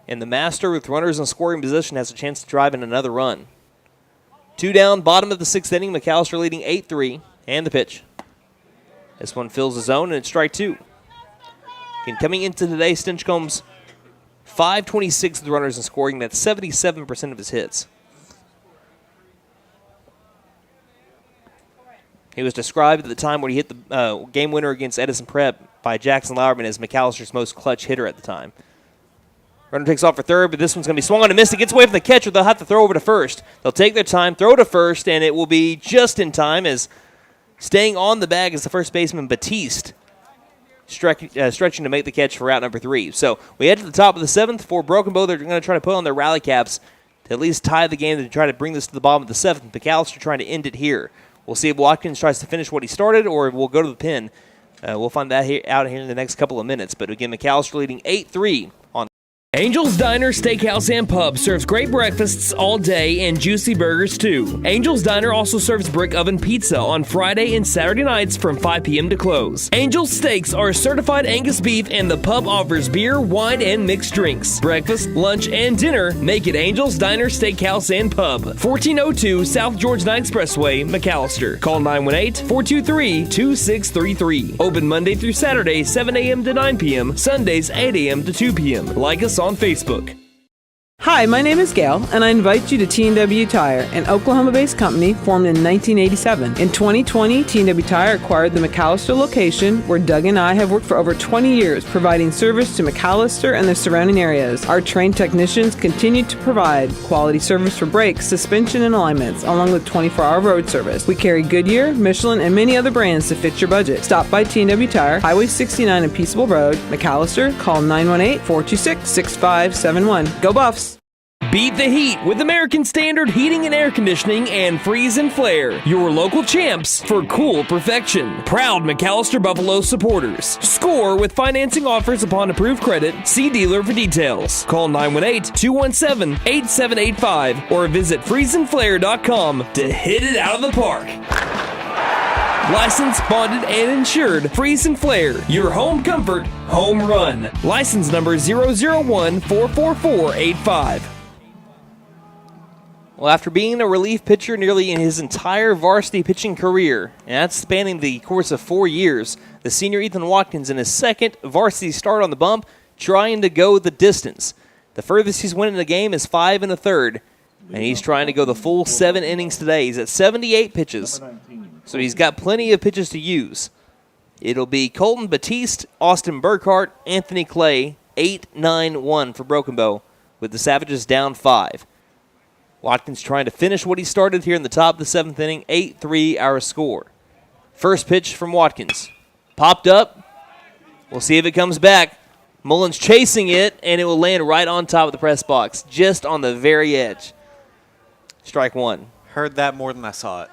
And the master with runners in scoring position has a chance to drive in another run. 2 down, bottom of the 6th inning. McAlester leading 8-3. And the pitch. This one fills the zone, and it's strike 2. And coming into today, Stinchcomb's 526 with runners in scoring. That's 77% of his hits. He was described at the time when he hit the game winner against Edison Prep by Jackson Lauerman as McAllister's most clutch hitter at the time. Runner takes off for third, but this one's going to be swung on and missed. It gets away from the catcher. They'll have to throw over to first. They'll take their time, throw to first, and it will be just in time, as staying on the bag is the first baseman, Batiste, stretching to make the catch for out number 3. So we head to the top of the 7th for Broken Bow. They're going to try to put on their rally caps to at least tie the game to try to bring this to the bottom of the 7th. McAllister trying to end it here. We'll see if Watkins tries to finish what he started or we'll go to the pin. We'll find that out here in the next couple of minutes. But again, McAllister leading 8-3 on Angel's Diner, Steakhouse, and Pub serves great breakfasts all day and juicy burgers too. Angel's Diner also serves brick oven pizza on Friday and Saturday nights from 5 p.m. to close. Angel's Steaks are certified Angus beef, and the pub offers beer, wine, and mixed drinks. Breakfast, lunch, and dinner make it Angel's Diner, Steakhouse, and Pub. 1402 South George 9 Expressway, McAlester. Call 918-423-2633. Open Monday through Saturday, 7 a.m. to 9 p.m. Sundays, 8 a.m. to 2 p.m. Like us on Facebook. Hi, my name is Gail, and I invite you to T&W Tire, an Oklahoma-based company formed in 1987. In 2020, T&W Tire acquired the McAlester location, where Doug and I have worked for over 20 years, providing service to McAlester and the surrounding areas. Our trained technicians continue to provide quality service for brakes, suspension, and alignments, along with 24-hour road service. We carry Goodyear, Michelin, and many other brands to fit your budget. Stop by T&W Tire, Highway 69 and Peaceable Road, McAlester. Call 918-426-6571. Go Buffs! Beat the heat with American Standard Heating and Air Conditioning and Freeze and Flare, your local champs for cool perfection. Proud McAlester Buffalo supporters. Score with financing offers upon approved credit. See dealer for details. Call 918-217-8785 or visit freezeandflare.com to hit it out of the park. Licensed, bonded, and insured. Freeze and Flare, your home comfort, home run. License number 001-44485. Well, after being a relief pitcher nearly in his entire varsity pitching career, and that's spanning the course of 4 years, the senior Ethan Watkins in his second varsity start on the bump, trying to go the distance. The furthest he's went in the game is 5 1/3, and he's trying to go the full 7 innings today. He's at 78 pitches, so he's got plenty of pitches to use. It'll be Colton Batiste, Austin Burkhart, Anthony Clay, 8-9-1 for Broken Bow, with the Savages down 5. Watkins trying to finish what he started here in the top of the 7th inning. 8-3 our score. First pitch from Watkins. Popped up. We'll see if it comes back. Mullins chasing it, and it will land right on top of the press box, just on the very edge. Strike one. Heard that more than I saw it.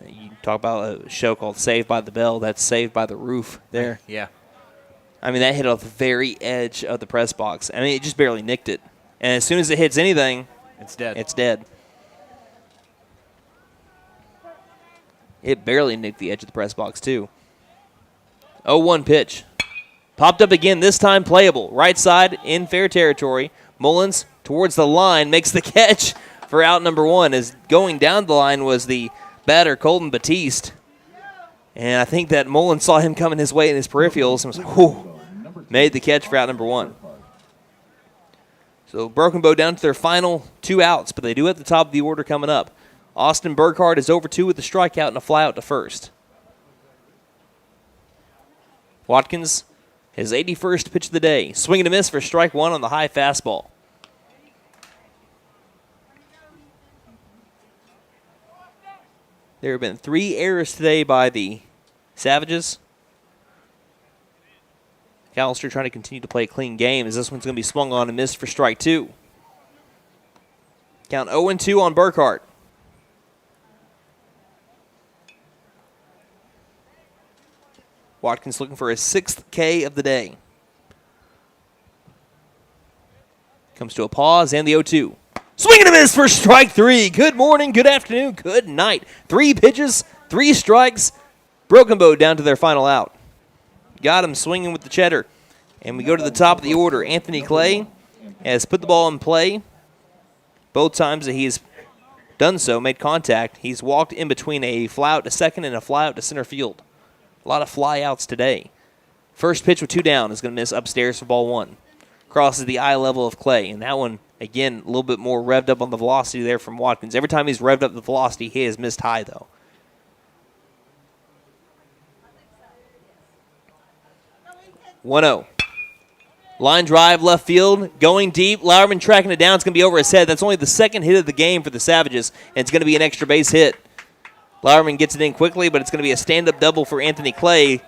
You talk about a show called Saved by the Bell. That's Saved by the Roof there. Yeah. I mean, that hit off the very edge of the press box. I mean, it just barely nicked it. And as soon as it hits anything, it's dead. It's dead. It barely nicked the edge of the press box, too. 0-1 pitch. Popped up again, this time playable. Right side in fair territory. Mullins towards the line makes the catch for out number one. As going down the line was the batter, Colton Batiste. And I think that Mullins saw him coming his way in his peripherals and was like, whoo, made the catch for out number one. So Broken Bow down to their final 2 outs, but they do have the top of the order coming up. Austin Burkhardt is over 2 with a strikeout and a flyout to first. Watkins, his 81st pitch of the day. Swing and a miss for strike one on the high fastball. There have been 3 errors today by the Savages. McAlester trying to continue to play a clean game as this one's going to be swung on and missed for strike 2. Count 0-2 on Burkhardt. Watkins looking for his 6th K of the day. Comes to a pause and the 0-2. Swing and a miss for strike 3. Good morning, good afternoon, good night. 3 pitches, 3 strikes. Broken Bow down to their final out. Got him swinging with the cheddar. And we go to the top of the order. Anthony Clay has put the ball in play. Both times that he's done so, made contact, he's walked in between a fly out to second and a fly out to center field. A lot of fly outs today. First pitch with 2 down is going to miss upstairs for ball 1. Crosses the eye level of Clay. And that one, again, a little bit more revved up on the velocity there from Watkins. Every time he's revved up the velocity, he has missed high, though. One-0. Line drive, left field, going deep. Lauerman tracking it down. It's going to be over his head. That's only the 2nd hit of the game for the Savages, and it's going to be an extra base hit. Lauerman gets it in quickly, but it's going to be a stand-up double for Anthony Clay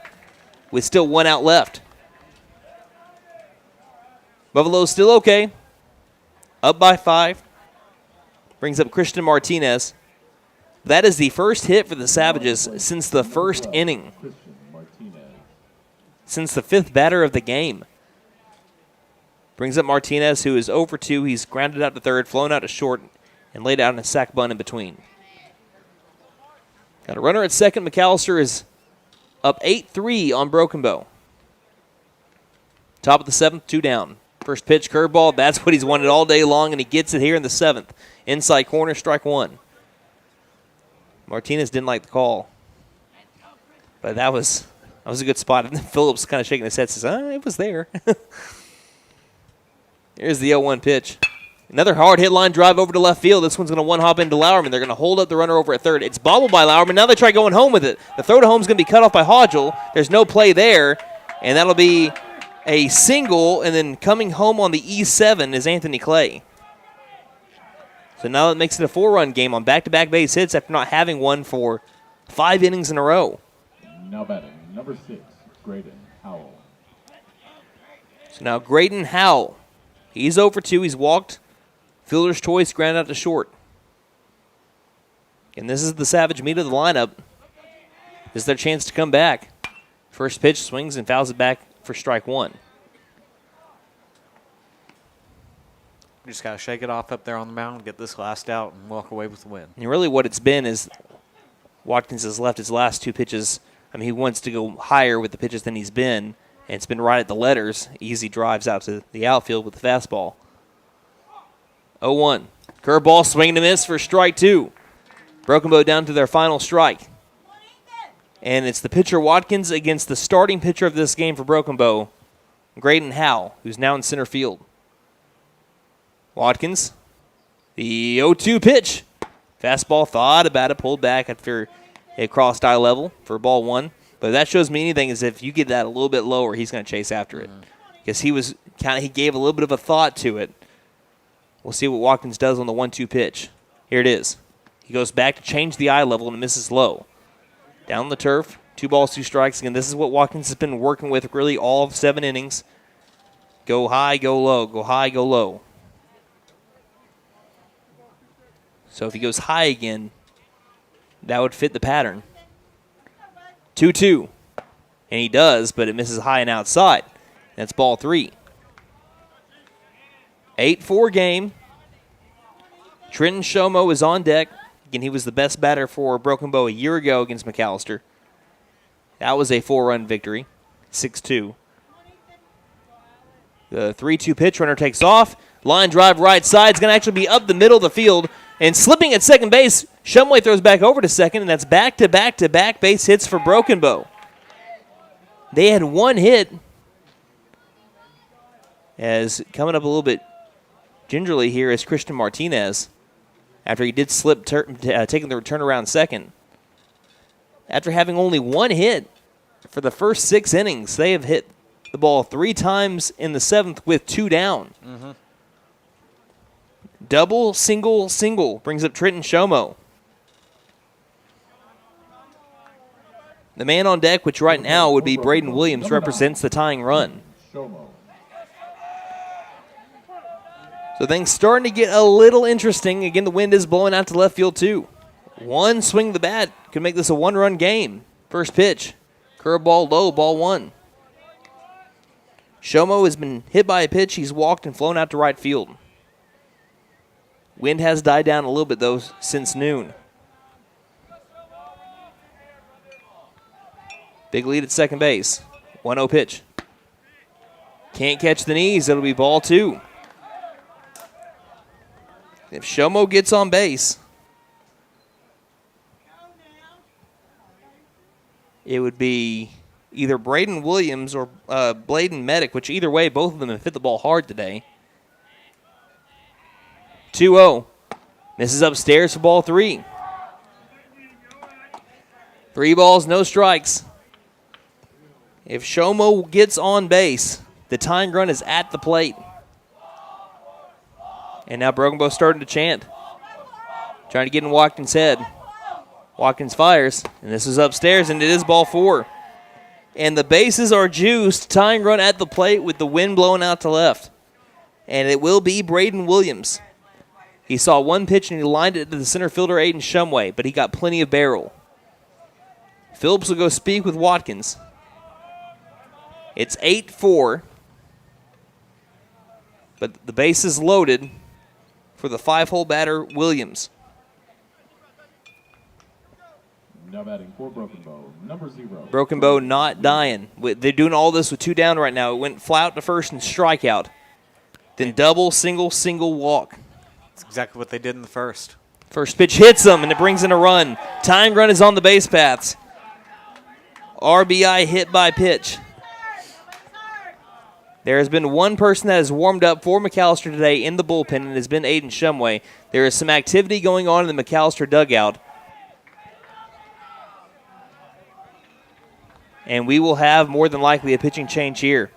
with still 1 out left. Buffalo's still okay. Up by 5. Brings up Christian Martinez. That is the first hit for the Savages since the 1st inning. Since the 5th batter of the game. Brings up Martinez, who is 0-2. He's grounded out to third, flown out to short, and laid out in a sac bunt in between. Got a runner at second. McAlester is up 8-3 on Broken Bow. Top of the 7th, 2 down. First pitch, curveball. That's what he's wanted all day long, and he gets it here in the 7th. Inside corner, strike 1. Martinez didn't like the call. But that was a good spot. And then Phillips kind of shaking his head, says, it was there. Here's the 0-1 pitch. Another hard hit line drive over to left field. This one's going to one-hop into Lauerman. They're going to hold up the runner over at third. It's bobbled by Lauerman. Now they try going home with it. The throw to home is going to be cut off by Hodgel. There's no play there, and that'll be a single, and then coming home on the E7 is Anthony Clay. So now that makes it a 4-run game on back-to-back base hits after not having one for 5 innings in a row. Now batting, number 6, Graydon Howell. So now Graydon Howell. He's 0-2. He's walked. Fielder's choice, grounded out to short. And this is the Savage meat of the lineup. This is their chance to come back. First pitch, swings and fouls it back for strike 1. We just got to shake it off up there on the mound, get this last out, and walk away with the win. And really what it's been is Watkins has left his last 2 pitches. I mean, he wants to go higher with the pitches than he's been, and it's been right at the letters. Easy drives out to the outfield with the fastball. 0-1. Curveball, swing and a miss for strike 2. Broken Bow down to their final strike. And it's the pitcher Watkins against the starting pitcher of this game for Broken Bow, Graydon Howell, who's now in center field. Watkins, the 0-2 pitch. Fastball, thought about it, pulled back after it crossed eye level for ball 1. But if that shows me anything is if you get that a little bit lower, he's going to chase after it. because he gave a little bit of a thought to it. We'll see what Watkins does on the 1-2 pitch. Here it is. He goes back to change the eye level and misses low. Down the turf, 2 balls, 2 strikes. Again, this is what Watkins has been working with really all of 7 innings. Go high, go low. Go high, go low. So if he goes high again, that would fit the pattern. 2-2. And he does, but it misses high and outside. That's ball 3. 8-4 game. Trenton Shomo is on deck. Again, he was the best batter for Broken Bow a year ago against McAlester. That was a 4-run victory, 6-2. The 3-2 pitch, runner takes off. Line drive right side. It's going to actually be up the middle of the field. And slipping at second base, Shumway throws back over to second, and that's back-to-back-to-back base hits for Broken Bow. They had 1 hit. As coming up a little bit gingerly here is Christian Martinez. After he did slip, taking the turnaround second. After having only 1 hit for the first 6 innings, they have hit the ball 3 times in the 7th with 2 down. Mm-hmm. Double, single, single brings up Trenton Shomo. The man on deck, which right now would be Braden Williams, represents the tying run. So things starting to get a little interesting. Again, the wind is blowing out to left field, too. 1 swing of the bat could make this a 1-run game. First pitch. Curveball low, ball 1. Shomo has been hit by a pitch. He's walked and flown out to right field. Wind has died down a little bit, though, since noon. Big lead at second base. 1-0 pitch. Can't catch the knees. It'll be ball 2. If Shomo gets on base, it would be either Braden Williams or Bladen Medic, which either way, both of them have hit the ball hard today. 2-0. Misses upstairs for ball 3. 3 balls, no strikes. If Shomo gets on base, the tying run is at the plate. And now Broken Bow starting to chant. Trying to get in Watkins' head. Watkins fires, and this is upstairs, and it is ball 4. And the bases are juiced. Tying run at the plate with the wind blowing out to left. And it will be Braden Williams. He saw 1 pitch, and he lined it to the center fielder, Aiden Shumway, but he got plenty of barrel. Phillips will go speak with Watkins. It's 8-4. But the base is loaded for the 5-hole batter, Williams. Now batting for Broken Bow, number 0. Broken Bow not dying. They're doing all this with 2 down right now. It went fly out to first and strikeout. Then double, single, single walk. That's exactly what they did in the first. First pitch hits them, and it brings in a run. Tying run is on the base paths. RBI hit by pitch. There has been 1 person that has warmed up for McAlester today in the bullpen, and it has been Aiden Shumway. There is some activity going on in the McAlester dugout. And we will have more than likely a pitching change here.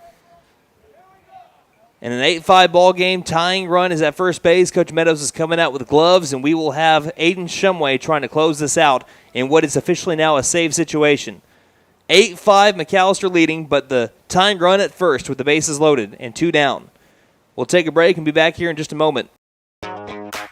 In an 8-5 ball game, tying run is at first base. Coach Meadows is coming out with gloves, and we will have Aiden Shumway trying to close this out in what is officially now a save situation. 8-5 McAlester leading, but the tying run at first with the bases loaded and 2 down. We'll take a break and be back here in just a moment.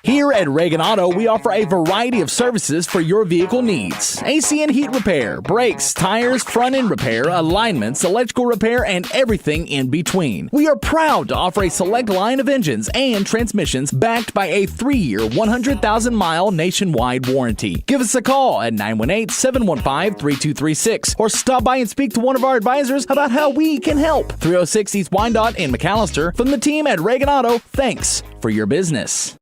Here at Reagan Auto, we offer a variety of services for your vehicle needs. AC and heat repair, brakes, tires, front-end repair, alignments, electrical repair, and everything in between. We are proud to offer a select line of engines and transmissions backed by a 3-year, 100,000-mile nationwide warranty. Give us a call at 918-715-3236 or stop by and speak to one of our advisors about how we can help. 306 East Wyandotte in McAlester. From the team at Reagan Auto, thanks for your business.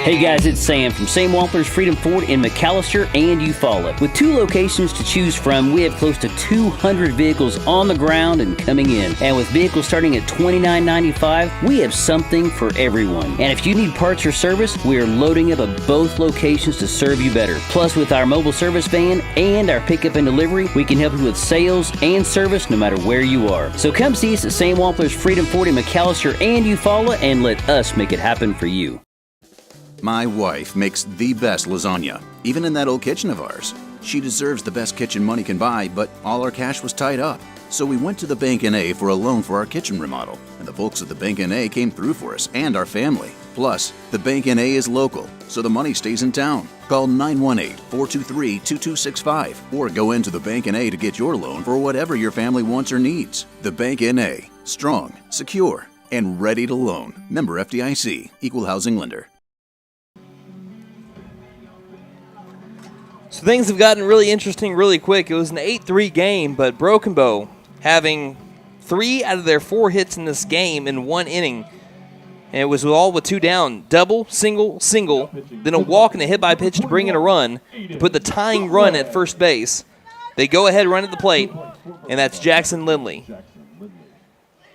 Hey guys, it's Sam from Sam Wampler's Freedom Ford in McAlester and Eufaula. With 2 locations to choose from, we have close to 200 vehicles on the ground and coming in. And with vehicles starting at $29.95, we have something for everyone. And if you need parts or service, we are loading up at both locations to serve you better. Plus, with our mobile service van and our pickup and delivery, we can help you with sales and service no matter where you are. So come see us at Sam Wampler's Freedom Ford in McAlester and Eufaula and let us make it happen for you. My wife makes the best lasagna, even in that old kitchen of ours. She deserves the best kitchen money can buy, but all our cash was tied up. So we went to the Bank N.A. for a loan for our kitchen remodel, and the folks at the Bank N.A. came through for us and our family. Plus, the Bank N.A. is local, so the money stays in town. Call 918-423-2265 or go into the Bank N.A. to get your loan for whatever your family wants or needs. The Bank N.A. Strong, secure, and ready to loan. Member FDIC, Equal Housing Lender. So things have gotten really interesting really quick. It was an 8-3 game, but Broken Bow having 3 out of their 4 hits in this game in 1 inning. And it was all with 2 down. Double, single, single, then a walk and a hit by pitch to bring in a run to put the tying run at first base. They go ahead, run at the plate, and that's Jackson Lindley.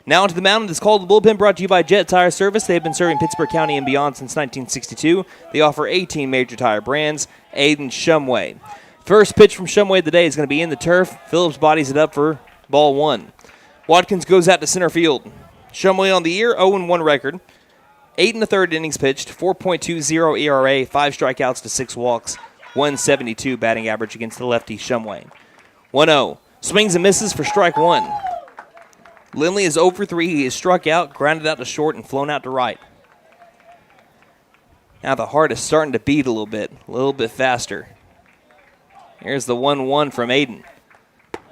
Now onto the mound. It's called the Bullpen, brought to you by Jet Tire Service. They've been serving Pittsburgh County and beyond since 1962. They offer 18 major tire brands. Aiden Shumway. First pitch from Shumway today is going to be in the turf. Phillips bodies it up for ball 1. Watkins goes out to center field. Shumway on the year, 0-1 record. 8 1/3 innings pitched, 4.20 ERA, 5 strikeouts to 6 walks, 172 batting average against the lefty Shumway. 1-0. Swings and misses for strike 1. Lindley is 0 for 3. He is struck out, grounded out to short, and flown out to right. Now the heart is starting to beat a little bit faster. Here's the 1-1 from Aiden.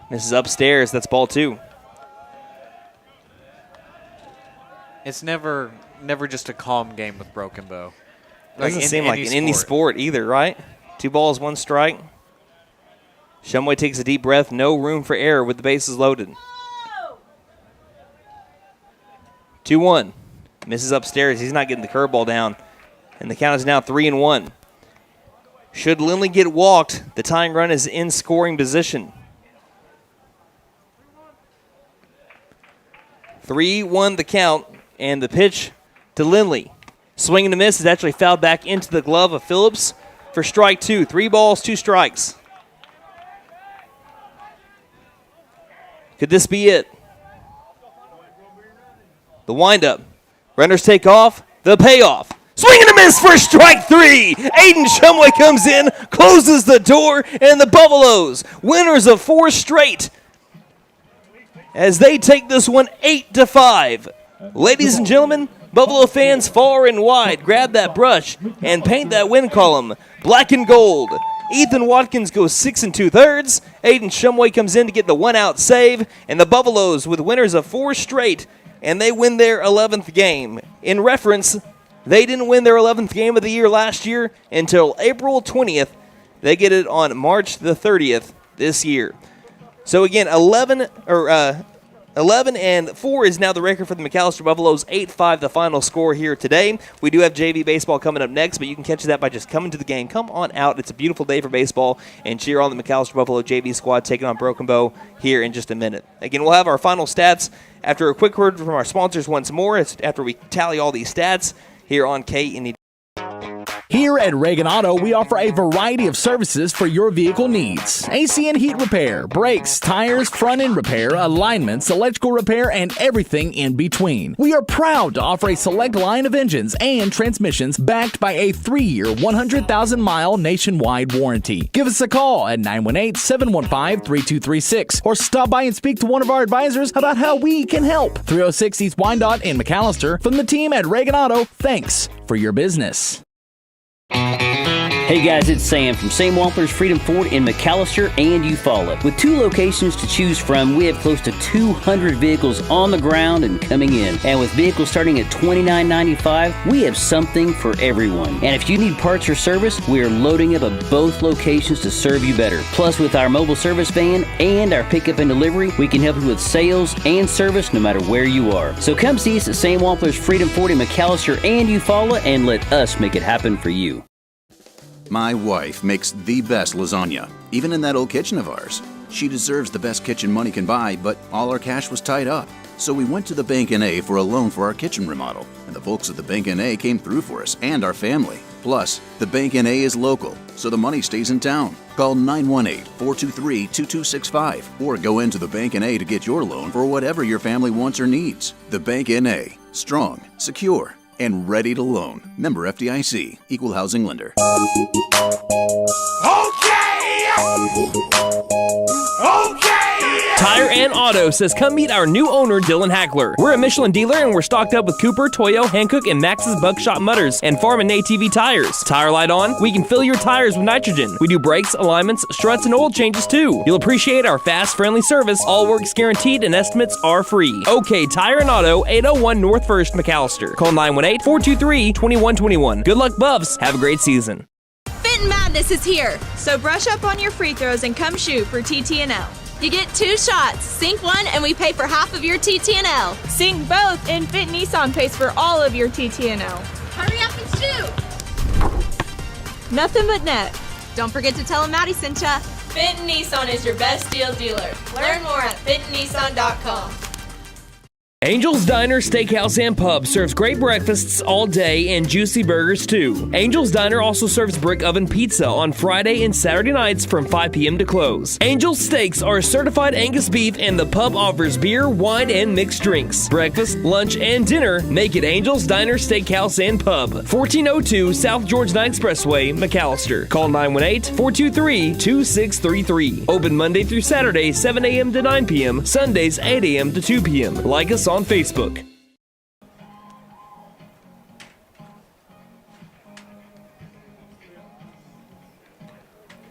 This is upstairs. That's ball 2. It's never just a calm game with Broken Bow. Doesn't seem like in any sport either, right? 2 balls, 1 strike. Shumway takes a deep breath. No room for error with the bases loaded. 2-1. Misses upstairs. He's not getting the curveball down. And the count is now 3-1. Should Lindley get walked, the tying run is in scoring position. 3-1 the count, and the pitch to Lindley. Swing and a miss is actually fouled back into the glove of Phillips for strike 2. 3 balls, 2 strikes. Could this be it? The windup. Runners take off. The payoff. Swing and a miss for strike 3. Aiden Shumway comes in, closes the door, and the Buffaloes, winners of 4 straight, as they take this one 8-5. Ladies and gentlemen, Buffalo fans far and wide, grab that brush and paint that win column black and gold. Ethan Watkins goes 6 2/3. Aiden Shumway comes in to get the 1-out save, and the Buffaloes with winners of 4 straight, and they win their 11th game. In reference, they didn't win their 11th game of the year last year until April 20th. They get it on March the 30th this year. So again, 11-4 is now the record for the McAlester Buffaloes. 8-5 the final score here today. We do have JV baseball coming up next, but you can catch that by just coming to the game. Come on out. It's a beautiful day for baseball, and cheer on the McAlester Buffalo JV squad taking on Broken Bow here in just a minute. Again, we'll have our final stats after a quick word from our sponsors once more. It's after we tally all these stats here on KNED. Here at Reagan Auto, we offer a variety of services for your vehicle needs. AC and heat repair, brakes, tires, front end repair, alignments, electrical repair, and everything in between. We are proud to offer a select line of engines and transmissions backed by a 3-year, 100,000-mile nationwide warranty. Give us a call at 918-715-3236 or stop by and speak to one of our advisors about how we can help. 306 East Wyandotte in McAlester. From the team at Reagan Auto, thanks for your business. Hey guys, it's Sam from Sam Wampler's Freedom Ford in McAlester and Eufaula. With 2 locations to choose from, we have close to 200 vehicles on the ground and coming in. And with vehicles starting at $29.95, we have something for everyone. And if you need parts or service, we are loading up at both locations to serve you better. Plus, with our mobile service van and our pickup and delivery, we can help you with sales and service no matter where you are. So come see us at Sam Wampler's Freedom Ford in McAlester and Eufaula and let us make it happen for you. My wife makes the best lasagna, even in that old kitchen of ours. She deserves the best kitchen money can buy, but all our cash was tied up. So we went to the Bank N.A. for a loan for our kitchen remodel, and the folks at the Bank N.A. came through for us and our family. Plus, the Bank N.A. is local, so the money stays in town. Call 918-423-2265 or go into the Bank N.A. to get your loan for whatever your family wants or needs. The Bank N.A. Strong, secure, and ready to loan. Member FDIC, Equal Housing Lender. Tire and Auto says come meet our new owner, Dylan Hackler. We're a Michelin dealer and we're stocked up with Cooper, Toyo, Hankook, and Max's Buckshot Mutters and Farm and ATV tires. Tire light on, we can fill your tires with nitrogen. We do brakes, alignments, struts, and oil changes too. You'll appreciate our fast, friendly service. All work's guaranteed and estimates are free. OK Tire and Auto, 801 North 1st, McAlester. Call 918-423-2121. Good luck, Buffs. Have a great season. Fitting Madness is here. So brush up on your free throws and come shoot for TTNL. You get 2 shots. Sink one and we pay for half of your TTNL. Sink both and Fit Nissan pays for all of your TTNL. Hurry up and shoot. Nothing but net. Don't forget to tell them Maddie sent ya. Fitton Nissan is your best deal dealer. Learn more at fittonnissan.com. Angel's Diner, Steakhouse, and Pub serves great breakfasts all day and juicy burgers too. Angel's Diner also serves brick oven pizza on Friday and Saturday nights from 5 p.m. to close. Angel's Steaks are certified Angus beef and the pub offers beer, wine, and mixed drinks. Breakfast, lunch, and dinner make it Angel's Diner, Steakhouse, and Pub. 1402 South George Knight Expressway, McAlester. Call 918-423-2633. Open Monday through Saturday, 7 a.m. to 9 p.m. Sundays, 8 a.m. to 2 p.m. Like us on Facebook.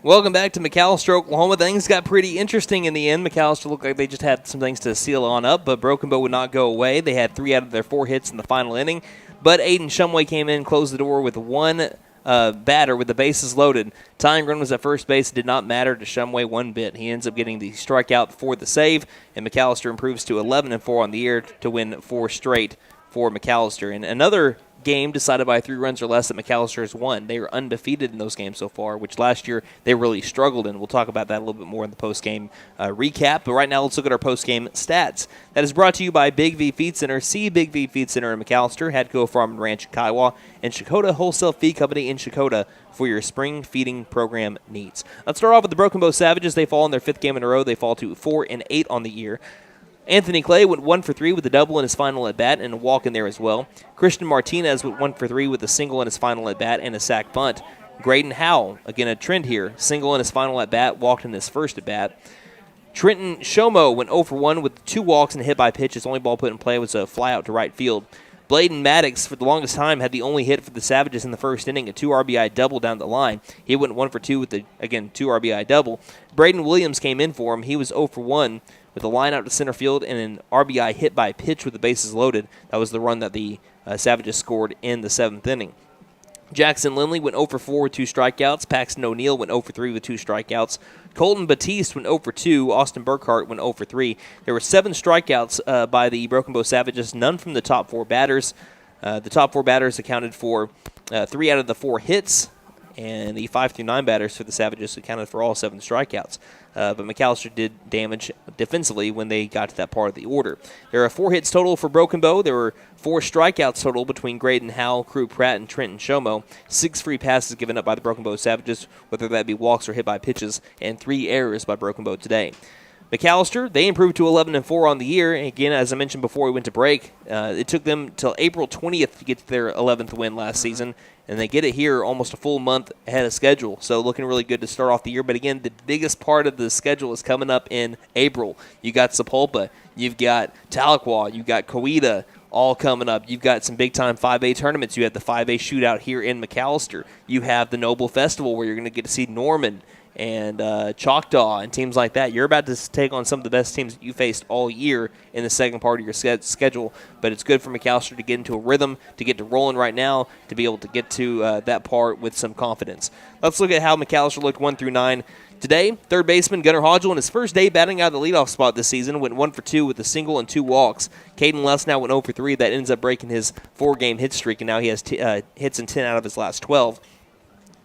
Welcome back to McAlester, Oklahoma. Things got pretty interesting in the end. McAlester looked like they just had some things to seal on up, but Broken Bow would not go away. They had 3 out of their 4 hits in the final inning, but Aiden Shumway came in, closed the door with one batter with the bases loaded. Tying run was at first base. It did not matter to Shumway one bit. He ends up getting the strikeout for the save, and McAlester improves to 11-4 on the year to win 4 straight for McAlester. And another game decided by 3 runs or less that McAlester has won. They are undefeated in those games so far, which last year they really struggled in. We'll talk about that a little bit more in the post-game recap. But right now, let's look at our post-game stats. That is brought to you by Big V Feed Center. See Big V Feed Center in McAlester, Hadco Farm and Ranch in Kiowa, and Shakota Wholesale Feed Company in Shakota for your spring feeding program needs. Let's start off with the Broken Bow Savages. They fall in their 5th game in a row. They fall to 4-8 on the year. Anthony Clay went 1 for 3 with a double in his final at-bat and a walk in there as well. Christian Martinez went 1 for 3 with a single in his final at-bat and a sac bunt. Graydon Howell, again a trend here, single in his final at-bat, walked in his first at-bat. Trenton Shomo went 0 for 1 with 2 walks and a hit by pitch. His only ball put in play was a fly out to right field. Bladen Maddox, for the longest time, had the only hit for the Savages in the first inning, a 2 RBI double down the line. He went 1 for 2 with the, again, 2 RBI double. Braden Williams came in for him. He was 0 for 1 with a line out to center field and an RBI hit by pitch with the bases loaded. That was the run that the Savages scored in the 7th inning. Jackson Lindley went 0 for 4 with 2 strikeouts. Paxton O'Neill went 0 for 3 with 2 strikeouts. Colton Batiste went 0 for 2. Austin Burkhart went 0 for 3. There were 7 strikeouts by the Broken Bow Savages, none from the top 4 batters. The top 4 batters accounted for 3 out of the 4 hits, and the 5 through 9 batters for the Savages accounted for all 7 strikeouts. But McAlester did damage defensively when they got to that part of the order. There are 4 hits total for Broken Bow. There were 4 strikeouts total between Graydon Howell, Crew Pratt, and Trenton Shomo. 6 free passes given up by the Broken Bow Savages, whether that be walks or hit by pitches, and 3 errors by Broken Bow today. McAlester, they improved to 11-4 on the year. And again, as I mentioned before we went to break, it took them till April 20th to get to their 11th win last season, and they get it here almost a full month ahead of schedule. So looking really good to start off the year. But again, the biggest part of the schedule is coming up in April. You got Sepulpa, you've got Tahlequah, you've got Coweta, all coming up. You've got some big-time 5A tournaments. You have the 5A shootout here in McAlester. You have the Noble Festival where you're going to get to see Norman and Choctaw and teams like that. You're about to take on some of the best teams that you faced all year in the second part of your schedule, but it's good for McAlester to get into a rhythm, to get to rolling right now, to be able to get to that part with some confidence. Let's look at how McAlester looked 1 through 9. Today, third baseman Gunnar Hodgel, in his first day batting out of the leadoff spot this season, went 1 for 2 with a single and 2 walks. Caden Less now went 0 for 3. That ends up breaking his 4-game hit streak, and now he has hits in 10 out of his last 12.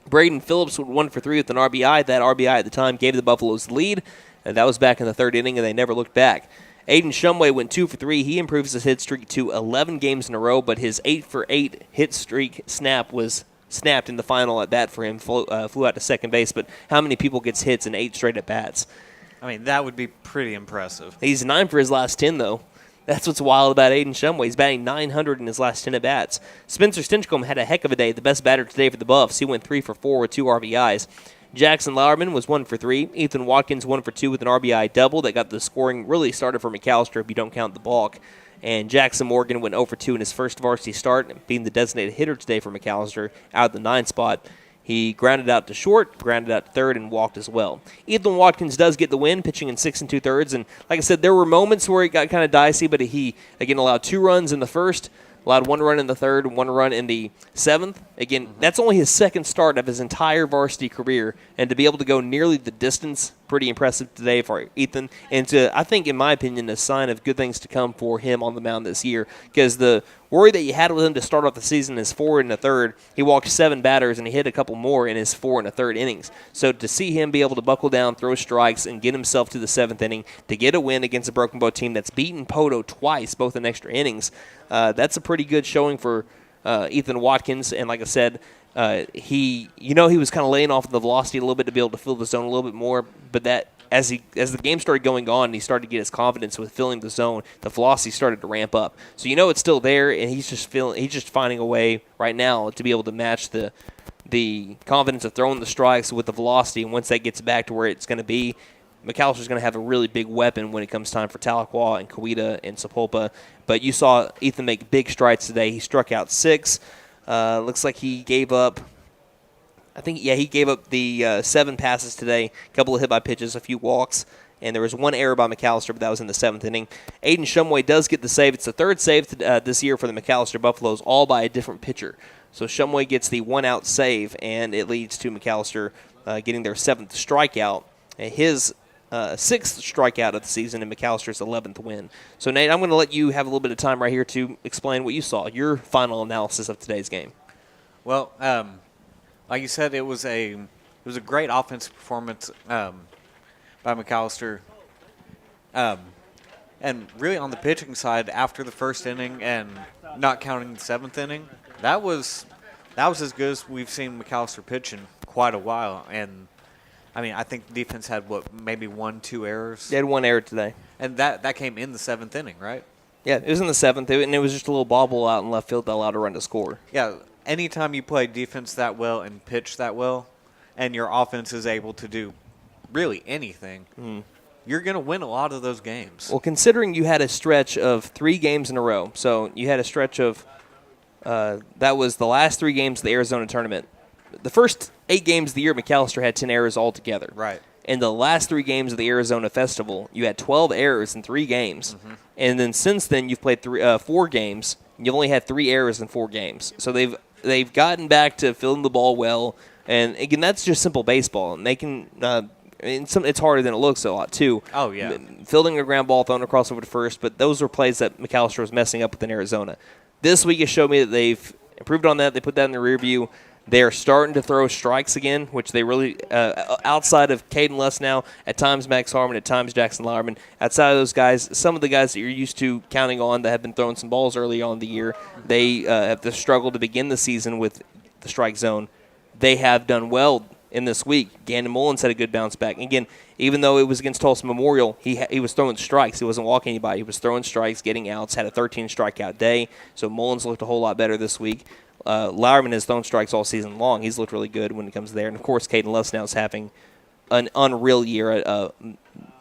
Braden Phillips went 1 for 3 with an RBI. That RBI at the time gave the Buffaloes the lead, and that was back in the third inning, and they never looked back. Aiden Shumway went 2 for 3. He improves his hit streak to 11 games in a row, but his 8 for 8 hit streak was snapped in the final at bat for him, flew out to second base. But how many people gets hits in 8 straight at bats? I mean, that would be pretty impressive. He's 9 for his last 10, though. That's what's wild about Aiden Shumway. He's batting .900 in his last 10 at-bats. Spencer Stinchcomb had a heck of a day, the best batter today for the Buffs. He went 3 for 4 with 2 RBIs. Jackson Lauerman was 1 for 3. Ethan Watkins 1 for 2 with an RBI double that got the scoring really started for McAlester if you don't count the balk. And Jackson Morgan went 0 for 2 in his first varsity start, being the designated hitter today for McAlester out of the 9 spot. He grounded out to short, grounded out to third, and walked as well. Ethan Watkins does get the win, pitching in 6 2/3. And like I said, there were moments where it got kind of dicey, but he, again, allowed 2 runs in the first, allowed 1 run in the third, 1 run in the 7th. Again, that's only his second start of his entire varsity career, and to be able to go nearly the distance, pretty impressive today for Ethan. And to, I think, in my opinion, a sign of good things to come for him on the mound this year, because the worry that you had with him to start off the season is 4 1/3. He walked 7 batters, and he hit a couple more in his 4 1/3 innings. So to see him be able to buckle down, throw strikes, and get himself to the 7th inning to get a win against a Broken Bow team that's beaten Poto twice, both in extra innings, that's a pretty good showing for Ethan Watkins. And like I said, he was kind of laying off the velocity a little bit to be able to fill the zone a little bit more, but that as the game started going on and he started to get his confidence with filling the zone, the velocity started to ramp up. So it's still there, and he's just finding a way right now to be able to match the confidence of throwing the strikes with the velocity. And once that gets back to where it's going to be, McAllister's going to have a really big weapon when it comes time for Tahlequah and Coweta and Sapulpa. But you saw Ethan make big strides today. He struck out 6. Looks like he gave up, he gave up the 7 passes today, a couple of hit by pitches, a few walks, and there was 1 error by McAlester, but that was in the 7th inning. Aiden Shumway does get the save. It's the 3rd save this year for the McAlester Buffaloes, all by a different pitcher. So Shumway gets the 1-out save, and it leads to McAlester getting their 7th strikeout. His 6th strikeout of the season, and McAllister's 11th win. So, Nate, I'm going to let you have a little bit of time right here to explain what you saw, your final analysis of today's game. Well, like you said, it was a great offensive performance by McAlester. And really on the pitching side, after the first inning and not counting the 7th inning, that was as good as we've seen McAlester pitch in quite a while. And I mean, I think the defense had, maybe 1-2 errors? They had 1 error today. And that came in the 7th inning, right? Yeah, it was in the 7th, and it was just a little bobble out in left field that allowed a run to score. Yeah, anytime you play defense that well and pitch that well, and your offense is able to do really anything, you're going to win a lot of those games. Well, considering you had a stretch of 3 games in a row, so you had a stretch of that was the last 3 games of the Arizona tournament. The first 8 games of the year, McAlester had 10 errors altogether. Right. In the last 3 games of the Arizona Festival, you had 12 errors in 3 games. And then since then, you've played 4 games. You've only had 3 errors in 4 games. So they've gotten back to filling the ball well. And, again, that's just simple baseball. And they can it's harder than it looks a lot, too. Oh, yeah. Fielding a ground ball, throwing across over to first. But those were plays that McAlester was messing up with in Arizona. This week has showed me that they've improved on that. They put that in the rear view. They're starting to throw strikes again, which they really, outside of Caden Less now, at times Max Harmon, at times Jackson Lauerman, outside of those guys, some of the guys that you're used to counting on that have been throwing some balls early on in the year, they have struggled to begin the season with the strike zone. They have done well in this week. Gannon Mullins had a good bounce back. Again, even though it was against Tulsa Memorial, he was throwing strikes. He wasn't walking anybody. He was throwing strikes, getting outs, had a 13 strikeout day. So Mullins looked a whole lot better this week. Lauerman has thrown strikes all season long. He's looked really good when it comes there. And, of course, Caden Less now is having an unreal year,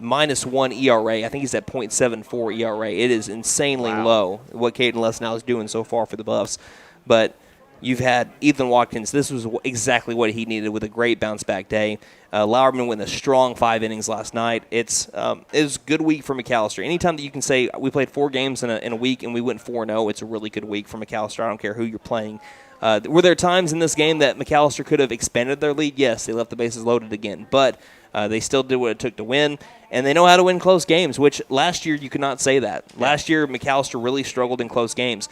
-1 ERA. I think he's at .74 ERA. It is insanely low what Caden Lesnow is doing so far for the Buffs. But you've had Ethan Watkins. This was exactly what he needed with a great bounce-back day. Lauerman went a strong 5 innings last night. It was a good week for McAlester. Anytime that you can say we played 4 games in a week and we went 4-0, it's a really good week for McAlester. I don't care who you're playing. Were there times in this game that McAlester could have expanded their lead? Yes, they left the bases loaded again. But they still did what it took to win, and they know how to win close games, which last year you could not say that. Last year, McAlester really struggled in close games.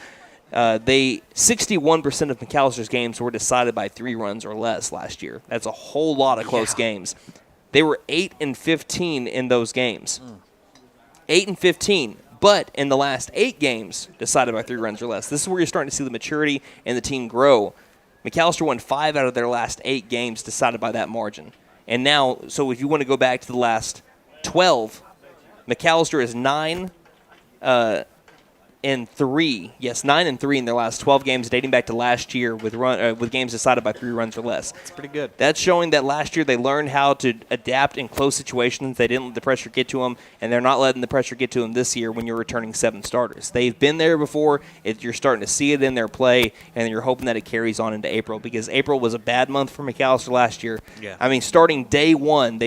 61% of McAllister's games were decided by 3 runs or less last year. That's a whole lot of close games. They were 8-15 in those games. 8-15. But in the last 8 games, decided by 3 runs or less. This is where you're starting to see the maturity and the team grow. McAlester won 5 out of their last 8 games decided by that margin. And now, so if you want to go back to the last 12, McAlester is 9-3. Yes, 9-3 in their last 12 games, dating back to last year with games decided by 3 runs or less. That's pretty good. That's showing that last year they learned how to adapt in close situations. They didn't let the pressure get to them, and they're not letting the pressure get to them this year when you're returning 7 starters. They've been there before. You're starting to see it in their play, and you're hoping that it carries on into April, because April was a bad month for McAlester last year. Yeah. I mean, starting day 1,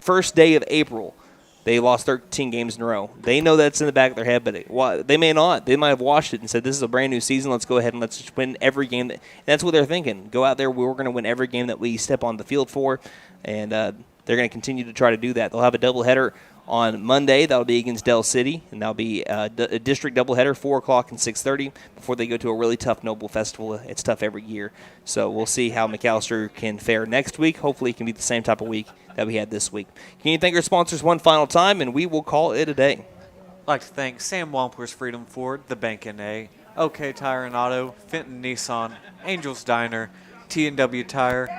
first day of April, they lost 13 games in a row. They know that's in the back of their head, but they may not. They might have watched it and said, this is a brand new season. Let's go ahead and let's just win every game. That's what they're thinking. Go out there. We're going to win every game that we step on the field for, and they're going to continue to try to do that. They'll have a doubleheader on Monday. That'll be against Dell City, and that'll be a district doubleheader, 4 o'clock and 6:30, before they go to a really tough Noble Festival. It's tough every year. So we'll see how McAlester can fare next week. Hopefully it can be the same type of week that we had this week. Can you thank our sponsors one final time, and we will call it a day. I'd like to thank Sam Wampler's Freedom Ford, The Bank N.A., OK Tire and Auto, Fenton Nissan, Angels Diner, T&W Tire,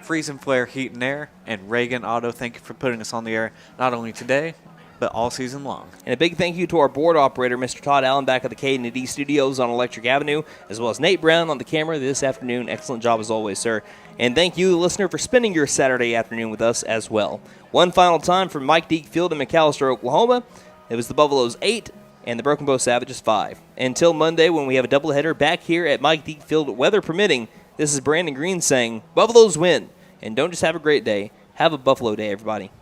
Freeze and Flare Heat and Air, and Reagan Auto. Thank you for putting us on the air not only today, but all season long. And a big thank you to our board operator, Mr. Todd Allen, back at the K&D Studios on Electric Avenue, as well as Nate Brown on the camera this afternoon. Excellent job as always, sir. And thank you, the listener, for spending your Saturday afternoon with us as well. One final time from Mike Deek Field in McAlester, Oklahoma. It was the Buffaloes 8 and the Broken Bow Savages 5. Until Monday, when we have a doubleheader back here at Mike Deek Field, weather permitting, this is Brandon Green saying, Buffaloes win. And don't just have a great day, have a Buffalo day, everybody.